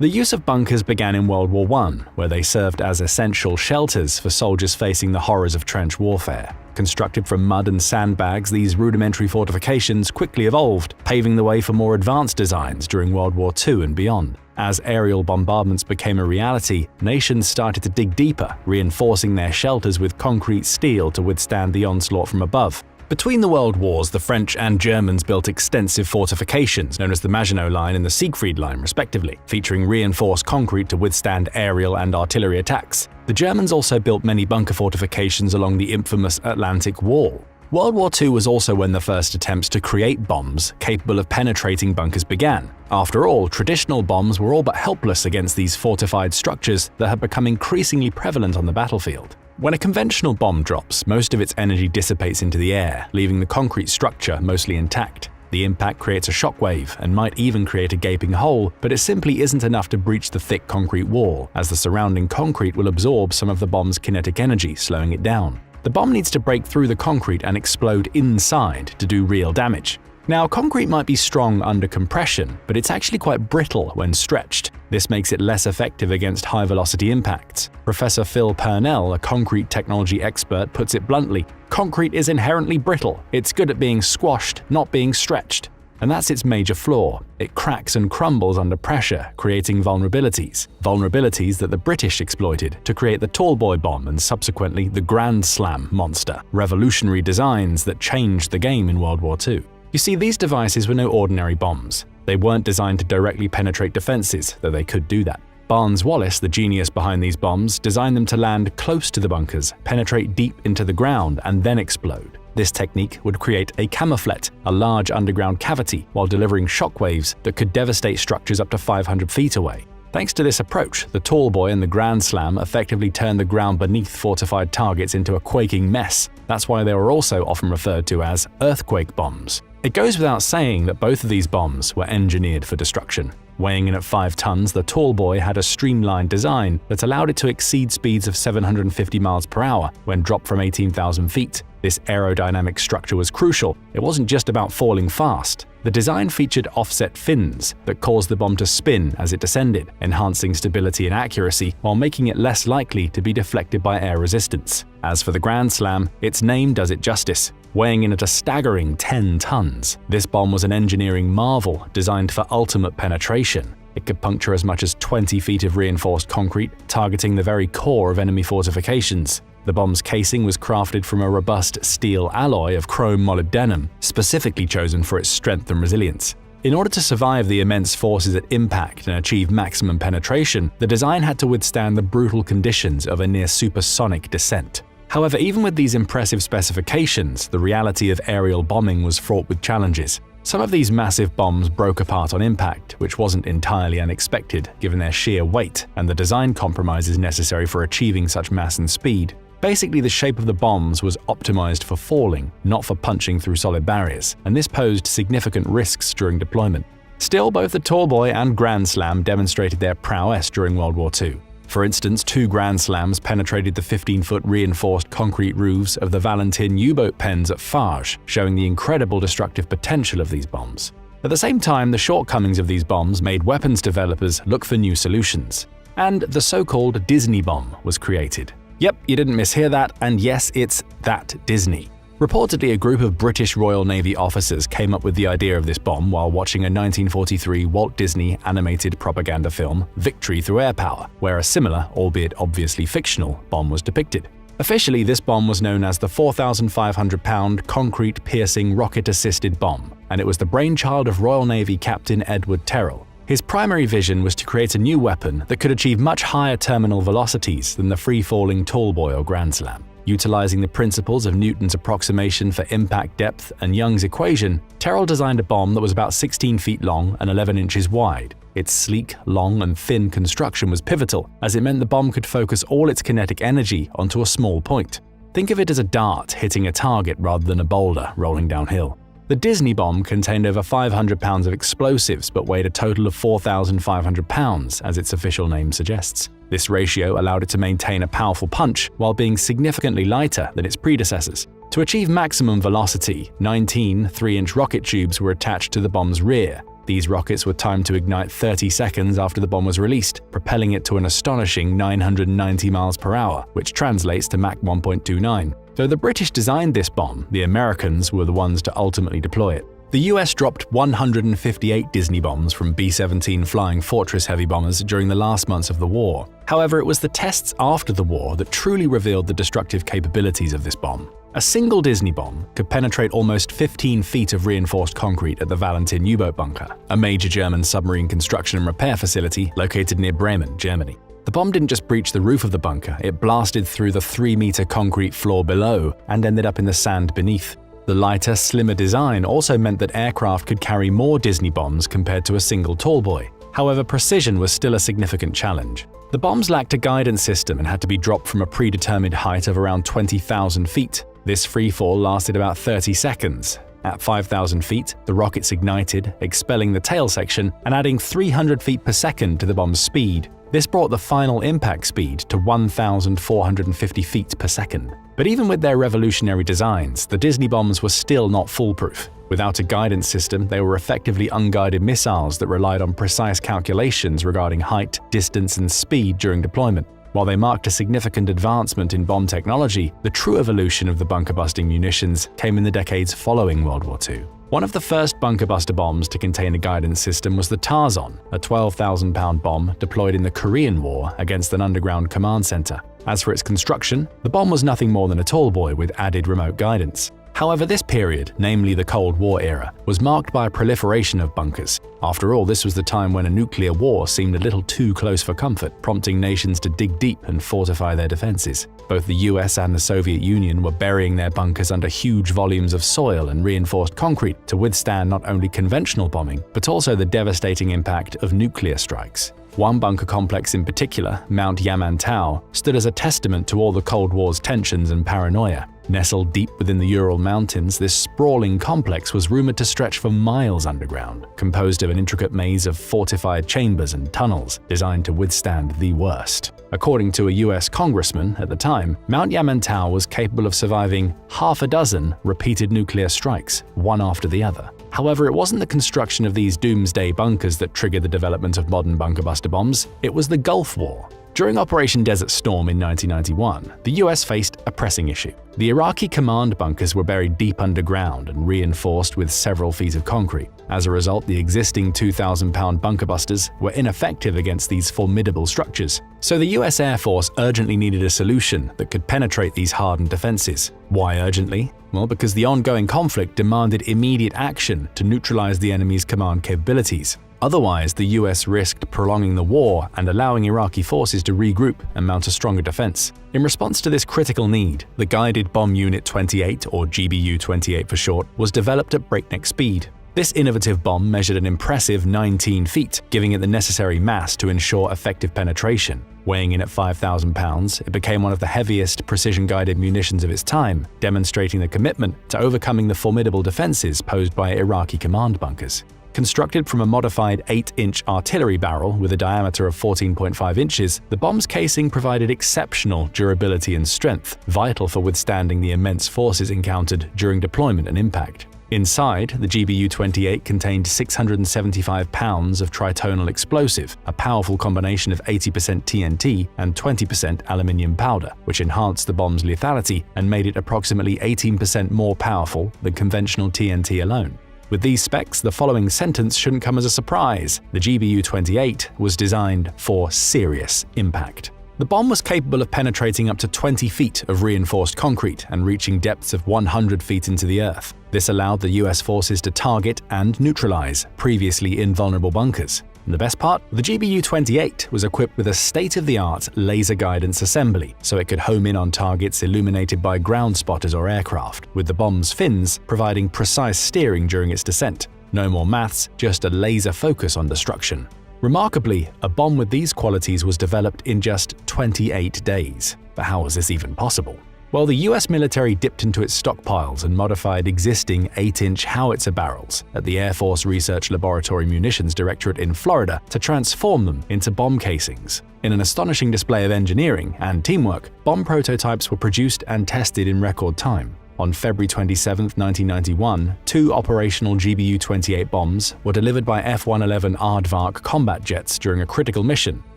The use of bunkers began in World War I, where they served as essential shelters for soldiers facing the horrors of trench warfare. Constructed from mud and sandbags, these rudimentary fortifications quickly evolved, paving the way for more advanced designs during World War II and beyond. As aerial bombardments became a reality, nations started to dig deeper, reinforcing their shelters with concrete steel to withstand the onslaught from above. Between the World Wars, the French and Germans built extensive fortifications known as the Maginot Line and the Siegfried Line, respectively, featuring reinforced concrete to withstand aerial and artillery attacks. The Germans also built many bunker fortifications along the infamous Atlantic Wall. World War II was also when the first attempts to create bombs capable of penetrating bunkers began. After all, traditional bombs were all but helpless against these fortified structures that had become increasingly prevalent on the battlefield. When a conventional bomb drops, most of its energy dissipates into the air, leaving the concrete structure mostly intact. The impact creates a shockwave and might even create a gaping hole, but it simply isn't enough to breach the thick concrete wall, as the surrounding concrete will absorb some of the bomb's kinetic energy, slowing it down. The bomb needs to break through the concrete and explode inside to do real damage. Now, concrete might be strong under compression, but it's actually quite brittle when stretched. This makes it less effective against high-velocity impacts. Professor Phil Purnell, a concrete technology expert, puts it bluntly, "Concrete is inherently brittle. It's good at being squashed, not being stretched." And that's its major flaw. It cracks and crumbles under pressure, creating vulnerabilities. Vulnerabilities that the British exploited to create the Tallboy bomb and subsequently the Grand Slam monster, revolutionary designs that changed the game in World War II. You see, these devices were no ordinary bombs. They weren't designed to directly penetrate defenses, though they could do that. Barnes Wallis, the genius behind these bombs, designed them to land close to the bunkers, penetrate deep into the ground, and then explode. This technique would create a camouflet, a large underground cavity, while delivering shockwaves that could devastate structures up to 500 feet away. Thanks to this approach, the Tallboy and the Grand Slam effectively turned the ground beneath fortified targets into a quaking mess. That's why they were also often referred to as earthquake bombs. It goes without saying that both of these bombs were engineered for destruction. Weighing in at 5 tons, the Tallboy had a streamlined design that allowed it to exceed speeds of 750 miles per hour when dropped from 18,000 feet. This aerodynamic structure was crucial. It wasn't just about falling fast. The design featured offset fins that caused the bomb to spin as it descended, enhancing stability and accuracy while making it less likely to be deflected by air resistance. As for the Grand Slam, its name does it justice. Weighing in at a staggering 10 tons, this bomb was an engineering marvel designed for ultimate penetration. It could puncture as much as 20 feet of reinforced concrete, targeting the very core of enemy fortifications. The bomb's casing was crafted from a robust steel alloy of chrome molybdenum, specifically chosen for its strength and resilience. In order to survive the immense forces at impact and achieve maximum penetration, the design had to withstand the brutal conditions of a near supersonic descent. However, even with these impressive specifications, the reality of aerial bombing was fraught with challenges. Some of these massive bombs broke apart on impact, which wasn't entirely unexpected given their sheer weight and the design compromises necessary for achieving such mass and speed. Basically, the shape of the bombs was optimized for falling, not for punching through solid barriers, and this posed significant risks during deployment. Still, both the Tallboy and Grand Slam demonstrated their prowess during World War II. For instance, 2 Grand Slams penetrated the 15-foot reinforced concrete roofs of the Valentin U-boat pens at Farge, showing the incredible destructive potential of these bombs. At the same time, the shortcomings of these bombs made weapons developers look for new solutions. And the so-called Disney bomb was created. Yep, you didn't mishear that, and yes, it's that Disney. Reportedly, a group of British Royal Navy officers came up with the idea of this bomb while watching a 1943 Walt Disney animated propaganda film, Victory Through Air Power, where a similar, albeit obviously fictional, bomb was depicted. Officially, this bomb was known as the 4,500-pound concrete-piercing rocket-assisted bomb, and it was the brainchild of Royal Navy Captain Edward Terrell. His primary vision was to create a new weapon that could achieve much higher terminal velocities than the free-falling Tallboy or Grand Slam. Utilizing the principles of Newton's approximation for impact depth and Young's equation, Terrell designed a bomb that was about 16 feet long and 11 inches wide. Its sleek, long, and thin construction was pivotal, as it meant the bomb could focus all its kinetic energy onto a small point. Think of it as a dart hitting a target rather than a boulder rolling downhill. The Disney bomb contained over 500 pounds of explosives but weighed a total of 4,500 pounds, as its official name suggests. This ratio allowed it to maintain a powerful punch while being significantly lighter than its predecessors. To achieve maximum velocity, 19 3-inch rocket tubes were attached to the bomb's rear. These rockets were timed to ignite 30 seconds after the bomb was released, propelling it to an astonishing 990 miles per hour, which translates to Mach 1.29. Though the British designed this bomb, the Americans were the ones to ultimately deploy it. The US dropped 158 Disney bombs from B-17 Flying Fortress heavy bombers during the last months of the war. However, it was the tests after the war that truly revealed the destructive capabilities of this bomb. A single Disney bomb could penetrate almost 15 feet of reinforced concrete at the Valentin U-boat bunker, a major German submarine construction and repair facility located near Bremen, Germany. The bomb didn't just breach the roof of the bunker, it blasted through the 3-meter concrete floor below and ended up in the sand beneath. The lighter, slimmer design also meant that aircraft could carry more Disney bombs compared to a single Tallboy. However, precision was still a significant challenge. The bombs lacked a guidance system and had to be dropped from a predetermined height of around 20,000 feet. This freefall lasted about 30 seconds. At 5,000 feet, the rockets ignited, expelling the tail section and adding 300 feet per second to the bomb's speed. This brought the final impact speed to 1,450 feet per second. But even with their revolutionary designs, the Disney bombs were still not foolproof. Without a guidance system, they were effectively unguided missiles that relied on precise calculations regarding height, distance, and speed during deployment. While they marked a significant advancement in bomb technology, the true evolution of the bunker-busting munitions came in the decades following World War II. One of the first bunker-buster bombs to contain a guidance system was the Tarzan, a 12,000-pound bomb deployed in the Korean War against an underground command center. As for its construction, the bomb was nothing more than a tall boy with added remote guidance. However, this period, namely the Cold War era, was marked by a proliferation of bunkers. After all, this was the time when a nuclear war seemed a little too close for comfort, prompting nations to dig deep and fortify their defenses. Both the US and the Soviet Union were burying their bunkers under huge volumes of soil and reinforced concrete to withstand not only conventional bombing, but also the devastating impact of nuclear strikes. One bunker complex in particular, Mount Yamantau, stood as a testament to all the Cold War's tensions and paranoia. Nestled deep within the Ural Mountains, this sprawling complex was rumored to stretch for miles underground, composed of an intricate maze of fortified chambers and tunnels designed to withstand the worst. According to a US congressman at the time, Mount Yamantau was capable of surviving half a dozen repeated nuclear strikes, one after the other. However, it wasn't the construction of these doomsday bunkers that triggered the development of modern bunker-buster bombs, it was the Gulf War. During Operation Desert Storm in 1991, the US faced a pressing issue. The Iraqi command bunkers were buried deep underground and reinforced with several feet of concrete. As a result, the existing 2,000-pound bunker busters were ineffective against these formidable structures. So the US Air Force urgently needed a solution that could penetrate these hardened defenses. Why urgently? Well, because the ongoing conflict demanded immediate action to neutralize the enemy's command capabilities. Otherwise, the US risked prolonging the war and allowing Iraqi forces to regroup and mount a stronger defense. In response to this critical need, the Guided Bomb Unit 28, or GBU-28 for short, was developed at breakneck speed. This innovative bomb measured an impressive 19 feet, giving it the necessary mass to ensure effective penetration. Weighing in at 5,000 pounds, it became one of the heaviest precision-guided munitions of its time, demonstrating the commitment to overcoming the formidable defenses posed by Iraqi command bunkers. Constructed from a modified 8-inch artillery barrel with a diameter of 14.5 inches, the bomb's casing provided exceptional durability and strength, vital for withstanding the immense forces encountered during deployment and impact. Inside, the GBU-28 contained 675 pounds of tritonal explosive, a powerful combination of 80% TNT and 20% aluminium powder, which enhanced the bomb's lethality and made it approximately 18% more powerful than conventional TNT alone. With these specs, the following sentence shouldn't come as a surprise. The GBU-28 was designed for serious impact. The bomb was capable of penetrating up to 20 feet of reinforced concrete and reaching depths of 100 feet into the earth. This allowed the US forces to target and neutralize previously invulnerable bunkers. And the best part? The GBU-28 was equipped with a state-of-the-art laser guidance assembly, so it could home in on targets illuminated by ground spotters or aircraft, with the bomb's fins providing precise steering during its descent. No more maths, just a laser focus on destruction. Remarkably, a bomb with these qualities was developed in just 28 days. But how was this even possible? Well, the US military dipped into its stockpiles and modified existing 8-inch howitzer barrels at the Air Force Research Laboratory Munitions Directorate in Florida to transform them into bomb casings. In an astonishing display of engineering and teamwork, bomb prototypes were produced and tested in record time. On February 27, 1991, 2 operational GBU-28 bombs were delivered by F-111 Aardvark combat jets during a critical mission.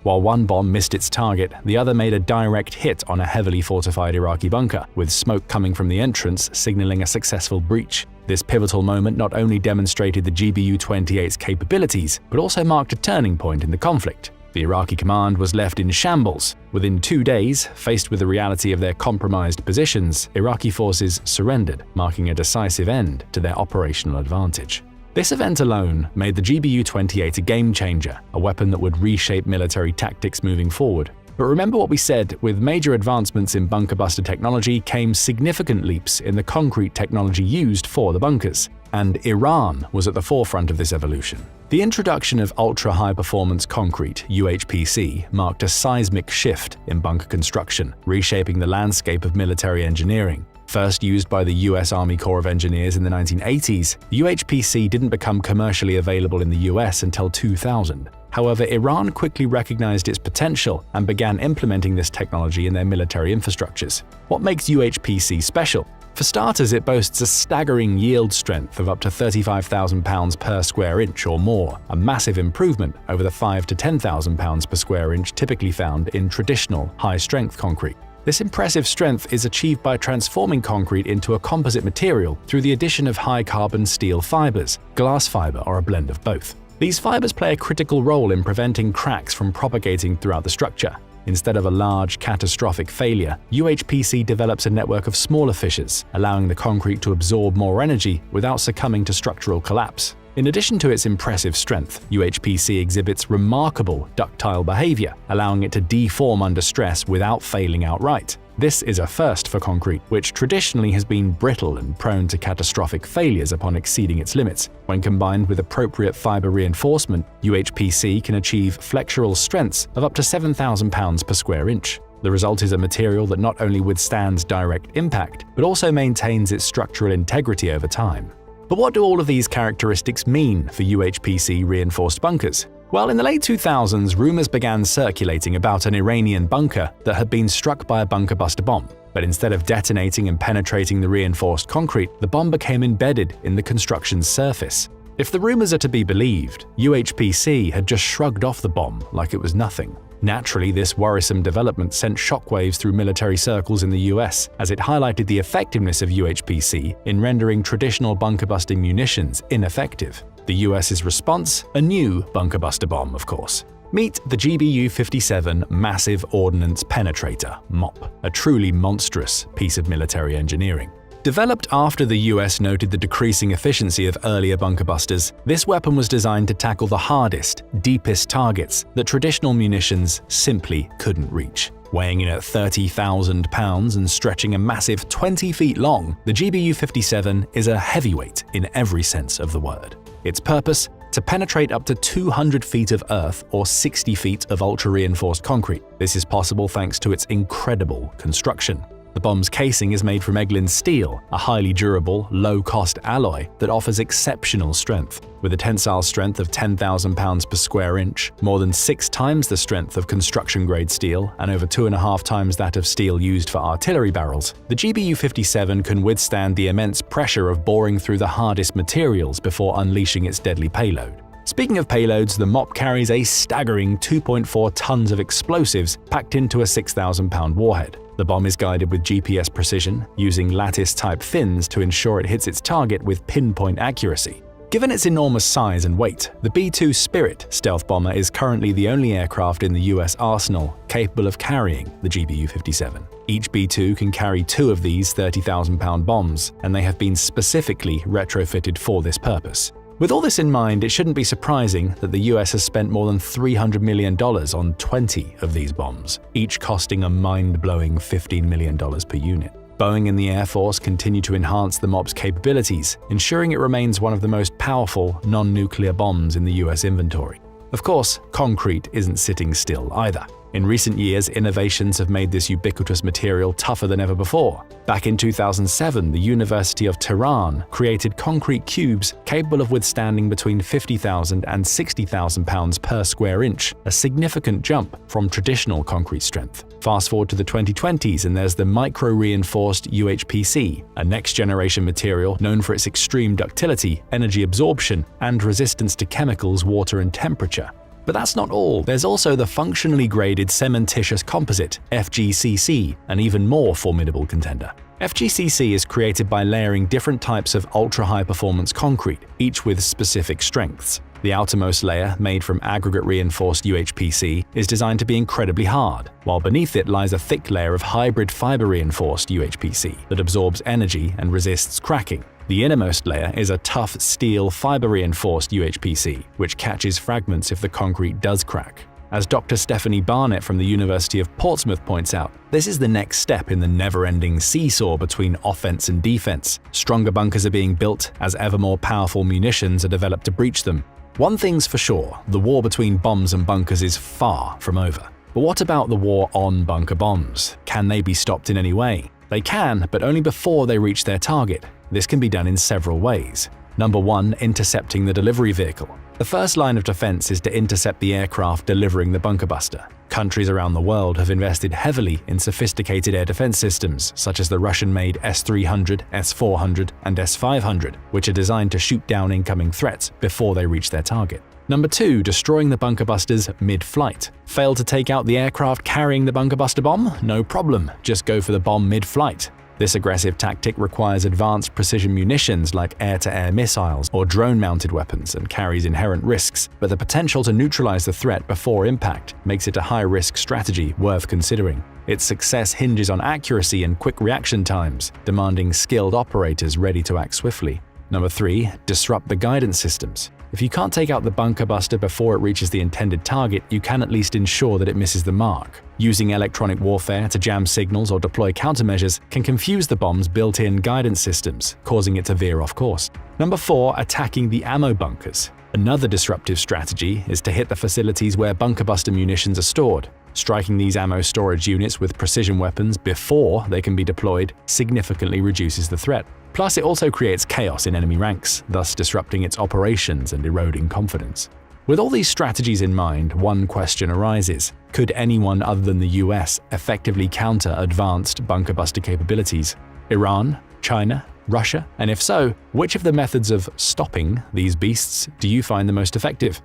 While one bomb missed its target, the other made a direct hit on a heavily fortified Iraqi bunker, with smoke coming from the entrance signaling a successful breach. This pivotal moment not only demonstrated the GBU-28's capabilities, but also marked a turning point in the conflict. The Iraqi command was left in shambles. Within 2 days, faced with the reality of their compromised positions, Iraqi forces surrendered, marking a decisive end to their operational advantage. This event alone made the GBU-28 a game-changer, a weapon that would reshape military tactics moving forward. But remember what we said, with major advancements in bunker-buster technology came significant leaps in the concrete technology used for the bunkers. And Iran was at the forefront of this evolution. The introduction of ultra-high-performance concrete, UHPC, marked a seismic shift in bunker construction, reshaping the landscape of military engineering. First used by the US Army Corps of Engineers in the 1980s, the UHPC didn't become commercially available in the US until 2000. However, Iran quickly recognized its potential and began implementing this technology in their military infrastructures. What makes UHPC special? For starters, it boasts a staggering yield strength of up to 35,000 pounds per square inch or more, a massive improvement over the 5,000 to 10,000 pounds per square inch typically found in traditional high-strength concrete. This impressive strength is achieved by transforming concrete into a composite material through the addition of high-carbon steel fibers, glass fiber, or a blend of both. These fibers play a critical role in preventing cracks from propagating throughout the structure. Instead of a large, catastrophic failure, UHPC develops a network of smaller fissures, allowing the concrete to absorb more energy without succumbing to structural collapse. In addition to its impressive strength, UHPC exhibits remarkable ductile behavior, allowing it to deform under stress without failing outright. This is a first for concrete, which traditionally has been brittle and prone to catastrophic failures upon exceeding its limits. When combined with appropriate fiber reinforcement, UHPC can achieve flexural strengths of up to 7,000 pounds per square inch. The result is a material that not only withstands direct impact, but also maintains its structural integrity over time. But what do all of these characteristics mean for UHPC reinforced bunkers? Well, in the late 2000s, rumors began circulating about an Iranian bunker that had been struck by a bunker-buster bomb. But instead of detonating and penetrating the reinforced concrete, the bomb became embedded in the construction's surface. If the rumors are to be believed, UHPC had just shrugged off the bomb like it was nothing. Naturally, this worrisome development sent shockwaves through military circles in the US, as it highlighted the effectiveness of UHPC in rendering traditional bunker-busting munitions ineffective. The US's response? A new bunker-buster bomb, of course. Meet the GBU-57 Massive Ordnance Penetrator, MOP, a truly monstrous piece of military engineering. Developed after the US noted the decreasing efficiency of earlier bunker busters, this weapon was designed to tackle the hardest, deepest targets that traditional munitions simply couldn't reach. Weighing in at 30,000 pounds and stretching a massive 20 feet long, the GBU-57 is a heavyweight in every sense of the word. Its purpose? To penetrate up to 200 feet of earth or 60 feet of ultra-reinforced concrete. This is possible thanks to its incredible construction. The bomb's casing is made from Eglin steel, a highly durable, low-cost alloy that offers exceptional strength. With a tensile strength of 10,000 pounds per square inch, more than 6 times the strength of construction-grade steel and over 2.5 times that of steel used for artillery barrels, the GBU-57 can withstand the immense pressure of boring through the hardest materials before unleashing its deadly payload. Speaking of payloads, the MOP carries a staggering 2.4 tons of explosives packed into a 6,000-pound warhead. The bomb is guided with GPS precision, using lattice-type fins to ensure it hits its target with pinpoint accuracy. Given its enormous size and weight, the B-2 Spirit stealth bomber is currently the only aircraft in the US arsenal capable of carrying the GBU-57. Each B-2 can carry 2 of these 30,000-pound bombs, and they have been specifically retrofitted for this purpose. With all this in mind, it shouldn't be surprising that the US has spent more than $300 million on 20 of these bombs, each costing a mind-blowing $15 million per unit. Boeing and the Air Force continue to enhance the MOP's capabilities, ensuring it remains one of the most powerful non-nuclear bombs in the US inventory. Of course, concrete isn't sitting still either. In recent years, innovations have made this ubiquitous material tougher than ever before. Back in 2007, the University of Tehran created concrete cubes capable of withstanding between 50,000 and 60,000 pounds per square inch, a significant jump from traditional concrete strength. Fast forward to the 2020s and there's the micro-reinforced UHPC, a next-generation material known for its extreme ductility, energy absorption, and resistance to chemicals, water, and temperature. But that's not all. There's also the functionally graded cementitious composite, FGCC, an even more formidable contender. FGCC is created by layering different types of ultra-high-performance concrete, each with specific strengths. The outermost layer, made from aggregate-reinforced UHPC, is designed to be incredibly hard, while beneath it lies a thick layer of hybrid fiber-reinforced UHPC that absorbs energy and resists cracking. The innermost layer is a tough steel fiber-reinforced UHPC, which catches fragments if the concrete does crack. As Dr. Stephanie Barnett from the University of Portsmouth points out, this is the next step in the never-ending seesaw between offense and defense. Stronger bunkers are being built as ever more powerful munitions are developed to breach them. One thing's for sure, the war between bombs and bunkers is far from over. But what about the war on bunker bombs? Can they be stopped in any way? They can, but only before they reach their target. This can be done in several ways. Number 1. Intercepting the delivery vehicle. The first line of defense is to intercept the aircraft delivering the bunker buster. Countries around the world have invested heavily in sophisticated air defense systems, such as the Russian-made S-300, S-400, and S-500, which are designed to shoot down incoming threats before they reach their target. Number 2. Destroying the bunker busters mid-flight. Fail to take out the aircraft carrying the bunker buster bomb? No problem, just go for the bomb mid-flight. This aggressive tactic requires advanced precision munitions like air-to-air missiles or drone-mounted weapons and carries inherent risks, but the potential to neutralize the threat before impact makes it a high-risk strategy worth considering. Its success hinges on accuracy and quick reaction times, demanding skilled operators ready to act swiftly. Number 3. Disrupt the guidance systems. If you can't take out the bunker buster before it reaches the intended target, you can at least ensure that it misses the mark. Using electronic warfare to jam signals or deploy countermeasures can confuse the bomb's built-in guidance systems, causing it to veer off course. Number 4. Attacking the ammo bunkers. Another disruptive strategy is to hit the facilities where bunker buster munitions are stored. Striking these ammo storage units with precision weapons before they can be deployed significantly reduces the threat. Plus, it also creates chaos in enemy ranks, thus disrupting its operations and eroding confidence. With all these strategies in mind, one question arises. Could anyone other than the US effectively counter advanced bunker buster capabilities? Iran? China? Russia? And if so, which of the methods of stopping these beasts do you find the most effective?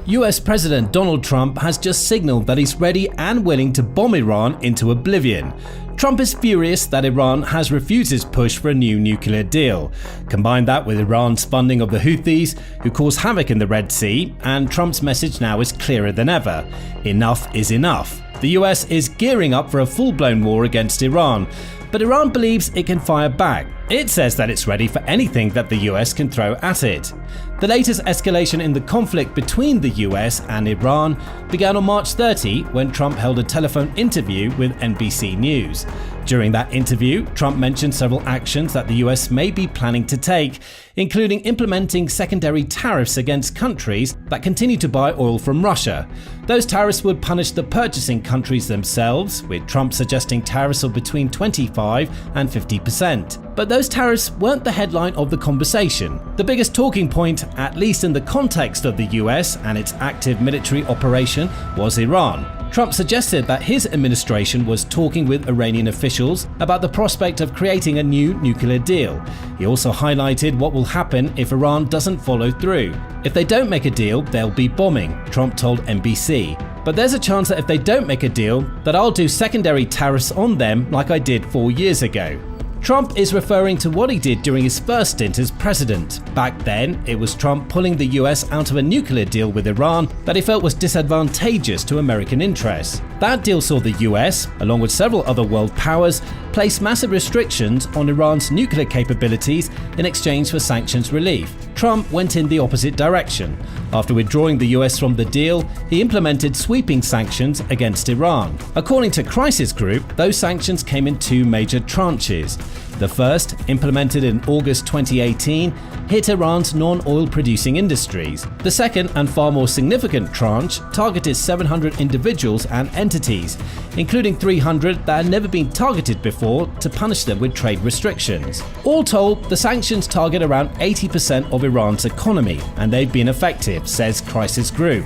US President Donald Trump has just signaled that he's ready and willing to bomb Iran into oblivion. Trump is furious that Iran has refused his push for a new nuclear deal. Combine that with Iran's funding of the Houthis, who cause havoc in the Red Sea, and Trump's message now is clearer than ever. Enough is enough. The US is gearing up for a full-blown war against Iran, but Iran believes it can fire back. It says that it's ready for anything that the US can throw at it. The latest escalation in the conflict between the US and Iran began on March 30 when Trump held a telephone interview with NBC News. During that interview, Trump mentioned several actions that the US may be planning to take, including implementing secondary tariffs against countries that continue to buy oil from Russia. Those tariffs would punish the purchasing countries themselves, with Trump suggesting tariffs of between 25% and 50%. But those tariffs weren't the headline of the conversation. The biggest talking point, at least in the context of the US and its active military operation, was Iran. Trump suggested that his administration was talking with Iranian officials about the prospect of creating a new nuclear deal. He also highlighted what will happen if Iran doesn't follow through. If they don't make a deal, they'll be bombing, Trump told NBC. But there's a chance that if they don't make a deal, that I'll do secondary tariffs on them like I did 4 years ago. Trump is referring to what he did during his first stint as president. Back then, it was Trump pulling the US out of a nuclear deal with Iran that he felt was disadvantageous to American interests. That deal saw the US, along with several other world powers, place massive restrictions on Iran's nuclear capabilities in exchange for sanctions relief. Trump went in the opposite direction. After withdrawing the US from the deal, he implemented sweeping sanctions against Iran. According to Crisis Group, those sanctions came in 2 major tranches. The first, implemented in August 2018, hit Iran's non-oil producing industries. The second, and far more significant tranche, targeted 700 individuals and entities, including 300 that had never been targeted before, to punish them with trade restrictions. All told, the sanctions target around 80% of Iran's economy, and they've been effective, says Crisis Group.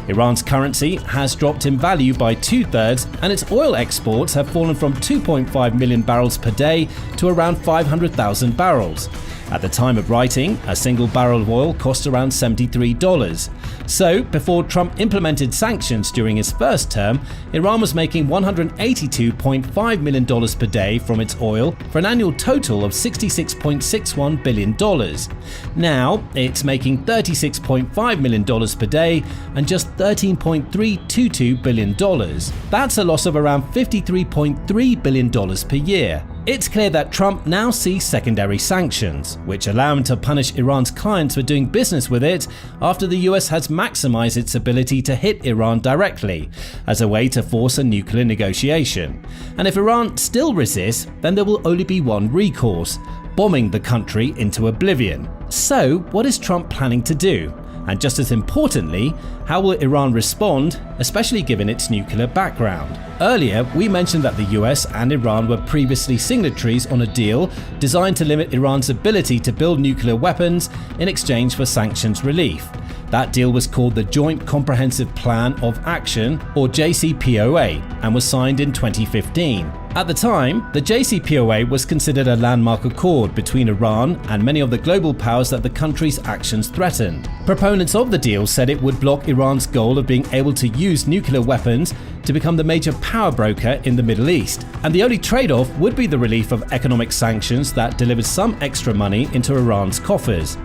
Iran's currency has dropped in value by 2/3, and its oil exports have fallen from 2.5 million barrels per day to around 500,000 barrels. At the time of writing, a single barrel of oil cost around $73. So, before Trump implemented sanctions during his first term, Iran was making $182.5 million per day from its oil for an annual total of $66.61 billion. Now, it's making $36.5 million per day and just $13.322 billion. That's a loss of around $53.3 billion per year. It's clear that Trump now sees secondary sanctions, which allow him to punish Iran's clients for doing business with it after the US has maximized its ability to hit Iran directly, as a way to force a nuclear negotiation. And if Iran still resists, then there will only be one recourse: bombing the country into oblivion. So, what is Trump planning to do? And just as importantly, how will Iran respond, especially given its nuclear background? Earlier, we mentioned that the US and Iran were previously signatories on a deal designed to limit Iran's ability to build nuclear weapons in exchange for sanctions relief. That deal was called the Joint Comprehensive Plan of Action, or JCPOA, and was signed in 2015. At the time, the JCPOA was considered a landmark accord between Iran and many of the global powers that the country's actions threatened. Proponents of the deal said it would block Iran's goal of being able to use nuclear weapons to become the major power broker in the Middle East, and the only trade-off would be the relief of economic sanctions that delivered some extra money into Iran's coffers.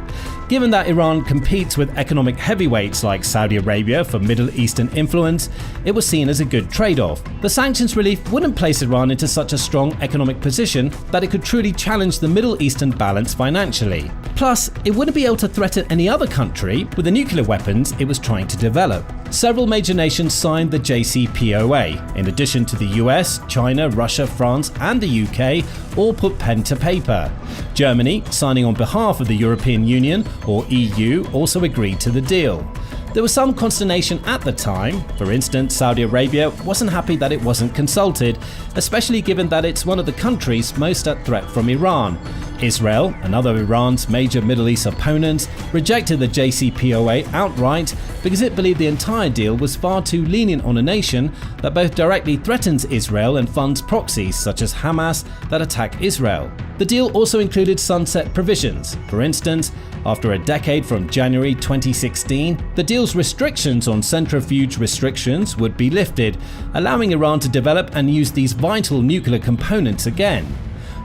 Given that Iran competes with economic heavyweights like Saudi Arabia for Middle Eastern influence, it was seen as a good trade-off. The sanctions relief wouldn't place Iran into such a strong economic position that it could truly challenge the Middle Eastern balance financially. Plus, it wouldn't be able to threaten any other country with the nuclear weapons it was trying to develop. Several major nations signed the JCPOA. In addition to the US, China, Russia, France, and the UK, all put pen to paper. Germany, signing on behalf of the European Union, or EU, also agreed to the deal. There was some consternation at the time. For instance, Saudi Arabia wasn't happy that it wasn't consulted, especially given that it's one of the countries most at threat from Iran. Israel, another of Iran's major Middle East opponents, rejected the JCPOA outright because it believed the entire deal was far too lenient on a nation that both directly threatens Israel and funds proxies such as Hamas that attack Israel. The deal also included sunset provisions. For instance, after a decade from January 2016, the deal's restrictions on centrifuge restrictions would be lifted, allowing Iran to develop and use these vital nuclear components again.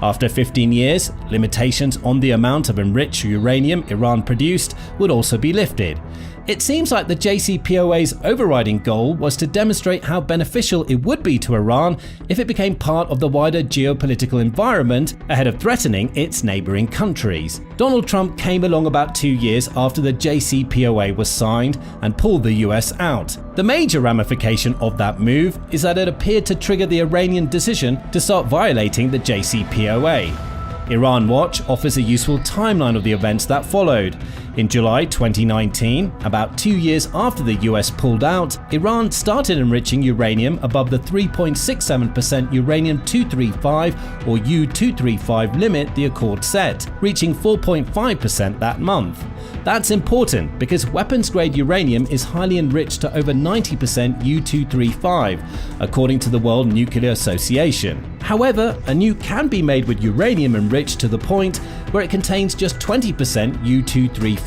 After 15 years, limitations on the amount of enriched uranium Iran produced would also be lifted. It seems like the JCPOA's overriding goal was to demonstrate how beneficial it would be to Iran if it became part of the wider geopolitical environment ahead of threatening its neighboring countries. Donald Trump came along about 2 years after the JCPOA was signed and pulled the US out. The major ramification of that move is that it appeared to trigger the Iranian decision to start violating the JCPOA. Iran Watch offers a useful timeline of the events that followed. In July 2019, about 2 years after the US pulled out, Iran started enriching uranium above the 3.67% uranium-235 or U-235 limit the accord set, reaching 4.5% that month. That's important because weapons-grade uranium is highly enriched to over 90% U-235, according to the World Nuclear Association. However, a nuke can be made with uranium enriched to the point where it contains just 20% U-235.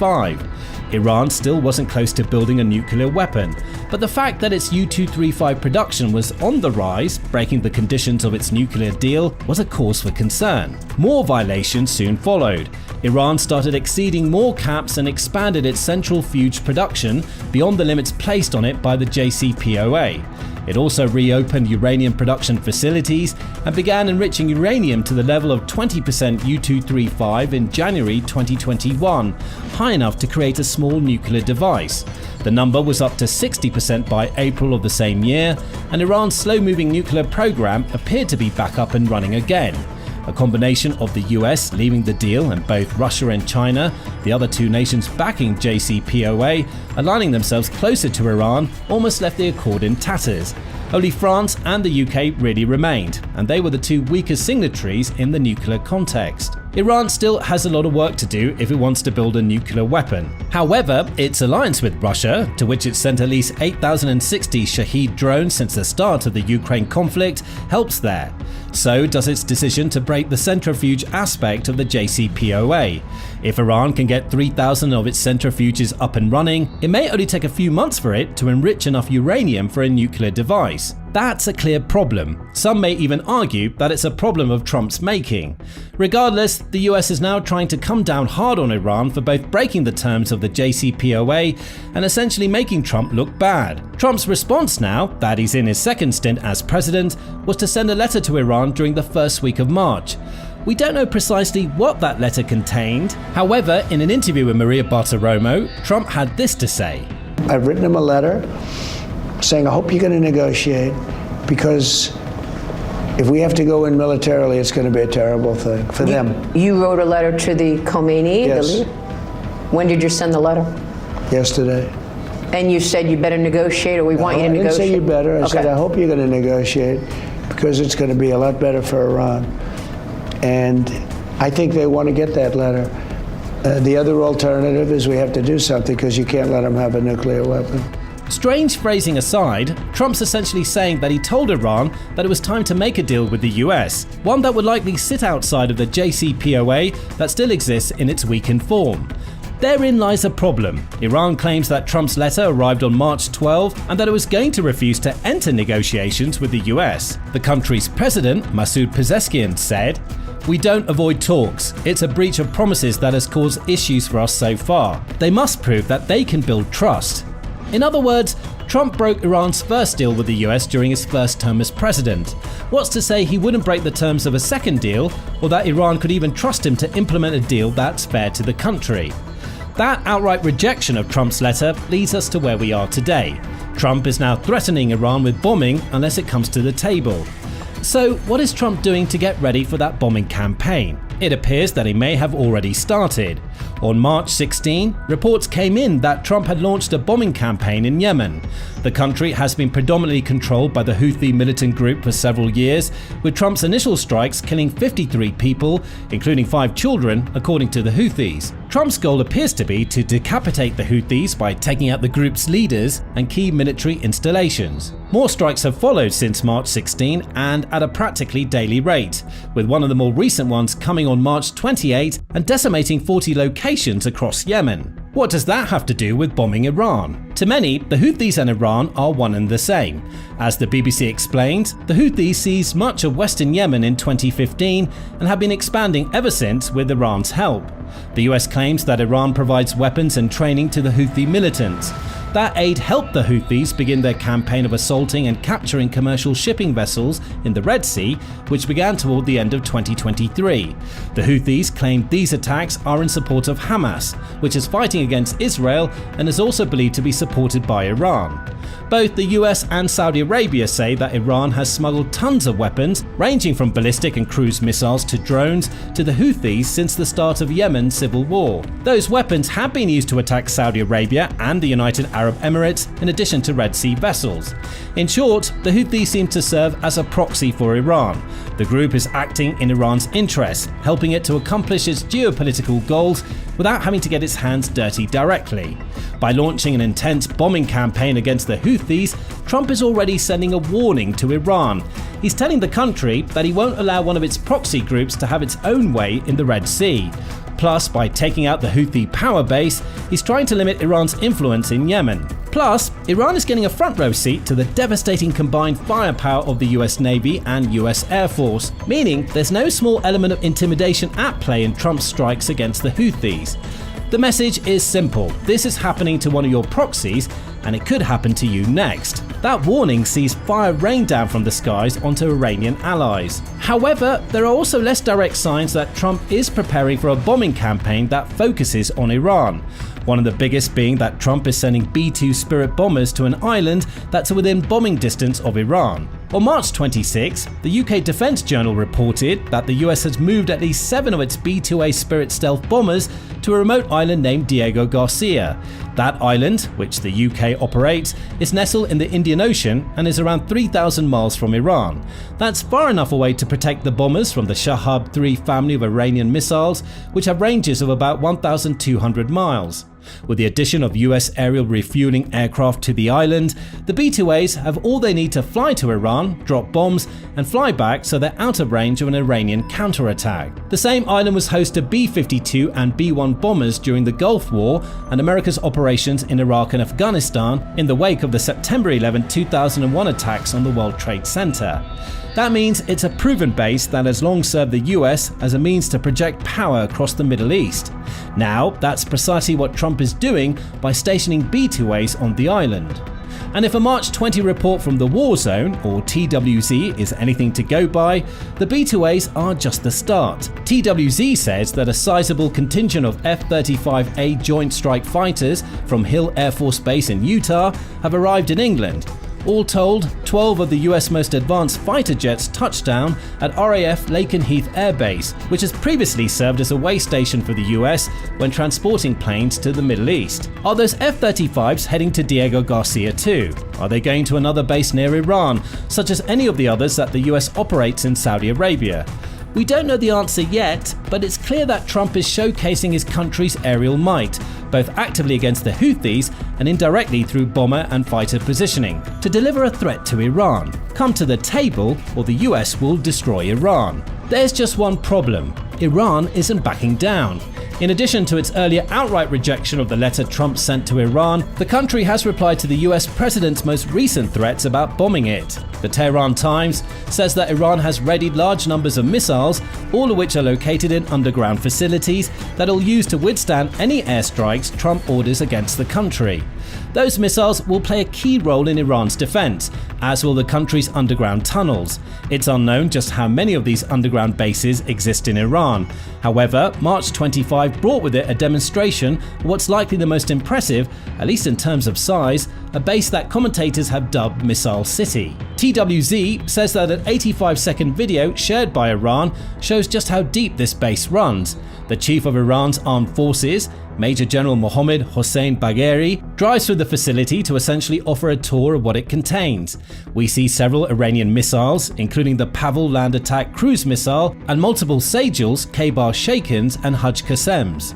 Iran still wasn't close to building a nuclear weapon, but the fact that its U-235 production was on the rise, breaking the conditions of its nuclear deal, was a cause for concern. More violations soon followed. Iran started exceeding more caps and expanded its centrifuge production beyond the limits placed on it by the JCPOA. It also reopened uranium production facilities and began enriching uranium to the level of 20% U-235 in January 2021, high enough to create a small nuclear device. The number was up to 60% by April of the same year, and Iran's slow-moving nuclear program appeared to be back up and running again. A combination of the US leaving the deal and both Russia and China, the other two nations backing JCPOA, aligning themselves closer to Iran, almost left the accord in tatters. Only France and the UK really remained, and they were the two weakest signatories in the nuclear context. Iran still has a lot of work to do if it wants to build a nuclear weapon. However, its alliance with Russia, to which it sent at least 8,060 Shahed drones since the start of the Ukraine conflict, helps there. So does its decision to break the centrifuge aspect of the JCPOA. If Iran can get 3,000 of its centrifuges up and running, it may only take a few months for it to enrich enough uranium for a nuclear device. That's a clear problem. Some may even argue that it's a problem of Trump's making. Regardless, the US is now trying to come down hard on Iran for both breaking the terms of the JCPOA and essentially making Trump look bad. Trump's response now, that he's in his second stint as president, was to send a letter to Iran during the first week of March. We don't know precisely what that letter contained. However, in an interview with Maria Bartiromo, Trump had this to say. I've written him a letter saying, I hope you're going to negotiate, because if we have to go in militarily, it's going to be a terrible thing for them. You wrote a letter to the Khomeini? Yes. The leader? When did you send the letter? yesterday. And you said you better negotiate, or we want you to negotiate? I didn't say you better. I said I Okay. hope you're going to negotiate, because it's going to be a lot better for Iran. And I think they want to get that letter. The other alternative is we have to do something, because you can't let them have a nuclear weapon. Strange phrasing aside, Trump's essentially saying that he told Iran that it was time to make a deal with the US, one that would likely sit outside of the JCPOA that still exists in its weakened form. Therein lies a problem. Iran claims that Trump's letter arrived on March 12 and that it was going to refuse to enter negotiations with the US. The country's president, Masoud Pezeshkian, said, "We don't avoid talks. It's a breach of promises that has caused issues for us so far. They must prove that they can build trust." In other words, Trump broke Iran's first deal with the US during his first term as president. What's to say he wouldn't break the terms of a second deal, or that Iran could even trust him to implement a deal that's fair to the country? That outright rejection of Trump's letter leads us to where we are today. Trump is now threatening Iran with bombing unless it comes to the table. So, what is Trump doing to get ready for that bombing campaign? It appears that he may have already started. On March 16, reports came in that Trump had launched a bombing campaign in Yemen. The country has been predominantly controlled by the Houthi militant group for several years, with Trump's initial strikes killing 53 people, including 5 children, according to the Houthis. Trump's goal appears to be to decapitate the Houthis by taking out the group's leaders and key military installations. More strikes have followed since March 16 and at a practically daily rate, with one of the more recent ones coming on March 28 and decimating 40 locations across Yemen. What does that have to do with bombing Iran? To many, the Houthis and Iran are one and the same. As the BBC explained, the Houthis seized much of western Yemen in 2015 and have been expanding ever since with Iran's help. The US claims that Iran provides weapons and training to the Houthi militants. That aid helped the Houthis begin their campaign of assaulting and capturing commercial shipping vessels in the Red Sea, which began toward the end of 2023. The Houthis claimed these attacks are in support of Hamas, which is fighting against Israel and is also believed to be supported by Iran. Both the US and Saudi Arabia say that Iran has smuggled tons of weapons, ranging from ballistic and cruise missiles to drones, to the Houthis since the start of Yemen's civil war. Those weapons have been used to attack Saudi Arabia and the United Arab Emirates, in addition to Red Sea vessels. In short, the Houthis seem to serve as a proxy for Iran. The group is acting in Iran's interests, helping it to accomplish its geopolitical goals without having to get its hands dirty directly. By launching an intense bombing campaign against the Houthis, Trump is already sending a warning to Iran. He's telling the country that he won't allow one of its proxy groups to have its own way in the Red Sea. Plus, by taking out the Houthi power base, he's trying to limit Iran's influence in Yemen. Plus, Iran is getting a front row seat to the devastating combined firepower of the US Navy and US Air Force, meaning there's no small element of intimidation at play in Trump's strikes against the Houthis. The message is simple: this is happening to one of your proxies, and it could happen to you next. That warning sees fire rain down from the skies onto Iranian allies. However, there are also less direct signs that Trump is preparing for a bombing campaign that focuses on Iran. One of the biggest being that Trump is sending B-2 Spirit bombers to an island that's within bombing distance of Iran. On March 26, the UK Defence Journal reported that the US has moved at least 7 of its B-2A Spirit stealth bombers to a remote island named Diego Garcia. That island, which the UK operates, is nestled in the Indian Ocean and is around 3,000 miles from Iran. That's far enough away to protect the bombers from the Shahab-3 family of Iranian missiles, which have ranges of about 1,200 miles. With the addition of US aerial refueling aircraft to the island, the B-2As have all they need to fly to Iran, drop bombs, and fly back so they're out of range of an Iranian counterattack. The same island was host to B-52 and B-1 bombers during the Gulf War and America's operations in Iraq and Afghanistan in the wake of the September 11, 2001 attacks on the World Trade Center. That means it's a proven base that has long served the US as a means to project power across the Middle East. Now, that's precisely what Trump is doing by stationing B-2As on the island. And if a March 20 report from the War Zone, or TWZ, is anything to go by, the B-2As are just the start. TWZ says that a sizable contingent of F-35A Joint Strike Fighters from Hill Air Force Base in Utah have arrived in England. All told, 12 of the US most advanced fighter jets touched down at RAF Lakenheath Air Base, which has previously served as a way station for the US when transporting planes to the Middle East. Are those F-35s heading to Diego Garcia too? Are they going to another base near Iran, such as any of the others that the US operates in Saudi Arabia? We don't know the answer yet, but it's clear that Trump is showcasing his country's aerial might, both actively against the Houthis and indirectly through bomber and fighter positioning, to deliver a threat to Iran. Come to the table or the US will destroy Iran. There's just one problem. Iran isn't backing down. In addition to its earlier outright rejection of the letter Trump sent to Iran, the country has replied to the US president's most recent threats about bombing it. The Tehran Times says that Iran has readied large numbers of missiles, all of which are located in underground facilities that it'll use to withstand any airstrikes Trump orders against the country. Those missiles will play a key role in Iran's defense, as will the country's underground tunnels. It's unknown just how many of these underground bases exist in Iran. However, March 25 brought with it a demonstration of what's likely the most impressive, at least in terms of size, a base that commentators have dubbed Missile City. TWZ says that an 85-second video shared by Iran shows just how deep this base runs. The chief of Iran's armed forces, Major General Mohammad Hossein Bagheri, drives through the facility to essentially offer a tour of what it contains. We see several Iranian missiles, including the Pavel land attack cruise missile and multiple Sajals, K-Bar Shakens and Hajj Qasems.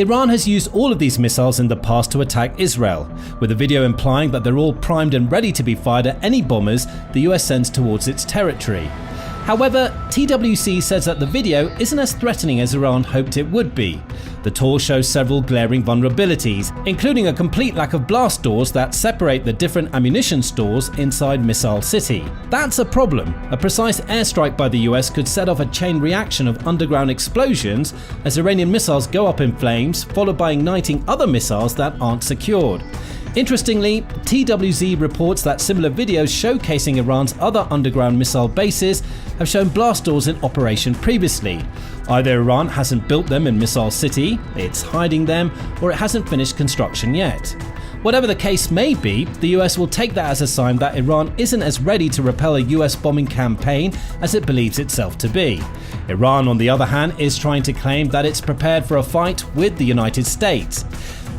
Iran has used all of these missiles in the past to attack Israel, with the video implying that they're all primed and ready to be fired at any bombers the US sends towards its territory. However, TWC says that the video isn't as threatening as Iran hoped it would be. The tour shows several glaring vulnerabilities, including a complete lack of blast doors that separate the different ammunition stores inside Missile City. That's a problem. A precise airstrike by the US could set off a chain reaction of underground explosions as Iranian missiles go up in flames, followed by igniting other missiles that aren't secured. Interestingly, TWZ reports that similar videos showcasing Iran's other underground missile bases have shown blast doors in operation previously. Either Iran hasn't built them in Missile City, it's hiding them, or it hasn't finished construction yet. Whatever the case may be, the US will take that as a sign that Iran isn't as ready to repel a US bombing campaign as it believes itself to be. Iran, on the other hand, is trying to claim that it's prepared for a fight with the United States.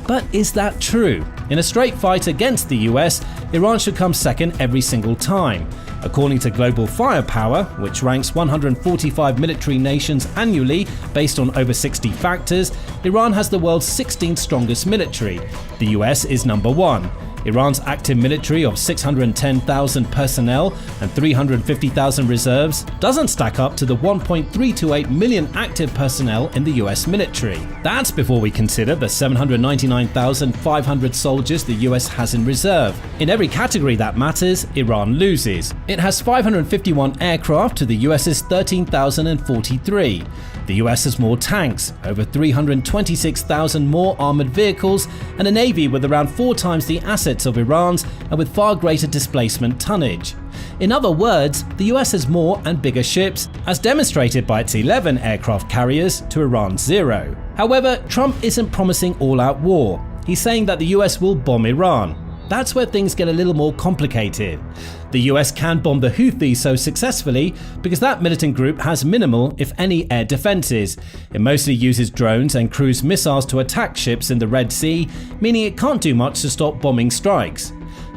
But is that true? In a straight fight against the US, Iran should come second every single time. According to Global Firepower, which ranks 145 military nations annually based on over 60 factors, Iran has the world's 16th strongest military. The US is number 1. Iran's active military of 610,000 personnel and 350,000 reserves doesn't stack up to the 1.328 million active personnel in the US military. That's before we consider the 799,500 soldiers the US has in reserve. In every category that matters, Iran loses. It has 551 aircraft to the US's 13,043. The US has more tanks, over 326,000 more armoured vehicles, and a navy with around 4 times the assets of Iran's and with far greater displacement tonnage. In other words, the US has more and bigger ships, as demonstrated by its 11 aircraft carriers to Iran's 0. However, Trump isn't promising all-out war. He's saying that the US will bomb Iran. That's where things get a little more complicated. The US can bomb the Houthis so successfully because that militant group has minimal, if any, air defenses. It mostly uses drones and cruise missiles to attack ships in the Red Sea, meaning it can't do much to stop bombing strikes.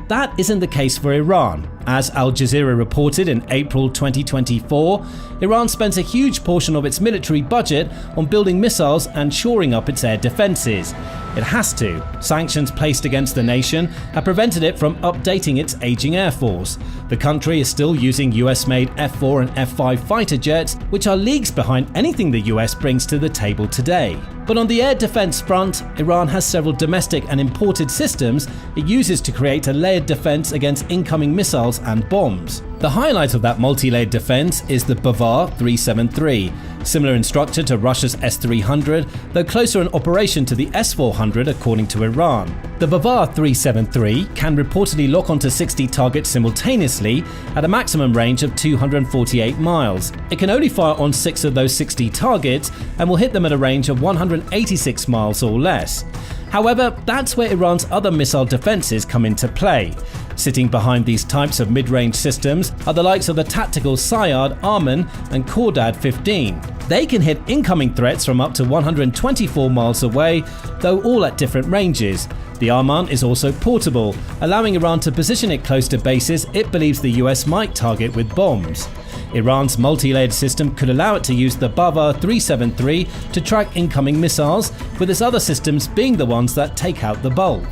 That isn't the case for Iran. As Al Jazeera reported in April 2024, Iran spends a huge portion of its military budget on building missiles and shoring up its air defenses. It has to. Sanctions placed against the nation have prevented it from updating its aging air force. The country is still using US-made F-4 and F-5 fighter jets, which are leagues behind anything the US brings to the table today. But on the air defense front, Iran has several domestic and imported systems it uses to create a layered defense against incoming missiles and bombs. The highlight of that multi-layered defense is the Bavar 373, similar in structure to Russia's S-300, though closer in operation to the S-400 according to Iran. The Bavar 373 can reportedly lock onto 60 targets simultaneously at a maximum range of 248 miles. It can only fire on 6 of those 60 targets and will hit them at a range of 186 miles or less. However, that's where Iran's other missile defenses come into play. Sitting behind these types of mid-range systems are the likes of the tactical Sayad, Arman, and Khordad 15. They can hit incoming threats from up to 124 miles away, though all at different ranges. The Arman is also portable, allowing Iran to position it close to bases it believes the US might target with bombs. Iran's multi-layered system could allow it to use the Bavar 373 to track incoming missiles, with its other systems being the ones that take out the bulk.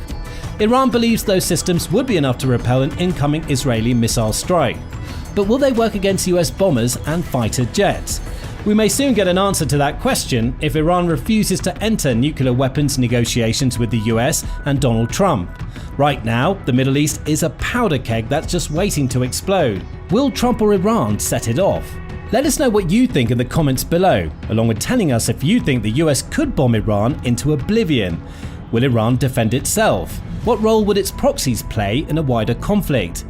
Iran believes those systems would be enough to repel an incoming Israeli missile strike. But will they work against US bombers and fighter jets? We may soon get an answer to that question if Iran refuses to enter nuclear weapons negotiations with the US and Donald Trump. Right now, the Middle East is a powder keg that's just waiting to explode. Will Trump or Iran set it off? Let us know what you think in the comments below, along with telling us if you think the US could bomb Iran into oblivion. Will Iran defend itself? What role would its proxies play in a wider conflict?